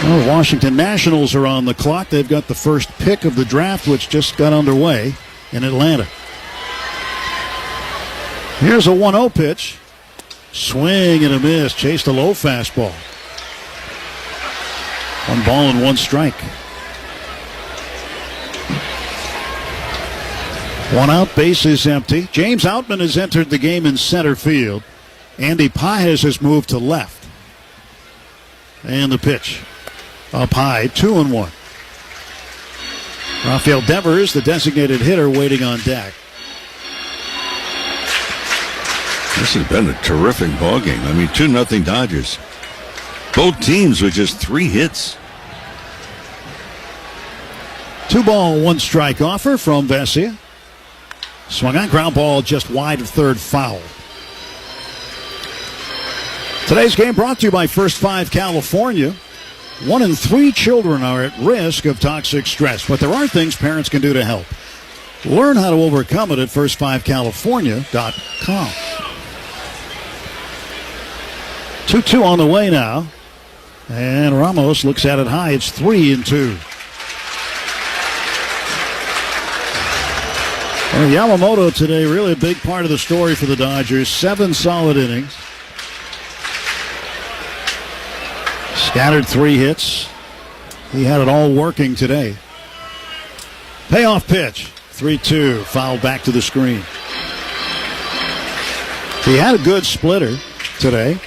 Well, Washington Nationals are on the clock. They've got the first pick of the draft, which just got underway in Atlanta. Here's a 1-0 pitch. Swing and a miss. Chased a low fastball. 1 ball and 1 strike. 1 out, base is empty. James Outman has entered the game in center field. Andy Pages has moved to left. And the pitch. Up high, 2-1. Rafael Devers, the designated hitter, waiting on deck. This has been a terrific ballgame. I mean, 2-0 Dodgers. Both teams with just 3 hits. 2 ball, 1 strike offer from Vesia. Swung on, ground ball just wide of third, foul. Today's game brought to you by First 5 California. 1 in 3 children are at risk of toxic stress, but there are things parents can do to help. Learn how to overcome it at first5california.com. 2-2 on the way now. And Ramos looks at it high. It's 3-2. Well, Yamamoto today, really a big part of the story for the Dodgers. 7 solid innings. Scattered 3 hits. He had it all working today. Payoff pitch. 3-2. Foul back to the screen. He had a good splitter today.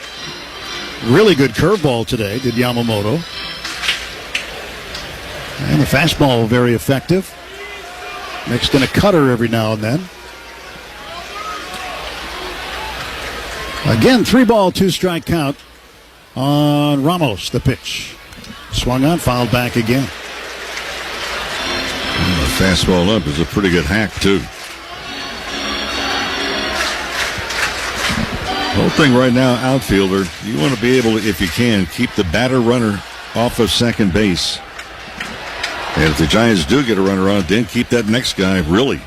Really good curveball today, did Yamamoto. And the fastball very effective. Mixed in a cutter every now and then. Again, 3-ball, 2-strike count on Ramos, the pitch. Swung on, fouled back again. And the fastball up is a pretty good hack, too. The whole thing right now, outfielder, you want to be able to, if you can, keep the batter runner off of second base. And if the Giants do get a runner on, then keep that next guy really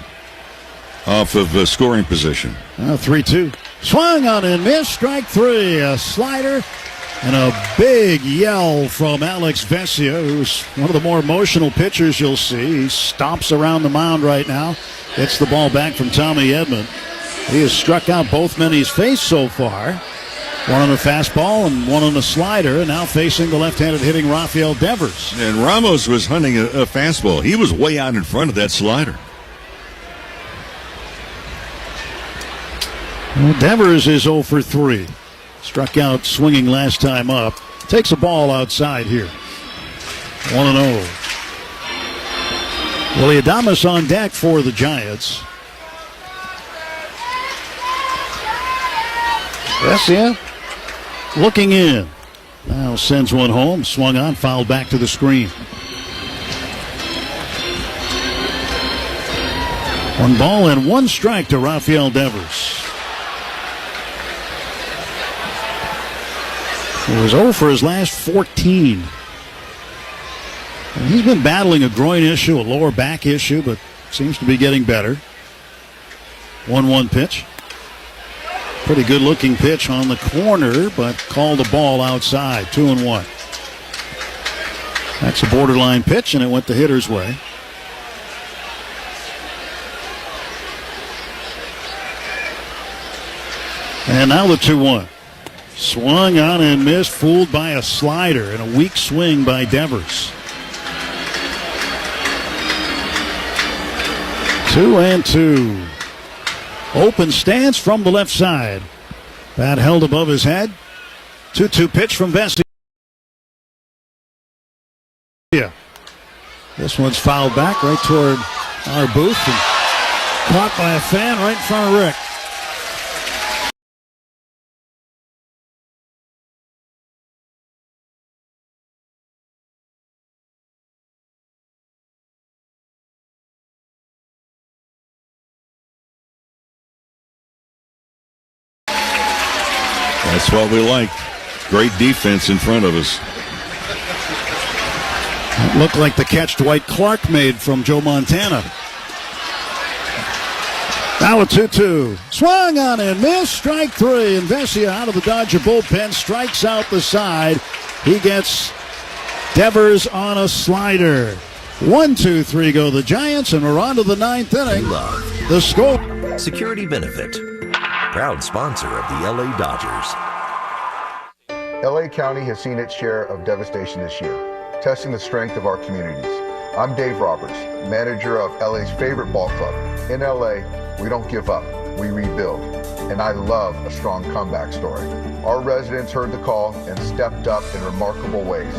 off of scoring position. 3-2. Swung on and missed. Strike 3. A slider and a big yell from Alex Vesia, who's one of the more emotional pitchers you'll see. He stomps around the mound right now. Gets the ball back from Tommy Edman. He has struck out both men he's faced so far. One on a fastball and one on a slider, and now facing the left-handed hitting Rafael Devers. And Ramos was hunting a fastball. He was way out in front of that slider. Well, Devers is 0 for 3. Struck out swinging last time up. Takes a ball outside here. 1-0. Willie Adames on deck for the Giants. Vesia looking in. Now sends one home. Swung on, fouled back to the screen. 1 ball and 1 strike to Rafael Devers. He was 0 for his last 14. And he's been battling a groin issue, a lower back issue, but seems to be getting better. 1-1 pitch. Pretty good-looking pitch on the corner, but called a ball outside. 2-1. That's a borderline pitch, and it went the hitter's way. And now the 2-1. Swung on and missed, fooled by a slider, and a weak swing by Devers. 2-2. Open stance from the left side. Bat held above his head. 2-2 pitch from Vesia. This one's fouled back right toward our booth and caught by a fan right in front of Rick. That's what we like. Great defense in front of us. It looked like the catch Dwight Clark made from Joe Montana. Now a 2-2. Swung on and missed. Strike 3. And Vesia out of the Dodger bullpen strikes out the side. He gets Devers on a slider. 1-2-3 go the Giants, and we're on to the 9th inning. The score. Security Benefit. Proud sponsor of the LA Dodgers. LA County has seen its share of devastation this year, testing the strength of our communities. I'm Dave Roberts, manager of LA's favorite ball club. In LA, we don't give up, we rebuild. And I love a strong comeback story. Our residents heard the call and stepped up in remarkable ways.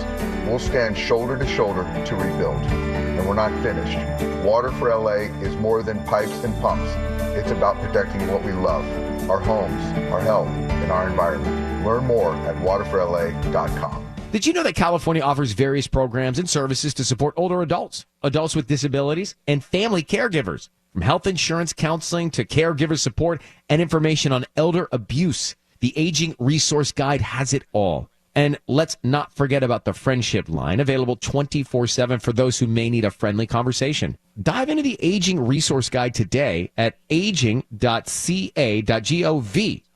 We'll stand shoulder to shoulder to rebuild. And we're not finished. Water for LA is more than pipes and pumps. It's about protecting what we love, our homes, our health, and our environment. Learn more at waterforla.com. Did you know that California offers various programs and services to support older adults, adults with disabilities, and family caregivers? From health insurance counseling to caregiver support and information on elder abuse, the Aging Resource Guide has it all. And let's not forget about the Friendship Line, available 24/7 for those who may need a friendly conversation. Dive into the Aging Resource Guide today at aging.ca.gov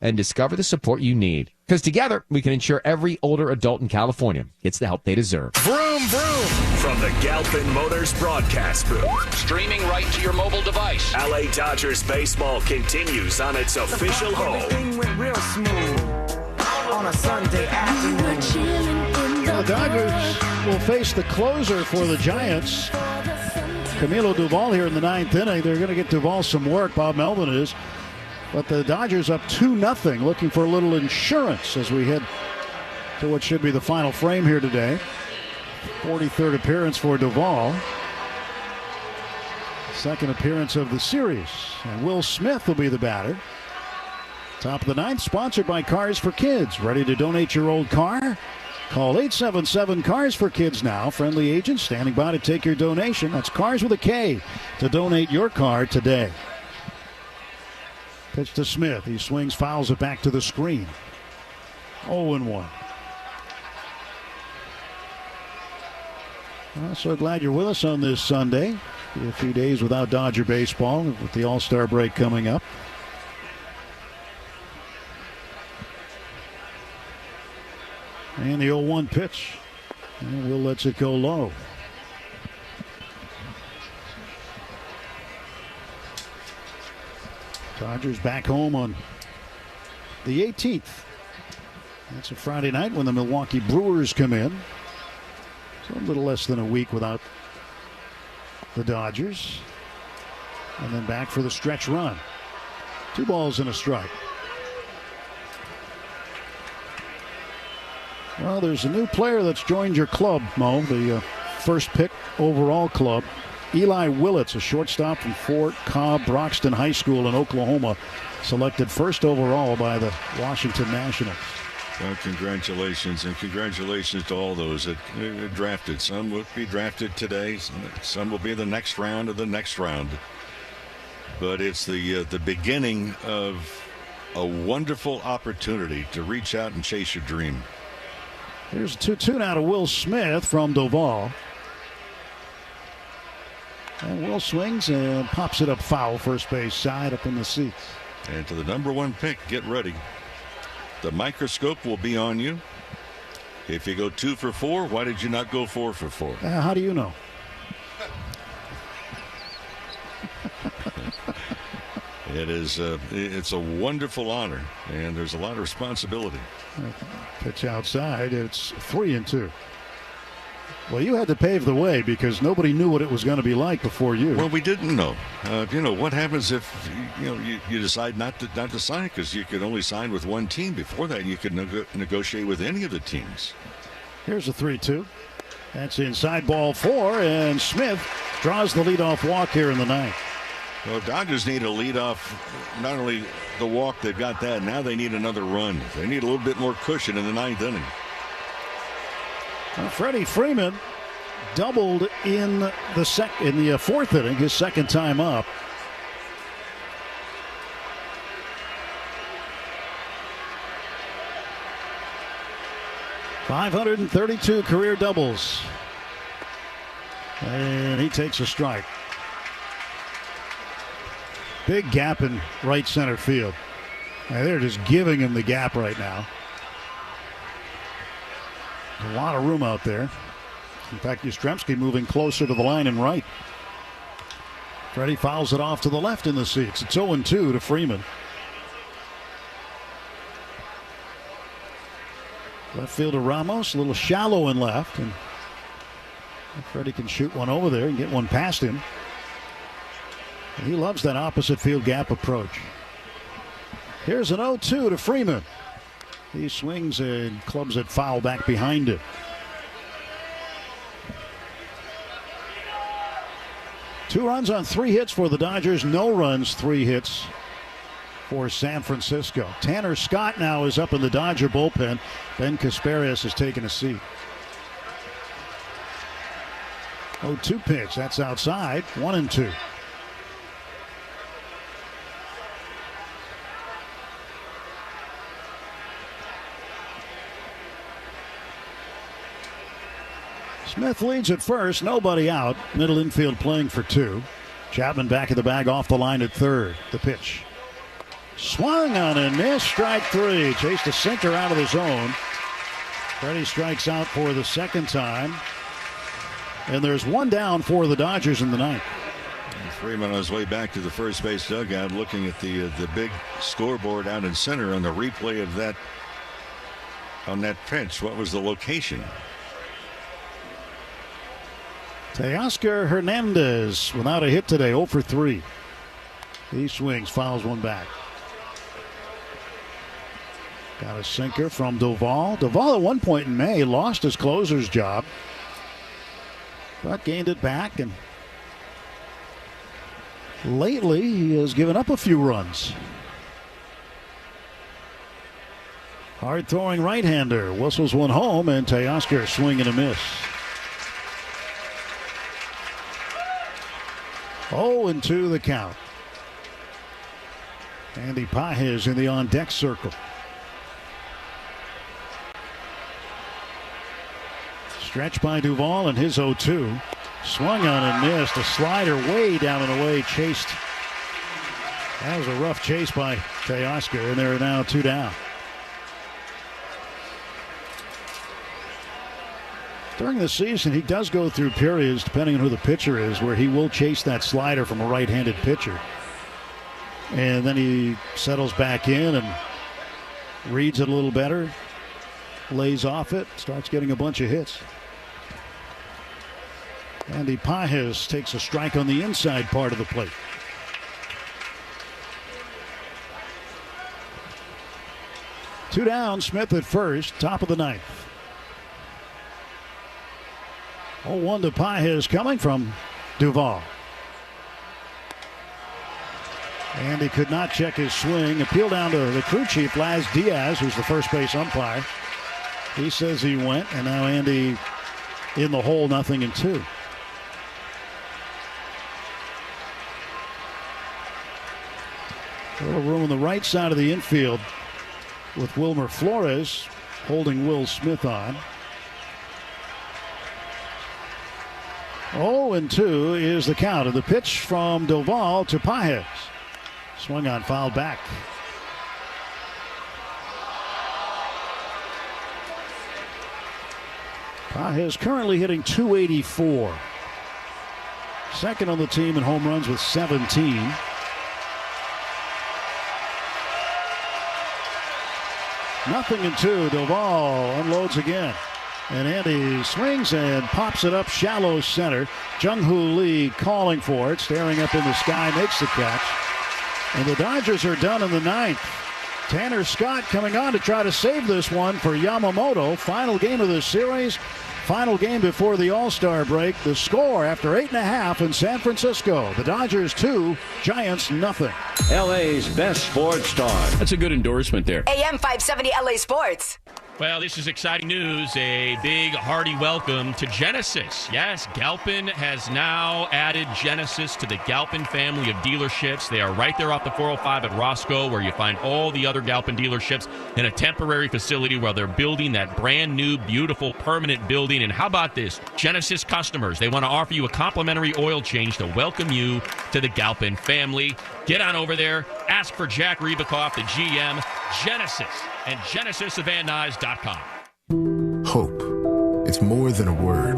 and discover the support you need. Because together, we can ensure every older adult in California gets the help they deserve. Vroom, vroom. From the Galpin Motors broadcast booth. Streaming right to your mobile device. LA Dodgers baseball continues on its official home. Everything went real smooth on a Sunday afternoon. The Dodgers will face the closer for the Giants, Camilo Duvall, here in the 9th inning. They're going to get Duvall some work. Bob Melvin is. But the Dodgers up 2-0, looking for a little insurance as we head to what should be the final frame here today. 43rd appearance for Duvall. Second appearance of the series. And Will Smith will be the batter. Top of the ninth, sponsored by Cars for Kids. Ready to donate your old car? Call 877-CARS-FOR-KIDS now. Friendly agents standing by to take your donation. That's Cars with a K to donate your car today. Pitch to Smith. He swings, fouls it back to the screen. 0-1. Well, so glad you're with us on this Sunday. A few days without Dodger baseball with the All-Star break coming up. And the 0-1 pitch. And Will lets it go low. Dodgers back home on the 18th. That's a Friday night when the Milwaukee Brewers come in. So a little less than a week without the Dodgers. And then back for the stretch run. 2 balls and a strike. Well, there's a new player that's joined your club, Mo, the first pick overall club. Eli Willits, a shortstop from Fort Cobb Broxton High School in Oklahoma, selected first overall by the Washington Nationals. Well, congratulations, and congratulations to all those that drafted. Some will be drafted today. Some will be the next round of the next round. But it's the beginning of a wonderful opportunity to reach out and chase your dream. Here's a 2-2 now to Will Smith from Duvall. And Will swings and pops it up foul, first base side, up in the seats. And to the number 1 pick, get ready. The microscope will be on you. If you go 2 for 4, why did you not go 4 for 4? How do you know? It's a wonderful honor, and there's a lot of responsibility. Pitch outside. It's 3-2. Well, you had to pave the way because nobody knew what it was going to be like before you. Well, we didn't know. What happens if you decide not to sign, because you could only sign with one team. Before that, you could negotiate with any of the teams. Here's a 3-2. That's inside, ball 4, and Smith draws the leadoff walk here in the ninth. Well, Dodgers need a leadoff. Not only the walk, they've got that. Now they need another run. They need a little bit more cushion in the ninth inning. Well, Freddie Freeman doubled in the fourth inning, his second time up. .532 career doubles. And he takes a strike. Big gap in right center field. Now they're just giving him the gap right now. A lot of room out there. In fact, Yastrzemski moving closer to the line and right. Freddie fouls it off to the left in the seats. It's 0-2 to Freeman. Left fielder Ramos, a little shallow in left. And Freddie can shoot one over there and get one past him. He loves that opposite field gap approach. Here's an 0-2 to Freeman. He swings and clubs it foul back behind him. Two runs on 3 hits for the Dodgers. No runs, 3 hits for San Francisco. Tanner Scott now is up in the Dodger bullpen. Ben Casparis has taken a seat. 0-2 pitch. That's outside. 1-2. Smith leads at first, nobody out. Middle infield playing for 2. Chapman back in the bag off the line at third. The pitch. Swung on and missed. Strike 3. Chased a sinker out of the zone. Freddie strikes out for the second time. And there's one down for the Dodgers in the ninth. Freeman on his way back to the first base dugout, looking at the big scoreboard out in center on the replay of that on that pitch. What was the location? Teoscar Hernandez without a hit today, 0 for 3. He swings, fouls one back. Got a sinker from Duvall. Duvall at one point in May lost his closer's job, but gained it back, and lately he has given up a few runs. Hard throwing right-hander whistles one home, and Teoscar swing and a miss. 0-2 the count. Andy Pages in the on-deck circle. Stretch by Duvall and his 0-2. Swung on and missed. A slider way down and away. Chased. That was a rough chase by Teoscar, and there are now 2 down. During the season, he does go through periods, depending on who the pitcher is, where he will chase that slider from a right-handed pitcher. And then he settles back in and reads it a little better, lays off it, starts getting a bunch of hits. Andy Pages takes a strike on the inside part of the plate. Two down, Smith at first, top of the ninth. 0-1 to Pages coming from Duvall. And he could not check his swing. Appeal down to the crew chief, Laz Diaz, who's the first base umpire. He says he went, and now Andy in the hole, 0-2. A little room on the right side of the infield with Wilmer Flores holding Will Smith on. 0-2 is the count of the pitch from Duvall to Pages. Swung on, fouled back. Pages currently hitting .284. Second on the team in home runs with 17. Nothing in 2. Duvall unloads again. And Andy swings and pops it up shallow center. Jung-Hoo Lee calling for it, staring up in the sky, makes the catch. And the Dodgers are done in the ninth. Tanner Scott coming on to try to save this one for Yamamoto. Final game of the series. Final game before the All-Star break. The score after 8.5 in San Francisco. The Dodgers 2, Giants nothing. LA's best sports star. That's a good endorsement there. AM 570 LA Sports. Well, this is exciting news. A big, hearty welcome to Genesis. Yes, Galpin has now added Genesis to the Galpin family of dealerships. They are right there off the 405 at Roscoe, where you find all the other Galpin dealerships in a temporary facility where they're building that brand new, beautiful, permanent building. And how about this? Genesis customers, they want to offer you a complimentary oil change to welcome you to the Galpin family. Get on over there. Ask for Jack Rebakoff, the GM. Genesis and GenesisVanNuys.com. Hope. It's more than a word.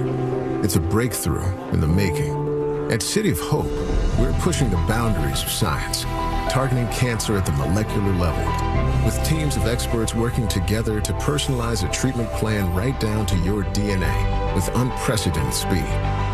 It's a breakthrough in the making. At City of Hope, we're pushing the boundaries of science, targeting cancer at the molecular level, with teams of experts working together to personalize a treatment plan right down to your DNA with unprecedented speed,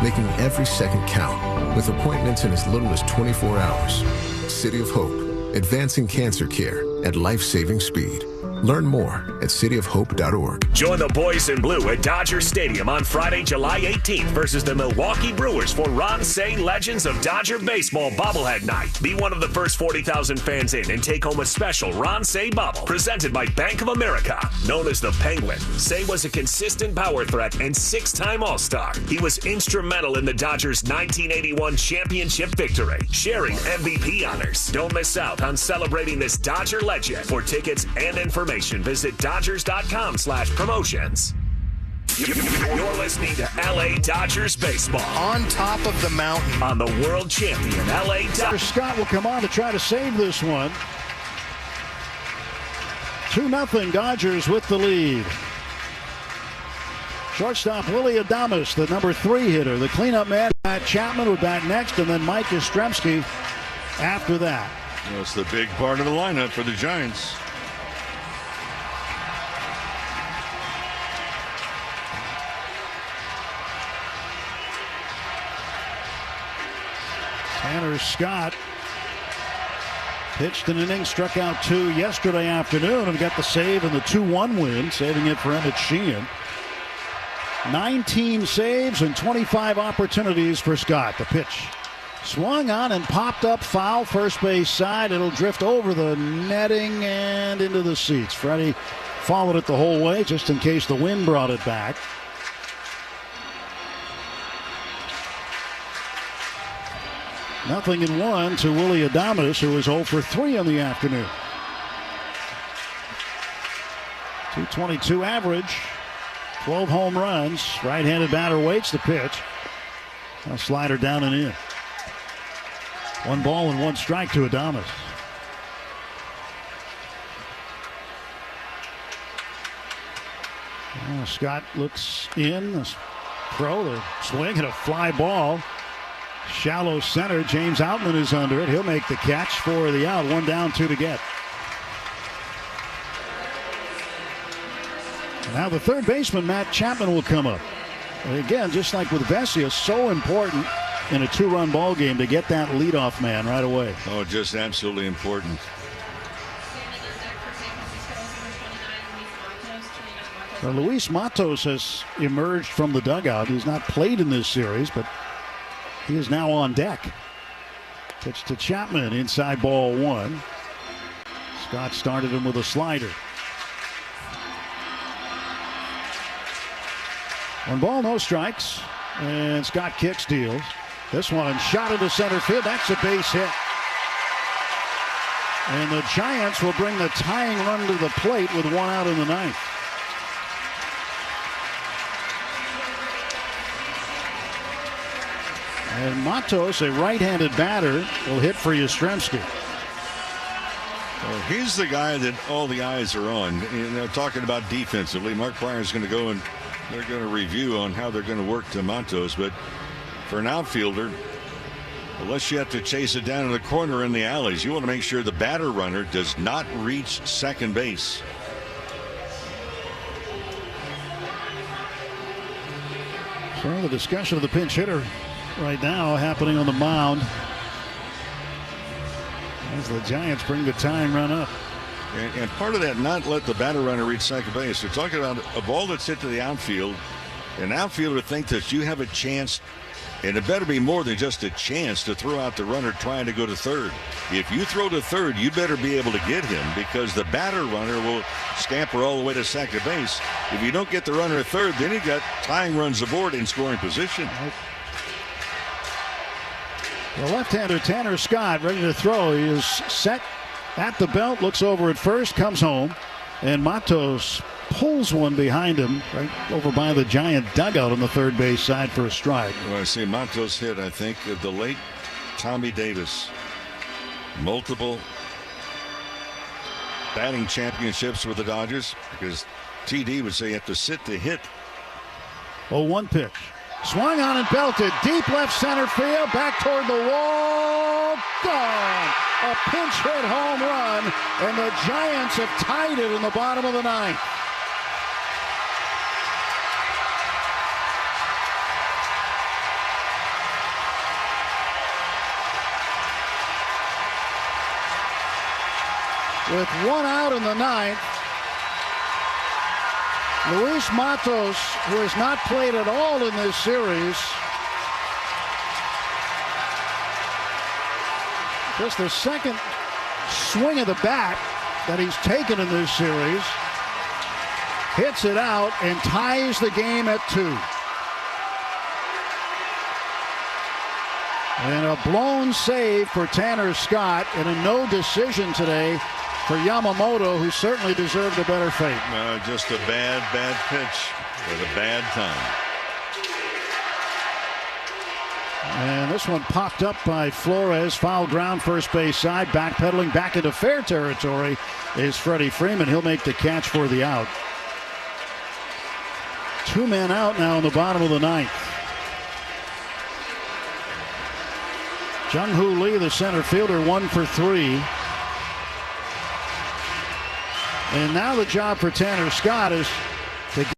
making every second count, with appointments in as little as 24 hours. City of Hope, advancing cancer care at life-saving speed. Learn more at cityofhope.org. Join the boys in blue at Dodger Stadium on Friday, July 18th versus the Milwaukee Brewers for Ron Say Legends of Dodger Baseball Bobblehead Night. Be one of the first 40,000 fans in and take home a special Ron Say bobble presented by Bank of America. Known as the Penguin, Say was a consistent power threat and 6-time All-Star. He was instrumental in the Dodgers' 1981 championship victory, sharing MVP honors. Don't miss out on celebrating this Dodger legend. For tickets and information, visit Dodgers.com/promotions. You're listening to LA Dodgers baseball. On top of the mountain. On the world champion LA Dodgers. Scott will come on to try to save this one. 2-0 Dodgers with the lead. Shortstop Willie Adames, the number 3 hitter. The cleanup man, Matt Chapman, will bat next, and then Mike Yastrzemski after that. That's the big part of the lineup for the Giants. Tanner Scott Pitched an inning, struck out 2 yesterday afternoon, and got the save in the 2-1 win, saving it for Emmett Sheehan. 19 saves and 25 opportunities for Scott. The pitch swung on and popped up foul, first base side. It'll drift over the netting and into the seats. Freddie followed it the whole way just in case the wind brought it back. Nothing in 1 to Willie Adames, who was 0 for 3 in the afternoon. .222 average, 12 home runs. Right-handed batter waits the pitch. A slider down and in. 1 ball and 1 strike to Adames. Scott looks in. The throw, the swing, and a fly ball. Shallow center. James Outman is under it. He'll make the catch for the out. 1 down, 2 to get. Now the third baseman, Matt Chapman, will come up. And again, just like with Vesia, so important in a 2-run ball game to get that leadoff man right away. Oh, just absolutely important. Luis Matos has emerged from the dugout. He's not played in this series, but he is now on deck. Pitch to Chapman, inside ball 1. Scott started him with a slider. 1 ball, no strikes. And Scott kicks, deals. This one shot into center field. That's a base hit. And the Giants will bring the tying run to the plate with 1 out in the 9th. And Matos, a right-handed batter, will hit for Yastrzemski. Well, he's the guy that all the eyes are on. You know, talking about defensively, Mark Pryor's going to go and they're going to review on how they're going to work to Matos. But for an outfielder, unless you have to chase it down in the corner in the alleys, you want to make sure the batter runner does not reach second base. So the discussion of the pinch hitter right now happening on the mound as the Giants bring the tying run up. And part of that, not let the batter runner reach second base. They're talking about a ball that's hit to the outfield. An outfielder thinks that you have a chance, and it better be more than just a chance, to throw out the runner trying to go to third. If you throw to third, you better be able to get him, because the batter runner will scamper all the way to second base. If you don't get the runner at third, then you got tying runs aboard in scoring position. The left-hander Tanner Scott ready to throw. He is set at the belt, looks over at first, comes home, and Matos pulls one behind him right over by the Giant dugout on the third base side for a strike. Well, I see Matos hit, I think, the late Tommy Davis. Multiple batting championships with the Dodgers, because TD would say you have to sit to hit. 0-1 pitch. Swung on and belted. Deep left center field. Back toward the wall. Gone. A pinch hit home run. And the Giants have tied it in the bottom of the 9th. With 1 out in the 9th, Luis Matos, who has not played at all in this series, just the second swing of the bat that he's taken in this series, hits it out and ties the game at 2. And a blown save for Tanner Scott, and a no decision today for Yamamoto, who certainly deserved a better fate. Just a bad pitch at a bad time. And this one popped up by Flores. Foul ground, first base side. Backpedaling back into fair territory is Freddie Freeman. He'll make the catch for the out. 2 men out now in the bottom of the 9th. Jung-Hoo Lee, the center fielder, 1 for 3. And now the job for Tanner Scott is to get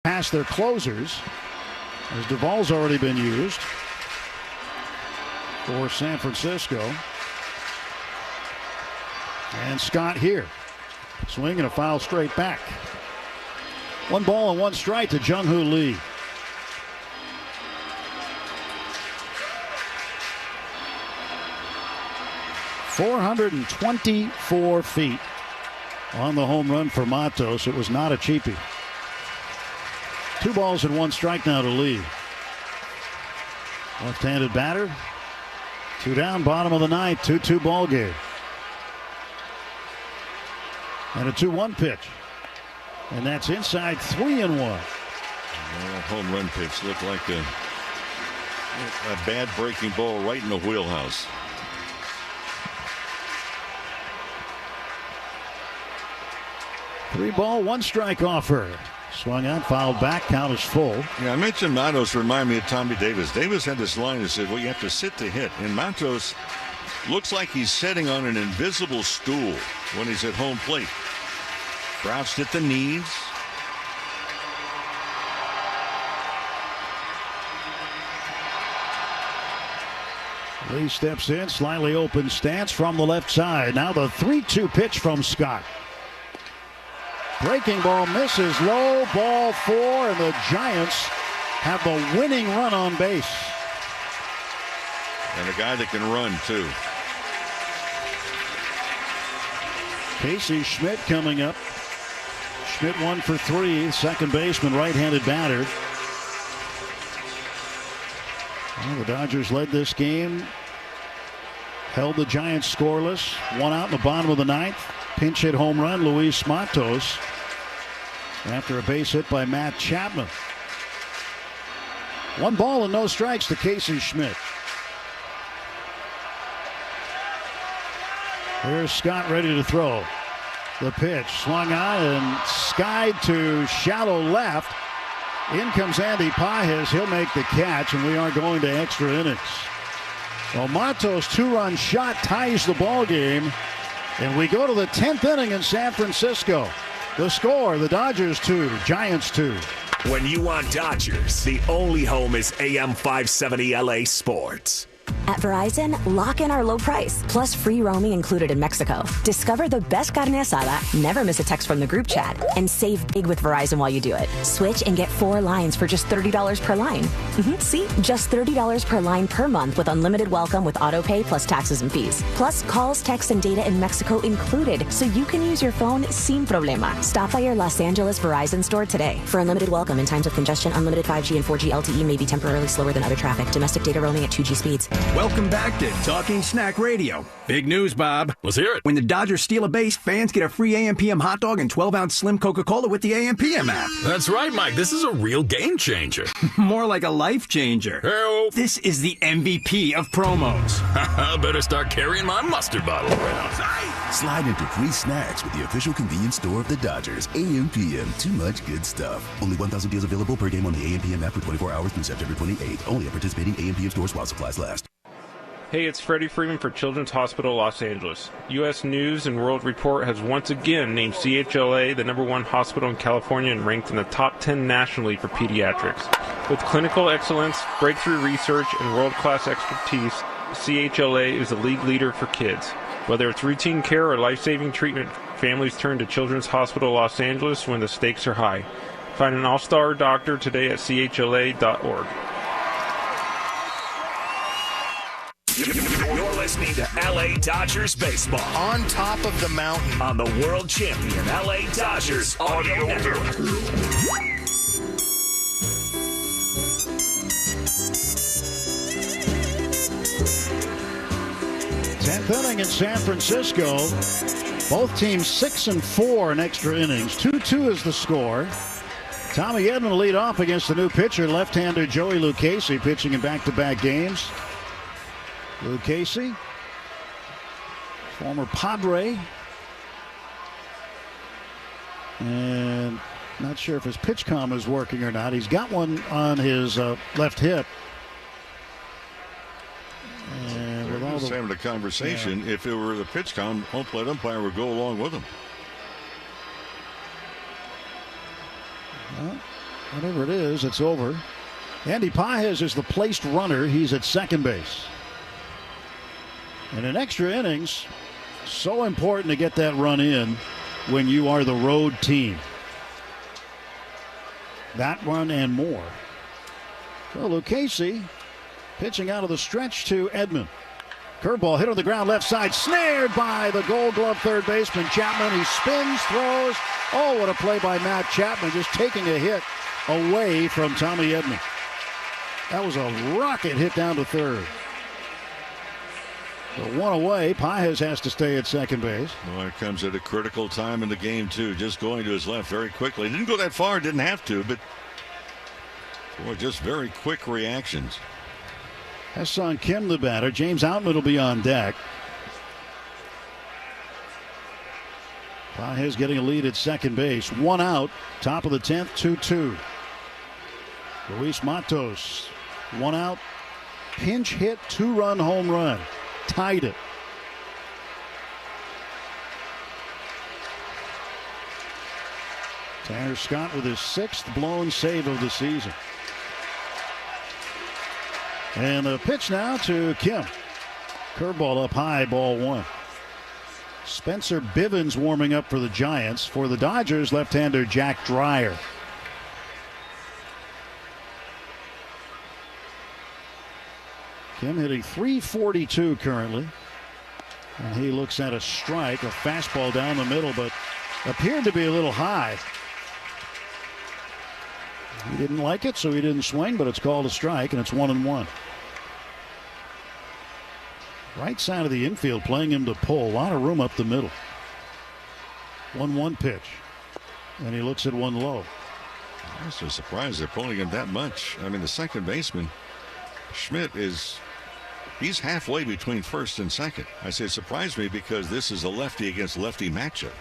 past their closers, as Duvall's already been used for San Francisco. And Scott here. Swing and a foul straight back. 1 ball and 1 strike to Jung-Hoo Lee. .424 feet on the home run for Matos. It was not a cheapie. 2 balls and 1 strike now to Lee. Left-handed batter. 2 down, bottom of the 9th, 2-2 ball game. And a 2-1 pitch. And that's inside 3-1. That home run pitch looked like a bad breaking ball right in the wheelhouse. Three ball, 1 strike offer. Swung out, fouled back, count is full. Yeah, I mentioned Matos remind me of Tommy Davis. Davis had this line that said, well, you have to sit to hit. And Matos looks like he's sitting on an invisible stool when he's at home plate. Crouched at the knees. Lee steps in, slightly open stance from the left side. Now the 3-2 pitch from Scott. Breaking ball misses, low, ball 4, and the Giants have the winning run on base. And a guy that can run, too. Casey Schmidt coming up. Schmidt 1 for 3, second baseman, right-handed batter. Well, the Dodgers led this game. Held the Giants scoreless. 1 out in the bottom of the 9th. Pinch hit home run, Luis Matos, after a base hit by Matt Chapman. 1 ball and no strikes to Casey Schmidt. Here's Scott ready to throw. The pitch swung out and skied to shallow left. In comes Andy Pajes. He'll make the catch, and we are going to extra innings. Well, Matos' 2-run shot ties the ball game. And we go to the 10th inning in San Francisco. The score, the Dodgers 2, Giants 2. When you want Dodgers, the only home is AM 570 LA Sports. At Verizon, lock in our low price, plus free roaming included in Mexico. Discover the best carne asada, never miss a text from the group chat, and save big with Verizon while you do it. Switch and get 4 lines for just $30 per line. See? Just $30 per line per month with unlimited welcome with auto pay plus taxes and fees. Plus calls, texts, and data in Mexico included, so you can use your phone sin problema. Stop by your Los Angeles Verizon store today. For unlimited welcome in times of congestion, unlimited 5G and 4G LTE may be temporarily slower than other traffic. Domestic data roaming at 2G speeds. Welcome back to Talking Snack Radio. Big news, Bob. Let's hear it. When the Dodgers steal a base, fans get a free AM/PM hot dog and 12-ounce slim Coca-Cola with the AM/PM app. That's right, Mike. This is a real game changer. More like a life changer. Hey-o. This is the MVP of promos. Better start carrying my mustard bottle around. Slide into free snacks with the official convenience store of the Dodgers. AM/PM. Too much good stuff. Only 1,000 deals available per game on the AM/PM app for 24 hours through September 28th. Only at participating AM/PM stores while supplies last. Hey, it's Freddie Freeman for Children's Hospital Los Angeles. U.S. News and World Report has once again named CHLA the #1 hospital in California and ranked in the top 10 nationally for pediatrics. With clinical excellence, breakthrough research, and world-class expertise, CHLA is the league leader for kids. Whether it's routine care or life-saving treatment, families turn to Children's Hospital Los Angeles when the stakes are high. Find an all-star doctor today at chla.org. You're listening to LA Dodgers baseball. On top of the mountain. On the world champion LA Dodgers audio network. 10th inning in San Francisco. Both teams 6-4 in extra innings. 2-2 is the score. Tommy Edman will lead off against the new pitcher, left-hander Joey Lucchesi, pitching in back-to-back games. Lucchesi, former Padre. And not sure if his pitch comm is working or not. He's got one on his left hip. And with all just having a conversation. Yeah. If it were the pitch comm, home plate umpire would go along with him. Well, Whatever it is, it's over. Andy Pages is the placed runner. He's at second base. And in extra innings, so important to get that run in when you are the road team. That run and more. So Lucchesi pitching out of the stretch to Edman. Curveball hit on the ground left side, snared by the Gold Glove third baseman Chapman. He spins, throws. Oh, what a play by Matt Chapman, just taking a hit away from Tommy Edman. That was a rocket hit down to third. So one away. Pages has to stay at second base. Well, it comes at a critical time in the game, too. Just going to his left very quickly. Didn't go that far, didn't have to, but boy, just very quick reactions. Ha-Seong Kim, the batter. James Outman will be on deck. Pages getting a lead at second base. One out. Top of the 10th, 2-2. Luis Matos. One out. Pinch hit, two-run home run. Tied it. Tanner Scott with his 6th blown save of the season. And the pitch now to Kim. Curveball up high, ball one. Spencer Bivens warming up for the Giants. For the Dodgers, left-hander Jack Dreyer. Kim hitting .342 currently. And he looks at a strike, a fastball down the middle, but appeared to be a little high. He didn't like it, so he didn't swing, but it's called a strike, and it's 1-1. Right side of the infield, playing him to pull. A lot of room up the middle. 1-1 pitch. And he looks at one low. I'm so surprised they're pulling him that much. I mean, the second baseman, Schmidt, he's halfway between first and second. I say it surprised me because this is a lefty against lefty matchup.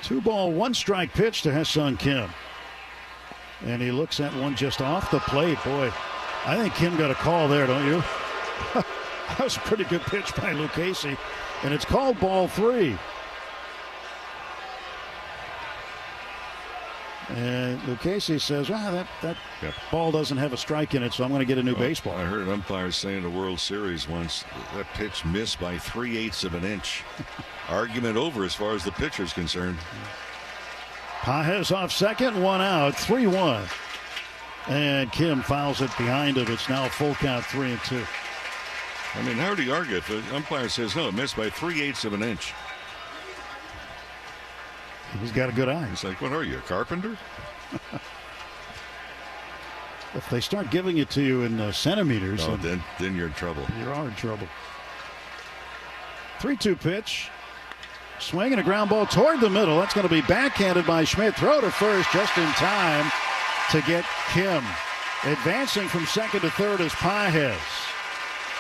2-ball, 1-strike pitch to Ha-Seong Kim. And he looks at one just off the plate. Boy, I think Kim got a call there, don't you? That was a pretty good pitch by Lucchesi. And it's called ball 3. And Lucchesi says, well, that ball doesn't have a strike in it, so I'm going to get a new baseball. I heard umpires say in the World Series once that pitch missed by 3/8 of an inch. Argument over as far as the pitcher's concerned. Pages off second, one out, 3-1. And Kim fouls it behind him. It's now a full count, 3-2. I mean, how do you argue if the umpire says, no, it missed by 3/8 of an inch? He's got a good eye. He's like, what are you, a carpenter? If they start giving it to you in centimeters, then you're in trouble. You are in trouble. 3-2 pitch. Swing and a ground ball toward the middle. That's going to be backhanded by Schmidt. Throw to first just in time to get Kim. Advancing from second to third is Pages.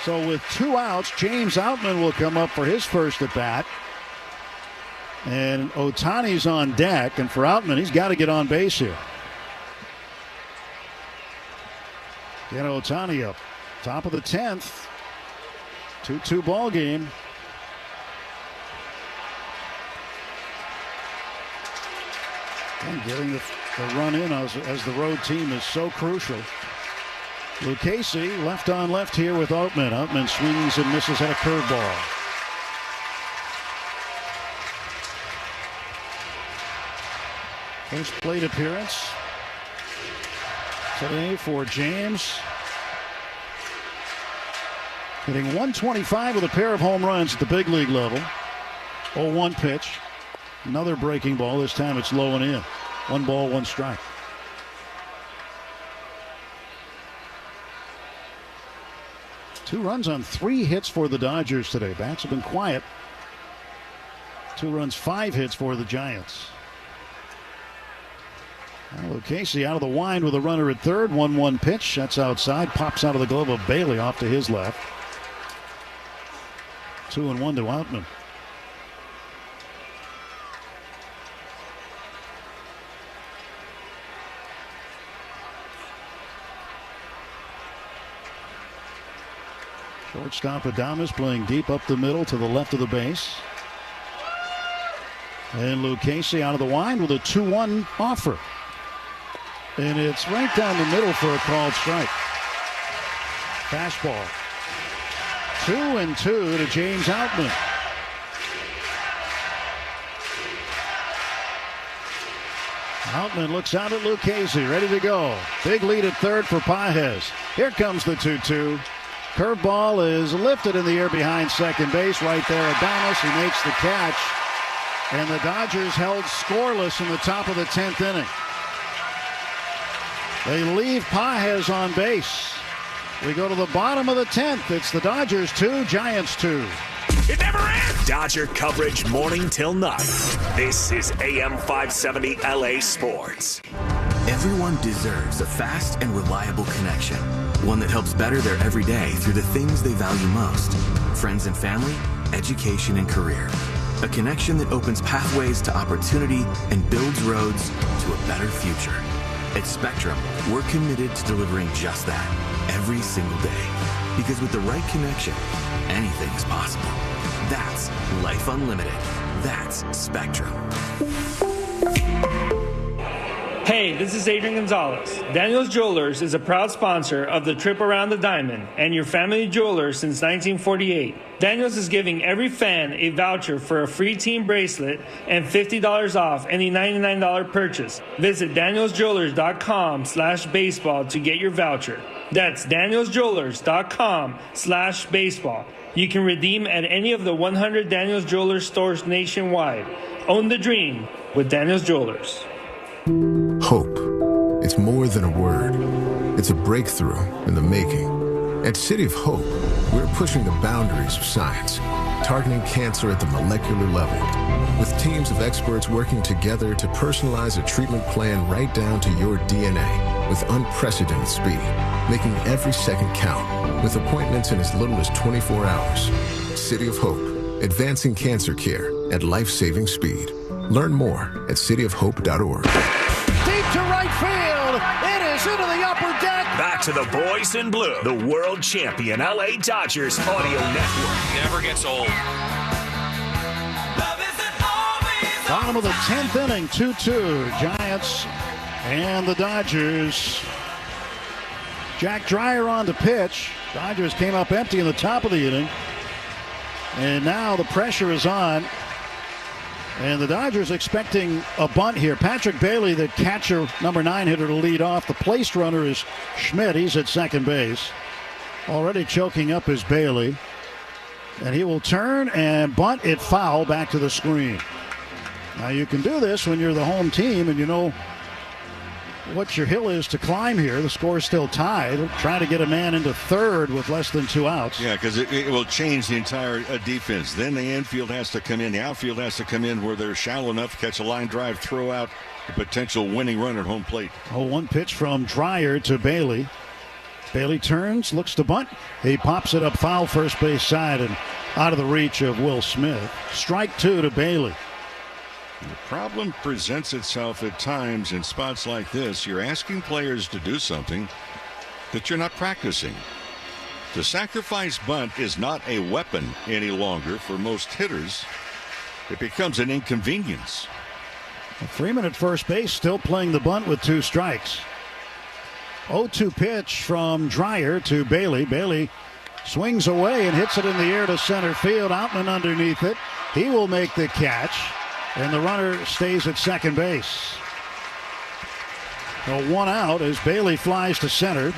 So with 2 outs, James Outman will come up for his first at bat. And Ohtani's on deck, and for Outman, he's got to get on base here. Get Ohtani up. Top of the 10th. 2-2 ball game. And getting the run in as the road team is so crucial. Lucchesi left on left here with Outman. Outman swings and misses at a curveball. First plate appearance today for James. Hitting .125 with a pair of home runs at the big league level. 0-1 pitch. Another breaking ball. This time it's low and in. 1 ball, 1 strike. Two runs on 3 hits for the Dodgers today. Bats have been quiet. 2 runs, 5 hits for the Giants. Lucchesi out of the wind with a runner at third. 1-1 pitch. That's outside. Pops out of the glove of Bailey off to his left. 2-1 to Outman. Shortstop Adames playing deep up the middle to the left of the base. And Lucchesi out of the wind with a 2-1 offer. And it's right down the middle for a called strike. Fastball. 2-2 to James Outman. Outman looks out at Lucchesi, ready to go. Big lead at third for Pages. Here comes the 2-2. Curveball is lifted in the air behind second base. Right there, Adames. He makes the catch. And the Dodgers held scoreless in the top of the 10th inning. They leave Pages on base. We go to the bottom of the 10th. It's the Dodgers 2, Giants 2. It never ends! Dodger coverage morning till night. This is AM 570 LA Sports. Everyone deserves a fast and reliable connection. One that helps better their everyday through the things they value most. Friends and family, education and career. A connection that opens pathways to opportunity and builds roads to a better future. At Spectrum, we're committed to delivering just that every single day. Because with the right connection, anything is possible. That's Life Unlimited. That's Spectrum. Hey, this is Adrian Gonzalez. Daniel's Jewelers is a proud sponsor of the Trip Around the Diamond and your family jeweler since 1948. Daniel's is giving every fan a voucher for a free team bracelet and $50 off any $99 purchase. Visit danielsjewelers.com/baseball to get your voucher. That's danielsjewelers.com/baseball. You can redeem at any of the 100 Daniel's Jewelers stores nationwide. Own the dream with Daniel's Jewelers. Hope. It's more than a word. It's a breakthrough in the making. At City of Hope, we're pushing the boundaries of science, targeting cancer at the molecular level, with teams of experts working together to personalize a treatment plan right down to your DNA with unprecedented speed, making every second count, with appointments in as little as 24 hours. City of Hope, advancing cancer care at life-saving speed. Learn more at cityofhope.org. Deep to right field. It is into the upper deck. Back to the boys in blue, the world champion LA Dodgers audio network. Never gets old. Bottom of the 10th inning, 2-2. Giants and the Dodgers. Jack Dreyer on to pitch. Dodgers came up empty in the top of the inning. And now the pressure is on. And the Dodgers expecting a bunt here. Patrick Bailey, the catcher, number 9 hitter to lead off. The placed runner is Schmidt. He's at second base. Already choking up is Bailey. And he will turn and bunt it foul back to the screen. Now you can do this when you're the home team and you know what your hill is to climb here. The score is still tied. Trying to get a man into third with less than 2 outs. Yeah, because it will change the entire defense. Then the infield has to come in. The outfield has to come in where they're shallow enough to catch a line drive, throw out a potential winning run at home plate. 0-1 pitch from Dreyer to Bailey. Bailey turns, looks to bunt. He pops it up foul first base side and out of the reach of Will Smith. Strike 2 to Bailey. The problem presents itself at times in spots like this. You're asking players to do something that you're not practicing. The sacrifice bunt is not a weapon any longer for most hitters. It becomes an inconvenience. Freeman at first base, still playing the bunt with 2 strikes. 0-2 pitch from Dreyer to Bailey. Bailey swings away and hits it in the air to center field. Outman underneath it. He will make the catch. And the runner stays at second base. So 1 out as Bailey flies to center.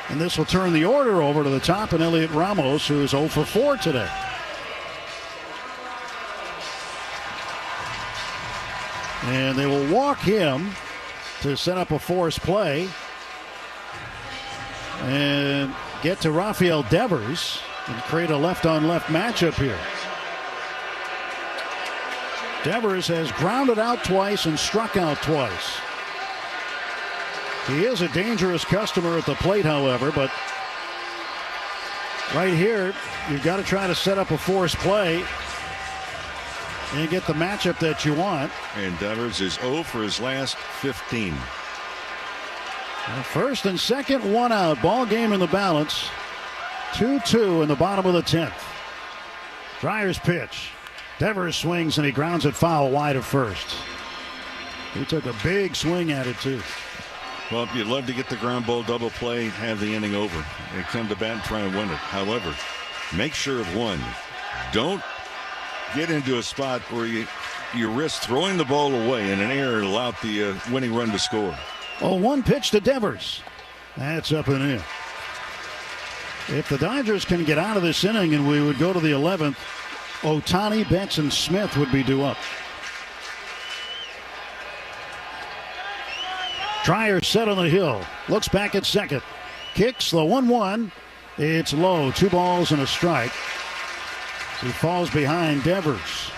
And this will turn the order over to the top and Elliot Ramos, who is 0 for 4 today. And they will walk him to set up a forced play. And get to Rafael Devers and create a left-on-left matchup here. Devers has grounded out twice and struck out twice. He is a dangerous customer at the plate, however, but right here, you've got to try to set up a forced play and get the matchup that you want. And Devers is 0 for his last 15. First and second, 1 out. Ball game in the balance. 2-2 in the bottom of the 10th. Dreyer's pitch. Devers swings and he grounds it foul wide of first. He took a big swing at it, too. Well, you'd love to get the ground ball double play, have the inning over, and come to bat and try and win it. However, make sure of one. Don't get into a spot where you risk throwing the ball away in an error and allow the winning run to score. Oh, one pitch to Devers. That's up and in. If the Dodgers can get out of this inning and we would go to the 11th, Ohtani, Betts, and Smith would be due up. Dreyer set on the hill. Looks back at second. Kicks the 1-1. It's low. 2 balls and a strike. He falls behind Devers.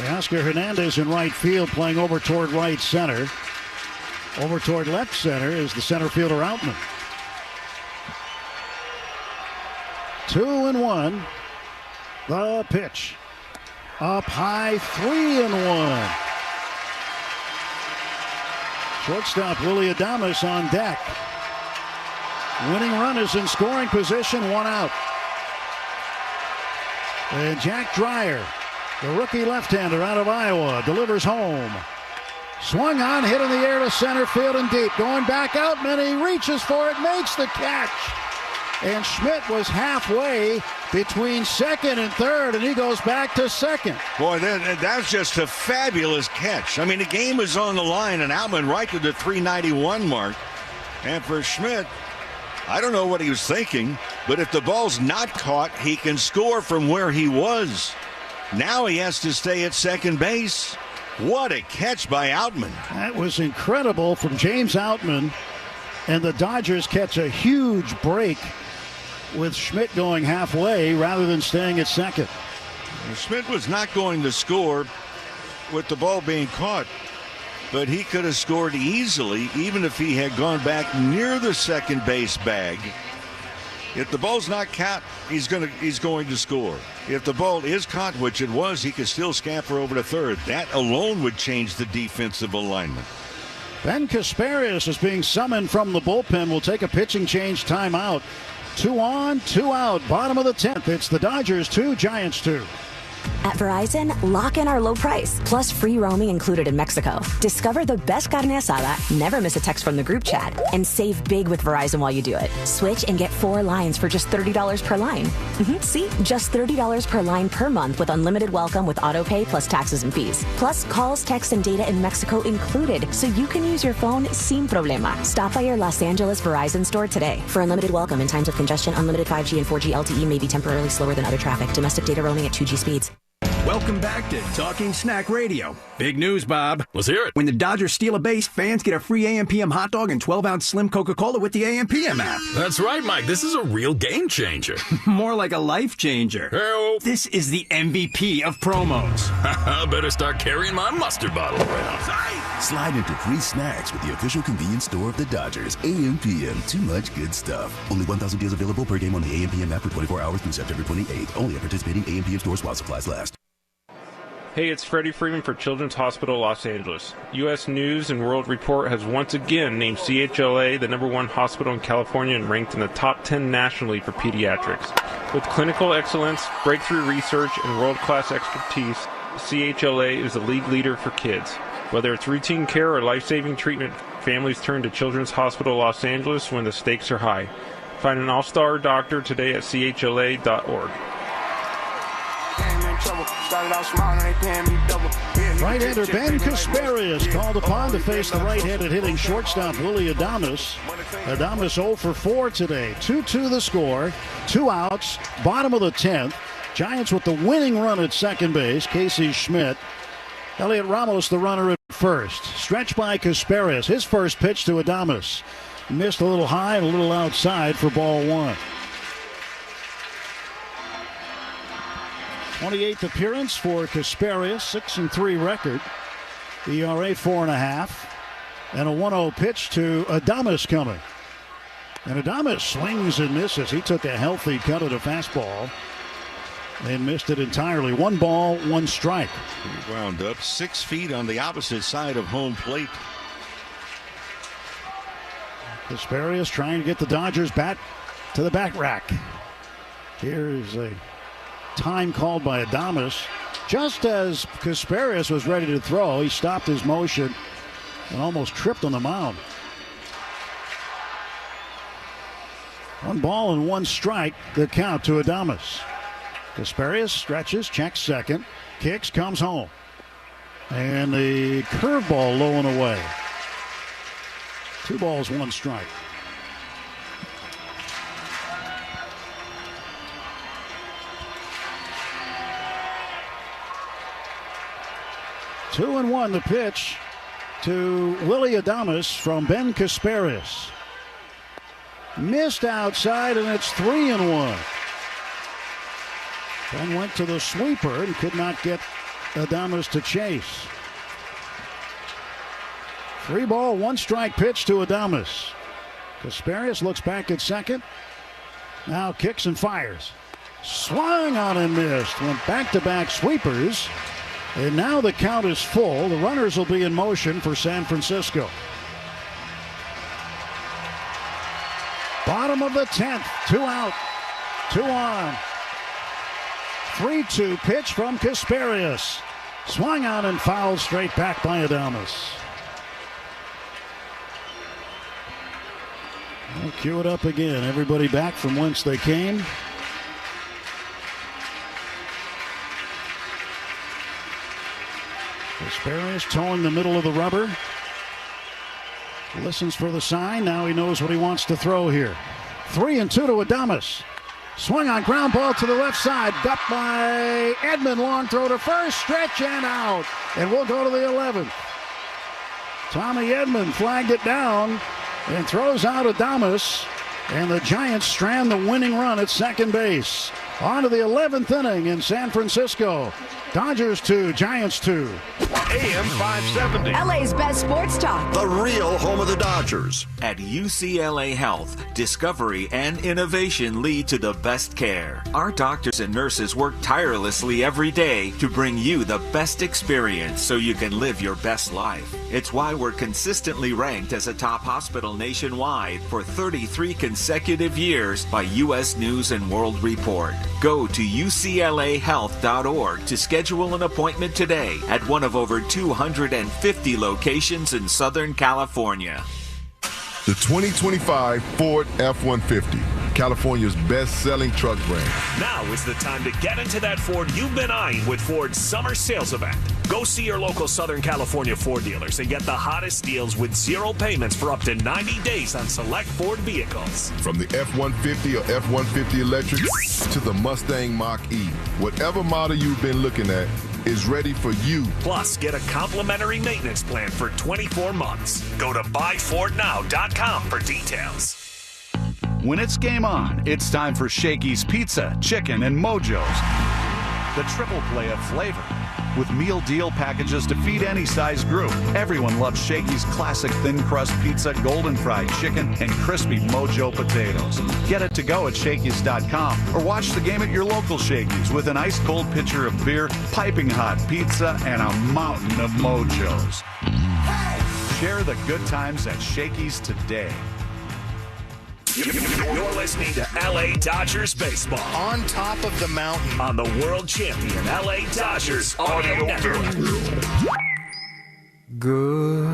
Oscar Hernandez in right field, playing over toward right center. Over toward left center is the center fielder Outman. 2-1. The pitch. Up high, 3-1. Shortstop Willie Adames on deck. Winning run is in scoring position, 1 out. And Jack Dreyer, the rookie left-hander out of Iowa, delivers home. Swung on, hit in the air to center field and deep. Going back out, and he reaches for it, makes the catch. And Schmidt was halfway between second and third, and he goes back to second. Boy, that's just a fabulous catch. I mean, the game was on the line, and Outman right to the 391 mark. And for Schmidt, I don't know what he was thinking, but if the ball's not caught, he can score from where he was. Now he has to stay at second base. What a catch by Outman. That was incredible from James Outman. And the Dodgers catch a huge break with Schmidt going halfway rather than staying at second. Schmidt was not going to score with the ball being caught, but he could have scored easily even if he had gone back near the second base bag. If the ball's not caught, he's going to score. If the ball is caught, which it was, he could still scamper over to third. That alone would change the defensive alignment. Ben Kasparius is being summoned from the bullpen. We'll take a pitching change timeout. 2 on, 2 out. Bottom of the 10th. It's the Dodgers 2, Giants 2. At Verizon, lock in our low price, plus free roaming included in Mexico. Discover the best carne asada, never miss a text from the group chat, and save big with Verizon while you do it. Switch and get 4 lines for just $30 per line. See? Just $30 per line per month with unlimited welcome with auto pay plus taxes and fees. Plus calls, text, and data in Mexico included, so you can use your phone sin problema. Stop by your Los Angeles Verizon store today. For unlimited welcome in times of congestion, unlimited 5G and 4G LTE may be temporarily slower than other traffic. Domestic data roaming at 2G speeds. Welcome back to Talking Snack Radio. Big news, Bob. Let's hear it. When the Dodgers steal a base, fans get a free AM/PM hot dog and 12-ounce slim Coca-Cola with the AM/PM app. That's right, Mike. This is a real game changer. More like a life changer. Hello. This is the MVP of promos. Better start carrying my mustard bottle around. Slide into free snacks with the official convenience store of the Dodgers. AM/PM. Too much good stuff. Only 1,000 deals available per game on the AM/PM app for 24 hours through September 28th. Only at participating AM/PM stores while supplies last. Hey, it's Freddie Freeman for Children's Hospital Los Angeles. U.S. News and World Report has once again named CHLA the #1 hospital in California and ranked in the top 10 nationally for pediatrics. With clinical excellence, breakthrough research, and world-class expertise, CHLA is the league leader for kids. Whether it's routine care or life-saving treatment, families turn to Children's Hospital Los Angeles when the stakes are high. Find an all-star doctor today at chla.org. Right-hander Ben Kasparius called upon to face the right-handed hitting shortstop Willie Adames. Adames 0 for 4 today. 2-2 the score. 2 outs. Bottom of the 10th. Giants with the winning run at second base. Casey Schmidt. Elliot Ramos the runner at first. Stretched by Kasparius. His first pitch to Adames. Missed a little high and a little outside for ball 1. 28th appearance for Kasparius, 6-3 record. ERA 4.5. And a 1-0 pitch to Adames coming. And Adames swings and misses. He took a healthy cut at a fastball and missed it entirely. 1 ball, 1 strike. He wound up 6 feet on the opposite side of home plate. Kasparius trying to get the Dodgers bat to the back rack. Here is a time called by Adames. Just as Kasparias was ready to throw, he stopped his motion and almost tripped on the mound. 1 ball and 1 strike, the count to Adames. Kasparias stretches, checks second, kicks, comes home. And the curveball low and away. 2 balls, 1 strike. Two and 1 the pitch to Willie Adames from Ben Kasparias. Missed outside, and it's 3 and 1. Ben went to the sweeper and could not get Adames to chase. 3 ball, 1 strike pitch to Adames. Kasparias looks back at second. Now kicks and fires. Swung on and missed. Went back-to-back sweepers. And now the count is full. The runners will be in motion for San Francisco. Bottom of the 10th. 2 out. 2 on. 3-2 pitch from Kasparias. Swung on and fouled straight back by Adames. We'll cue it up again. Everybody back from whence they came. Kasparias towing the middle of the rubber. Listens for the sign. Now he knows what he wants to throw here. 3-2 to Adames. Swing on ground ball to the left side. Got by Edman. Long throw to first. Stretch and out. And we'll go to the 11th. Tommy Edman flagged it down and throws out Adames. And the Giants strand the winning run at second base. On to the 11th inning in San Francisco. Dodgers 2, Giants 2. AM 570. LA's best sports talk. The real home of the Dodgers. At UCLA Health, discovery and innovation lead to the best care. Our doctors and nurses work tirelessly every day to bring you the best experience so you can live your best life. It's why we're consistently ranked as a top hospital nationwide for 33 consecutive years by U.S. News and World Report. Go to uclahealth.org to schedule an appointment today at one of over 250 locations in Southern California. The 2025 Ford F-150, California's best-selling truck brand. Now is the time to get into that Ford you've been eyeing with Ford's summer sales event. Go see your local Southern California Ford dealers and get the hottest deals with 0 payments for up to 90 days on select Ford vehicles. From the F-150 or F-150 electric to the Mustang Mach-E, whatever model you've been looking at is ready for you. Plus, get a complimentary maintenance plan for 24 months. Go to buyfordnow.com for details. When it's game on, it's time for Shakey's Pizza, Chicken, and Mojo's. The triple play of flavor. With meal deal packages to feed any size group. Everyone loves Shakey's classic thin crust pizza, golden fried chicken, and crispy Mojo potatoes. Get it to go at Shakey's.com or watch the game at your local Shakey's with an ice cold pitcher of beer, piping hot pizza, and a mountain of Mojos. Share the good times at Shakey's today. You're listening to LA Dodgers baseball. On top of the mountain. On the world champion LA Dodgers Audio Network. Good.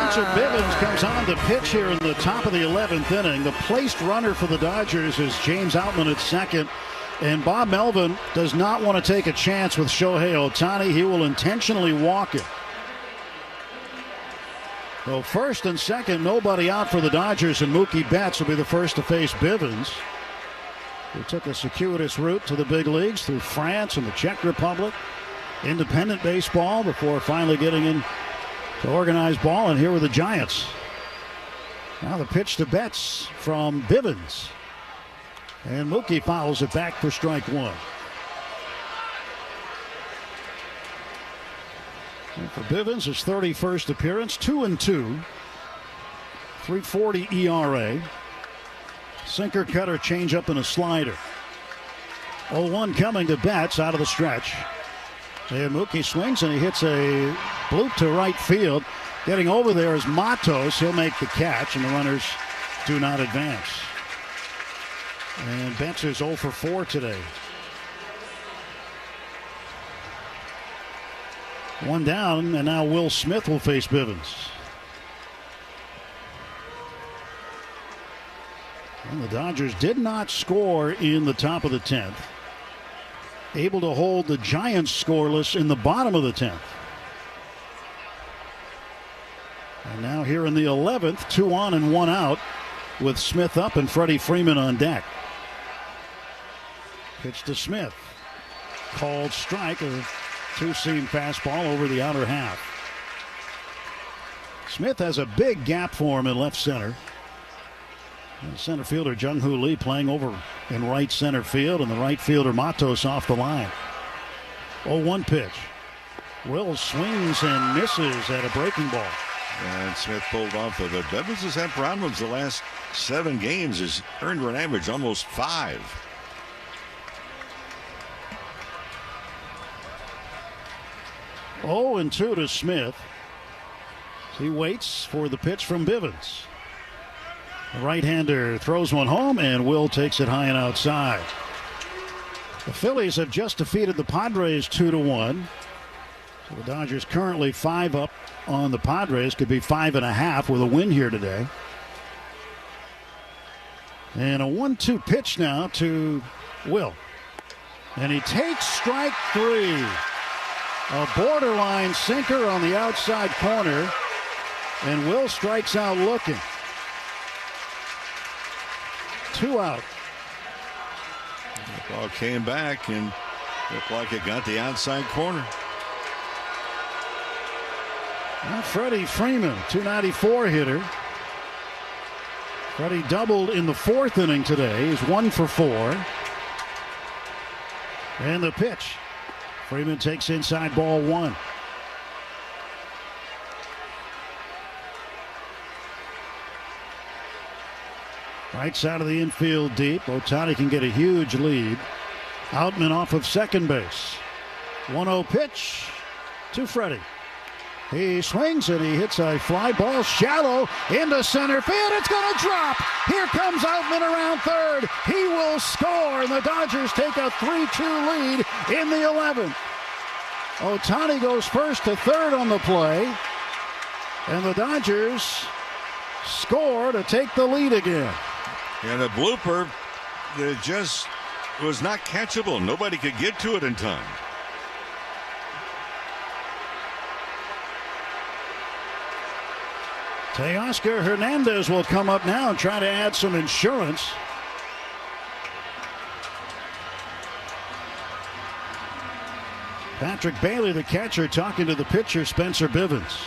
Spencer Bivens comes on to pitch here in the top of the 11th inning. The placed runner for the Dodgers is James Outman at second. And Bob Melvin does not want to take a chance with Shohei Ohtani. He will intentionally walk it. So first and second, nobody out for the Dodgers, and Mookie Betts will be the first to face Bivens, who took a circuitous route to the big leagues through France and the Czech Republic, independent baseball, before finally getting in to organized ball, and here were the Giants. Now the pitch to Betts from Bivens, and Mookie fouls it back for strike one. And for Bivens, his 31st appearance, 2-2, 3.40 ERA, sinker, cutter, changeup, and a slider. 0-1 coming to Betts out of the stretch. And Mookie swings and he hits a bloop to right field. Getting over there is Matos. He'll make the catch, and the runners do not advance. And Bentzer's 0 for 4 today. One down, and now Will Smith will face Bivens. And the Dodgers did not score in the top of the 10th. Able to hold the Giants scoreless in the bottom of the 10th. And now here in the 11th, 2 on and 1 out with Smith up and Freddie Freeman on deck. Pitch to Smith. Called strike, a two-seam fastball over the outer half. Smith has a big gap for him in left center. And center fielder Jung-Hoo Lee playing over in right center field, and the right fielder Matos off the line. 0-1 pitch. Will swings and misses at a breaking ball. And Smith pulled off of it. Bivens has had problems the last 7 games. Has earned run average almost 5. Oh, and 2 to Smith. He waits for the pitch from Bivens. The right-hander throws one home, and Will takes it high and outside. The Phillies have just defeated the Padres 2-1. So the Dodgers currently 5 up on the Padres. Could be 5.5 with a win here today. And a 1-2 pitch now to Will. And he takes strike 3. A borderline sinker on the outside corner. And Will strikes out looking. 2 out. The ball came back and looked like it got the outside corner. Well, Freddie Freeman, 294 hitter. Freddie doubled in the 4th inning today. He's 1 for 4. And the pitch. Freeman takes inside ball 1. Right side of the infield deep. Ohtani can get a huge lead. Outman off of second base. 1-0 pitch to Freddie. He swings and he hits a fly ball shallow into center field. It's going to drop. Here comes Outman around third. He will score, and the Dodgers take a 3-2 lead in the 11th. Ohtani goes first to third on the play, and the Dodgers score to take the lead again. And a blooper that just was not catchable. Nobody could get to it in time. Teoscar Hernandez will come up now and try to add some insurance. Patrick Bailey, the catcher, talking to the pitcher, Spencer Bivens.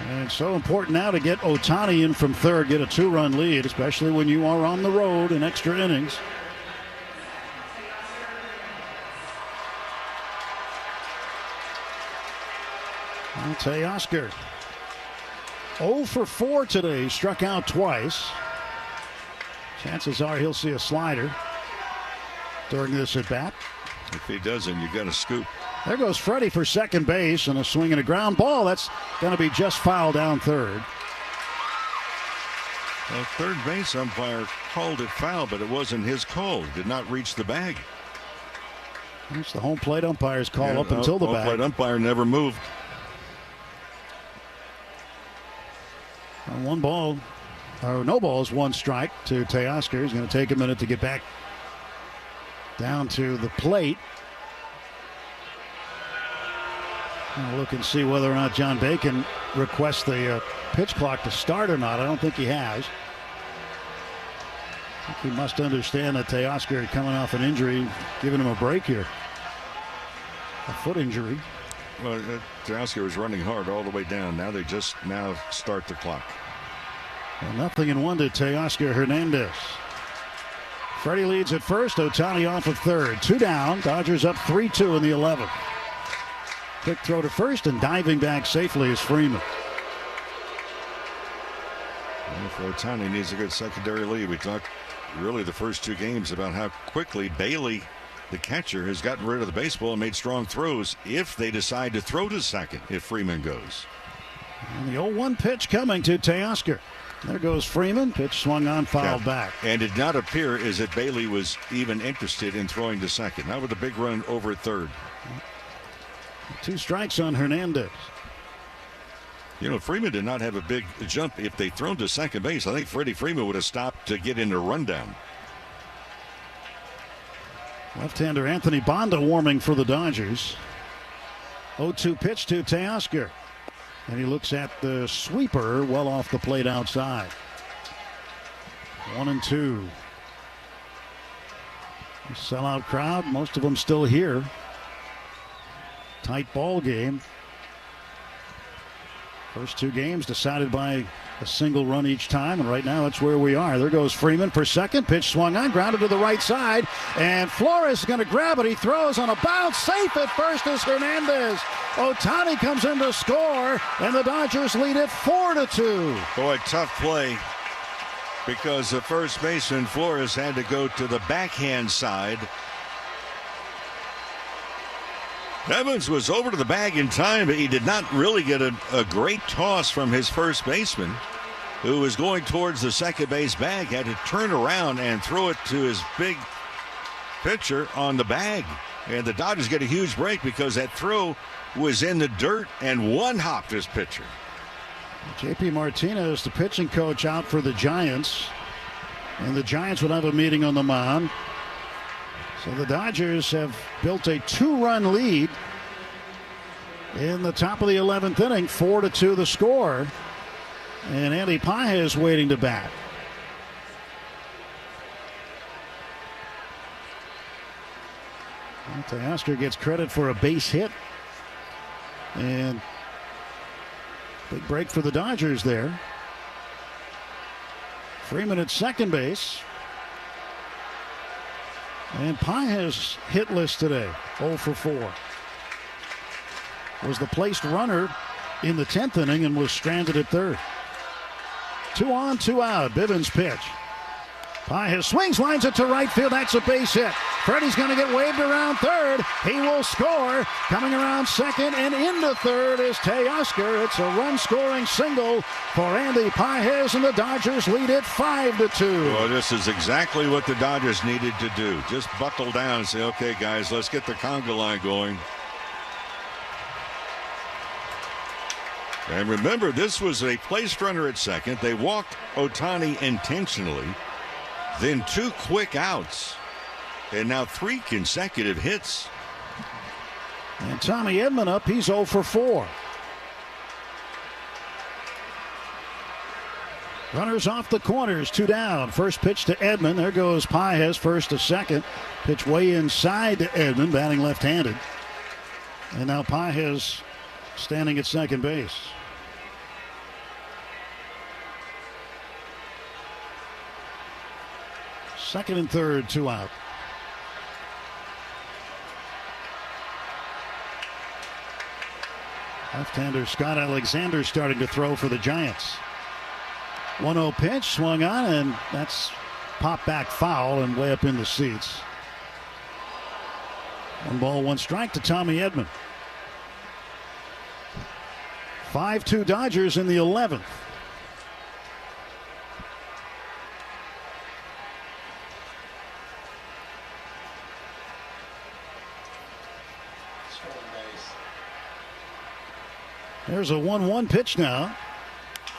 And it's so important now to get Ohtani in from third, get a 2-run lead, especially when you are on the road in extra innings. Well, Teoscar 0 for 4 today. He struck out twice. Chances are he'll see a slider during this at bat. If he doesn't, you got to scoop. There goes Freddie for second base, and a swing and a ground ball. That's going to be just foul down third. The third base umpire called it foul, but it wasn't his call. It did not reach the bag. It's the home plate umpire's call up until the bag. Home plate umpire never moved. And no balls, 1 strike to Teoscar. He's going to take a minute to get back down to the plate. I'll look and see whether or not John Bacon requests the pitch clock to start or not. I don't think he has. I think he must understand that Teoscar coming off an injury, giving him a break here. A foot injury. Well, Teoscar was running hard all the way down. Now they just start the clock. Well, 0-1 to Teoscar Hernandez. Freddie leads at first. Ohtani off of third. 2 down. Dodgers up 3-2 in the 11th. Quick throw to first, and diving back safely is Freeman. Well, if Ohtani needs a good secondary lead, we talked really the first 2 games about how quickly Bailey the catcher has gotten rid of the baseball and made strong throws if they decide to throw to second if Freeman goes. And the 0-1 pitch coming to Teoscar. There goes Freeman. Pitch swung on, fouled back. And did not appear as if Bailey was even interested in throwing to second. Not with a big run over at third. 2 strikes on Hernandez. You know, Freeman did not have a big jump. If they'd thrown to second base, I think Freddie Freeman would have stopped to get into rundown. Left-hander Anthony Banda warming for the Dodgers. 0-2 pitch to Teoscar. And he looks at the sweeper well off the plate outside. 1-2. Sellout crowd, most of them still here. Tight ball game. First 2 games decided by a single run each time, and right now that's where we are. There goes Freeman for second. Pitch swung on, grounded to the right side, and Flores is going to grab it. He throws on a bounce. Safe at first is Hernandez. Ohtani comes in to score, and the Dodgers lead it 4-2. Boy, tough play because the first baseman Flores had to go to the backhand side. Evans was over to the bag in time, but he did not really get a great toss from his first baseman, who was going towards the second base bag, had to turn around and throw it to his big pitcher on the bag. And the Dodgers get a huge break because that throw was in the dirt and one-hopped his pitcher. J.P. Martinez, the pitching coach, out for the Giants. And the Giants would have a meeting on the mound. So the Dodgers have built a 2-run lead in the top of the 11th inning. 4-2 the score. And Andy Pages is waiting to bat. Teoscar gets credit for a base hit. And big break for the Dodgers there. Freeman at second base. And Pages hitless today, 0 for 4. Was the placed runner in the 10th inning and was stranded at third. 2 on, 2 out. Bivens pitch. Pages swings, lines it to right field. That's a base hit. Freddie's going to get waved around third. He will score. Coming around second and into third is Teoscar. It's a run-scoring single for Andy Pages, and the Dodgers lead it 5-2. Well, this is exactly what the Dodgers needed to do. Just buckle down and say, okay, guys, let's get the conga line going. And remember, this was a placed runner at second. They walked Ohtani intentionally. Then 2 quick outs. And now 3 consecutive hits. And Tommy Edman up. He's 0 for 4. Runners off the corners. 2 down. First pitch to Edman. There goes Pages first to second. Pitch way inside to Edman, batting left-handed. And now Pages standing at second base. Second and third, 2 out. Left-hander Scott Alexander starting to throw for the Giants. 1-0 pitch, swung on, and that's popped back foul and way up in the seats. 1 ball, 1 strike to Tommy Edman. 5-2 Dodgers in the 11th. There's a 1-1 pitch now.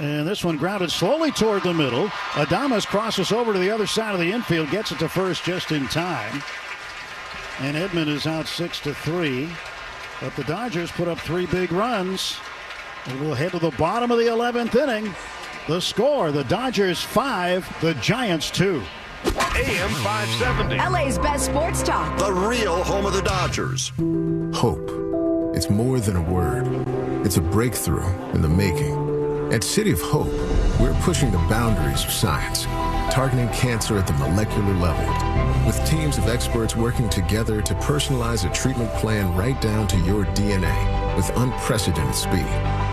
And this one grounded slowly toward the middle. Adames crosses over to the other side of the infield, gets it to first just in time. And Edman is out 6-3. But the Dodgers put up 3 big runs. And we'll head to the bottom of the 11th inning. The score, the Dodgers 5, the Giants 2. AM 570. LA's best sports talk. The real home of the Dodgers. Hope. It's more than a word. It's a breakthrough in the making. At City of Hope, we're pushing the boundaries of science, targeting cancer at the molecular level, with teams of experts working together to personalize a treatment plan right down to your DNA with unprecedented speed,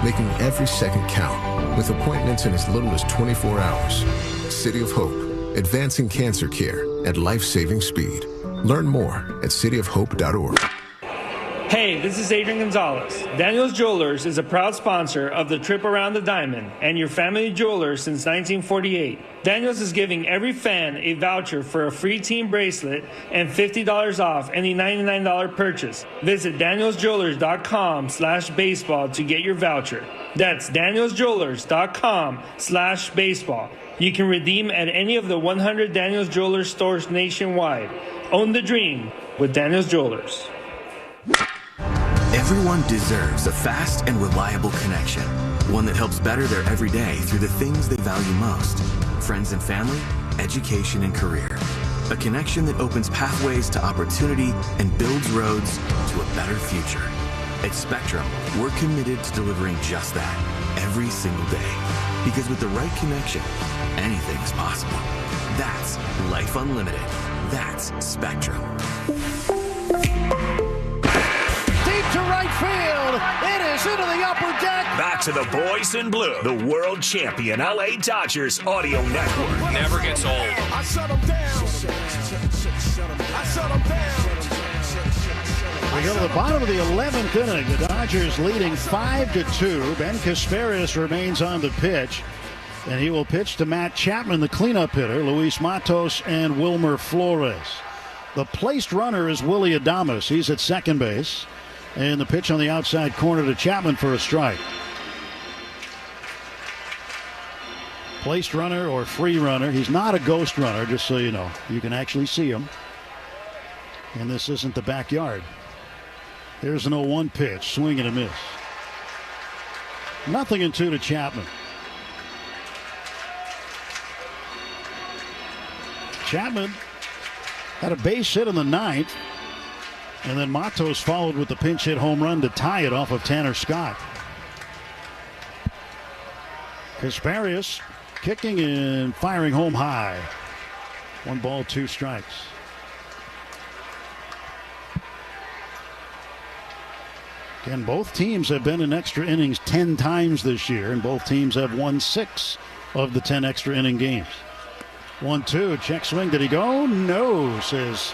making every second count, with appointments in as little as 24 hours. City of Hope, advancing cancer care at life-saving speed. Learn more at cityofhope.org. Hey, this is Adrian Gonzalez. Daniels Jewelers is a proud sponsor of the Trip Around the Diamond and your family jeweler since 1948. Daniels is giving every fan a voucher for a free team bracelet and $50 off any $99 purchase. Visit danielsjewelers.com/baseball to get your voucher. That's danielsjewelers.com/baseball. You can redeem at any of the 100 Daniels Jewelers stores nationwide. Own the dream with Daniels Jewelers. Everyone deserves a fast and reliable connection, one that helps better their everyday through the things they value most: friends and family, education and career. A connection that opens pathways to opportunity and builds roads to a better future. At Spectrum, we're committed to delivering just that every single day. Because with the right connection, anything is possible. That's Life Unlimited. That's Spectrum. To right field. It is into the upper deck. Back to the boys in blue, the world champion LA Dodgers audio network. Never gets old. I shut them down. I shut them down. We go to the bottom of the 11th inning. The Dodgers leading 5-2. Ben Casparius remains on the pitch, and he will pitch to Matt Chapman, the cleanup hitter, Luis Matos, and Wilmer Flores. The placed runner is Willie Adames. He's at second base. And the pitch on the outside corner to Chapman for a strike. Placed runner or free runner. He's not a ghost runner, just so you know. You can actually see him. And this isn't the backyard. There's an 0-1 pitch. Swing and a miss. 0-2 to Chapman. Chapman had a base hit in the ninth. And then Matos followed with the pinch hit home run to tie it off of Tanner Scott. Casparius kicking and firing home high. 1 ball, 2 strikes. Again, both teams have been in extra innings 10 times this year, and both teams have won 6 of the 10 extra inning games. 1-2, check swing. Did he go? No, says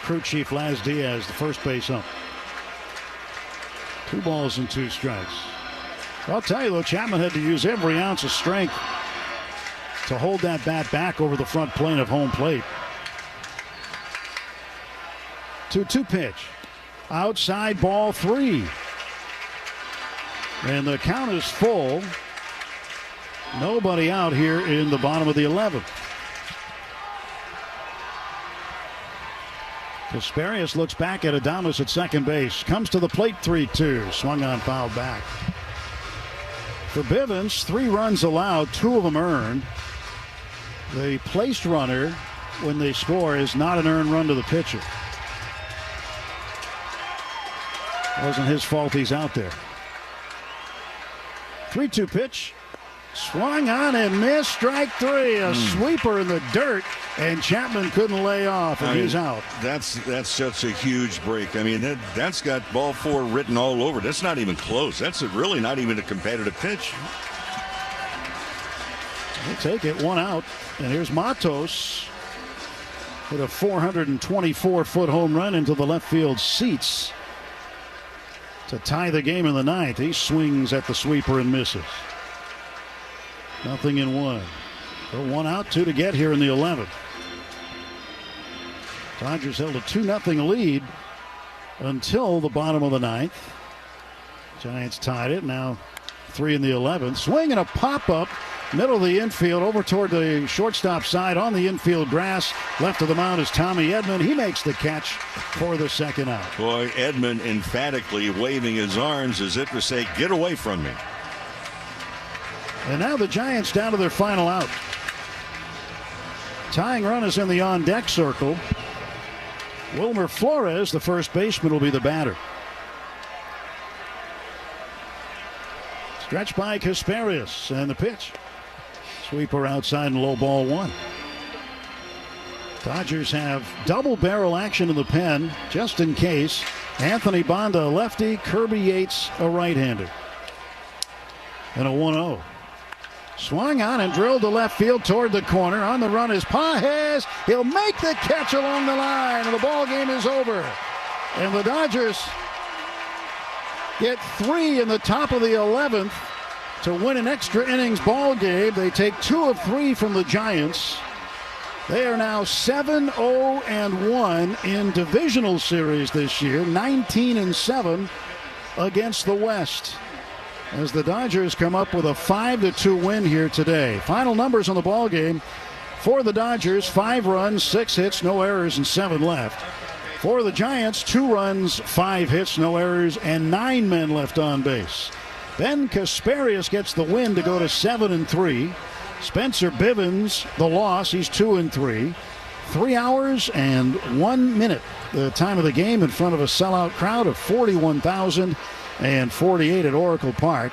crew chief Laz Diaz, the first base ump. 2 balls and 2 strikes. I'll tell you, though, Chapman had to use every ounce of strength to hold that bat back over the front plane of home plate. 2-2 pitch. Outside ball 3. And the count is full. Nobody out here in the bottom of the 11th. Casparius looks back at Adames at second base. Comes to the plate 3-2. Swung on, fouled back. For Bivens, 3 runs allowed, 2 of them earned. The placed runner, when they score, is not an earned run to the pitcher. Wasn't his fault he's out there. 3-2 pitch. Swung on and missed. Strike 3. A sweeper in the dirt, and Chapman couldn't lay off, and he's out. That's such a huge break. I mean, that's got ball 4 written all over. That's not even close. That's really not even a competitive pitch. We'll take it. 1 out. And here's Matos. Hit a 424-foot home run into the left field seats to tie the game in the 9th. He swings at the sweeper and misses. 0-1. So 1 out, 2 to get here in the 11th. Dodgers held a 2-0 lead until the bottom of the 9th. Giants tied it. Now 3 in the 11th. Swing and a pop-up. Middle of the infield over toward the shortstop side on the infield grass. Left of the mound is Tommy Edman. He makes the catch for the 2nd out. Boy, Edman emphatically waving his arms as if to say, get away from me. And now the Giants down to their final out. Tying run is in the on-deck circle. Wilmer Flores, the first baseman, will be the batter. Stretched by Casparius, and the pitch. Sweeper outside and low ball 1. Dodgers have double barrel action in the pen, just in case. Anthony Banda, a lefty. Kirby Yates, a right-hander. And a 1-0. Swung on and drilled to left field toward the corner. On the run is Pages. He'll make the catch along the line, and the ball game is over. And the Dodgers get 3 in the top of the 11th to win an extra innings ball game. They take 2 of 3 from the Giants. They are now 7-0-1 in divisional series this year, 19-7 against the West, as the Dodgers come up with a 5-2 win here today. Final numbers on the ball game for the Dodgers: 5 runs, 6 hits, no errors, and 7 left. For the Giants, 2 runs, 5 hits, no errors, and 9 men left on base. Ben Kasparius gets the win to go to 7-3. Spencer Bivens, the loss, he's 2-3. 3 hours and 1 minute, the time of the game, in front of a sellout crowd of 41,048 at Oracle Park.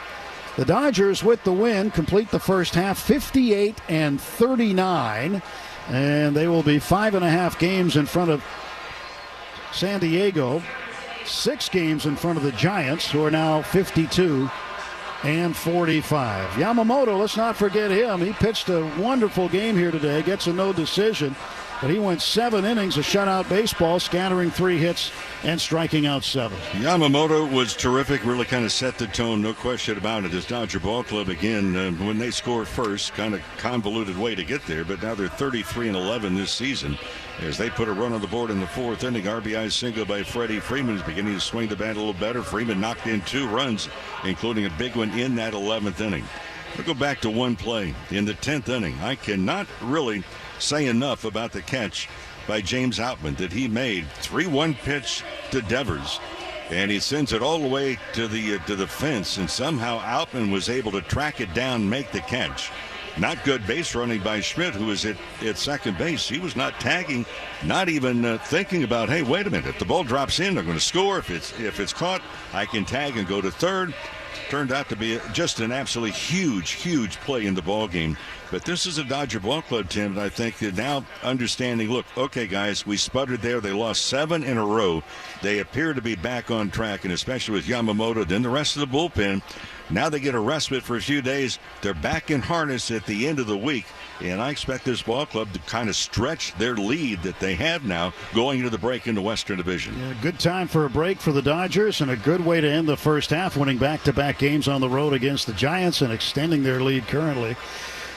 The Dodgers, with the win, complete the first half 58-39, and they will be 5.5 games in front of San Diego, 6 games in front of the Giants, who are now 52-45. Yamamoto, let's not forget him. He pitched a wonderful game here today, gets a no decision, but he went 7 innings of shutout baseball, scattering 3 hits and striking out 7. Yamamoto was terrific, really kind of set the tone, no question about it. This Dodger ball club, again, when they score first, kind of convoluted way to get there, but now they're 33-11 this season as they put a run on the board in the 4th inning. RBI single by Freddie Freeman is beginning to swing the bat a little better. Freeman knocked in 2 runs, including a big one in that 11th inning. We'll go back to one play in the 10th inning. I cannot really say enough about the catch by James Outman that he made. 3-1 pitch to Devers, and he sends it all the way to the fence, and somehow Outman was able to track it down, make the catch. Not good base running by Schmidt, who was at second base. He was not tagging, not even thinking about, hey, wait a minute, if the ball drops in, they're going to score. If it's caught, I can tag and go to third. Turned out to be just an absolutely huge play in the ball game. But this is a Dodger ball club, Tim, and I think that now understanding, look, okay, guys, we sputtered there. They lost 7 in a row. They appear to be back on track, and especially with Yamamoto, then the rest of the bullpen. Now they get a respite for a few days. They're back in harness at the end of the week, and I expect this ball club to kind of stretch their lead that they have now going into the break in the Western Division. Yeah, good time for a break for the Dodgers, and a good way to end the first half, winning back-to-back games on the road against the Giants and extending their lead currently.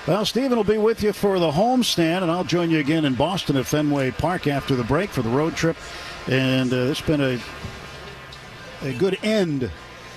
Well, Stephen will be with you for the homestand, and I'll join you again in Boston at Fenway Park after the break for the road trip. And it's been a good end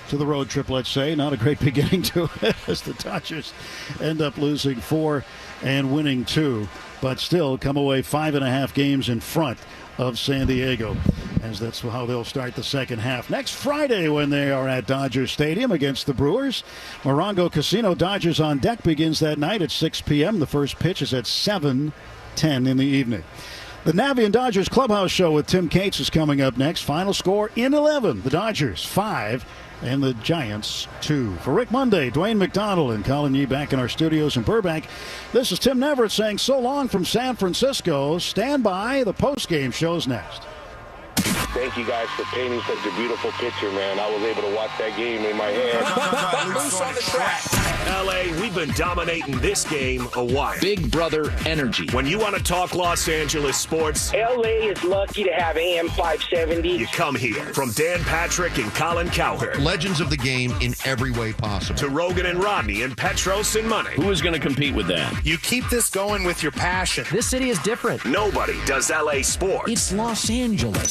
to the road trip, let's say. Not a great beginning to it, as the Dodgers end up losing 4 and winning 2, but still come away 5.5 games in front of San Diego, as that's how they'll start the second half. Next Friday, when they are at Dodger Stadium against the Brewers, Morongo Casino, Dodgers on Deck begins that night at 6 p.m. The first pitch is at 7:10 in the evening. The Navy and Dodgers Clubhouse Show with Tim Cates is coming up next. Final score in 11. The Dodgers 5 and the Giants 2. For Rick Monday, Dwayne McDonald, and Colin Yee back in our studios in Burbank, this is Tim Neverett saying so long from San Francisco. Stand by. The postgame show's next. Thank you guys for painting such a beautiful picture, man. I was able to watch that game in my head. Loose on the track. LA, we've been dominating this game a while. Big brother energy. When you want to talk Los Angeles sports, LA is lucky to have AM 570. You come here. From Dan Patrick and Colin Cowherd. Legends of the game in every way possible. To Rogan and Rodney and Petros and Money. Who is going to compete with that? You keep this going with your passion. This city is different. Nobody does LA sports. It's Los Angeles.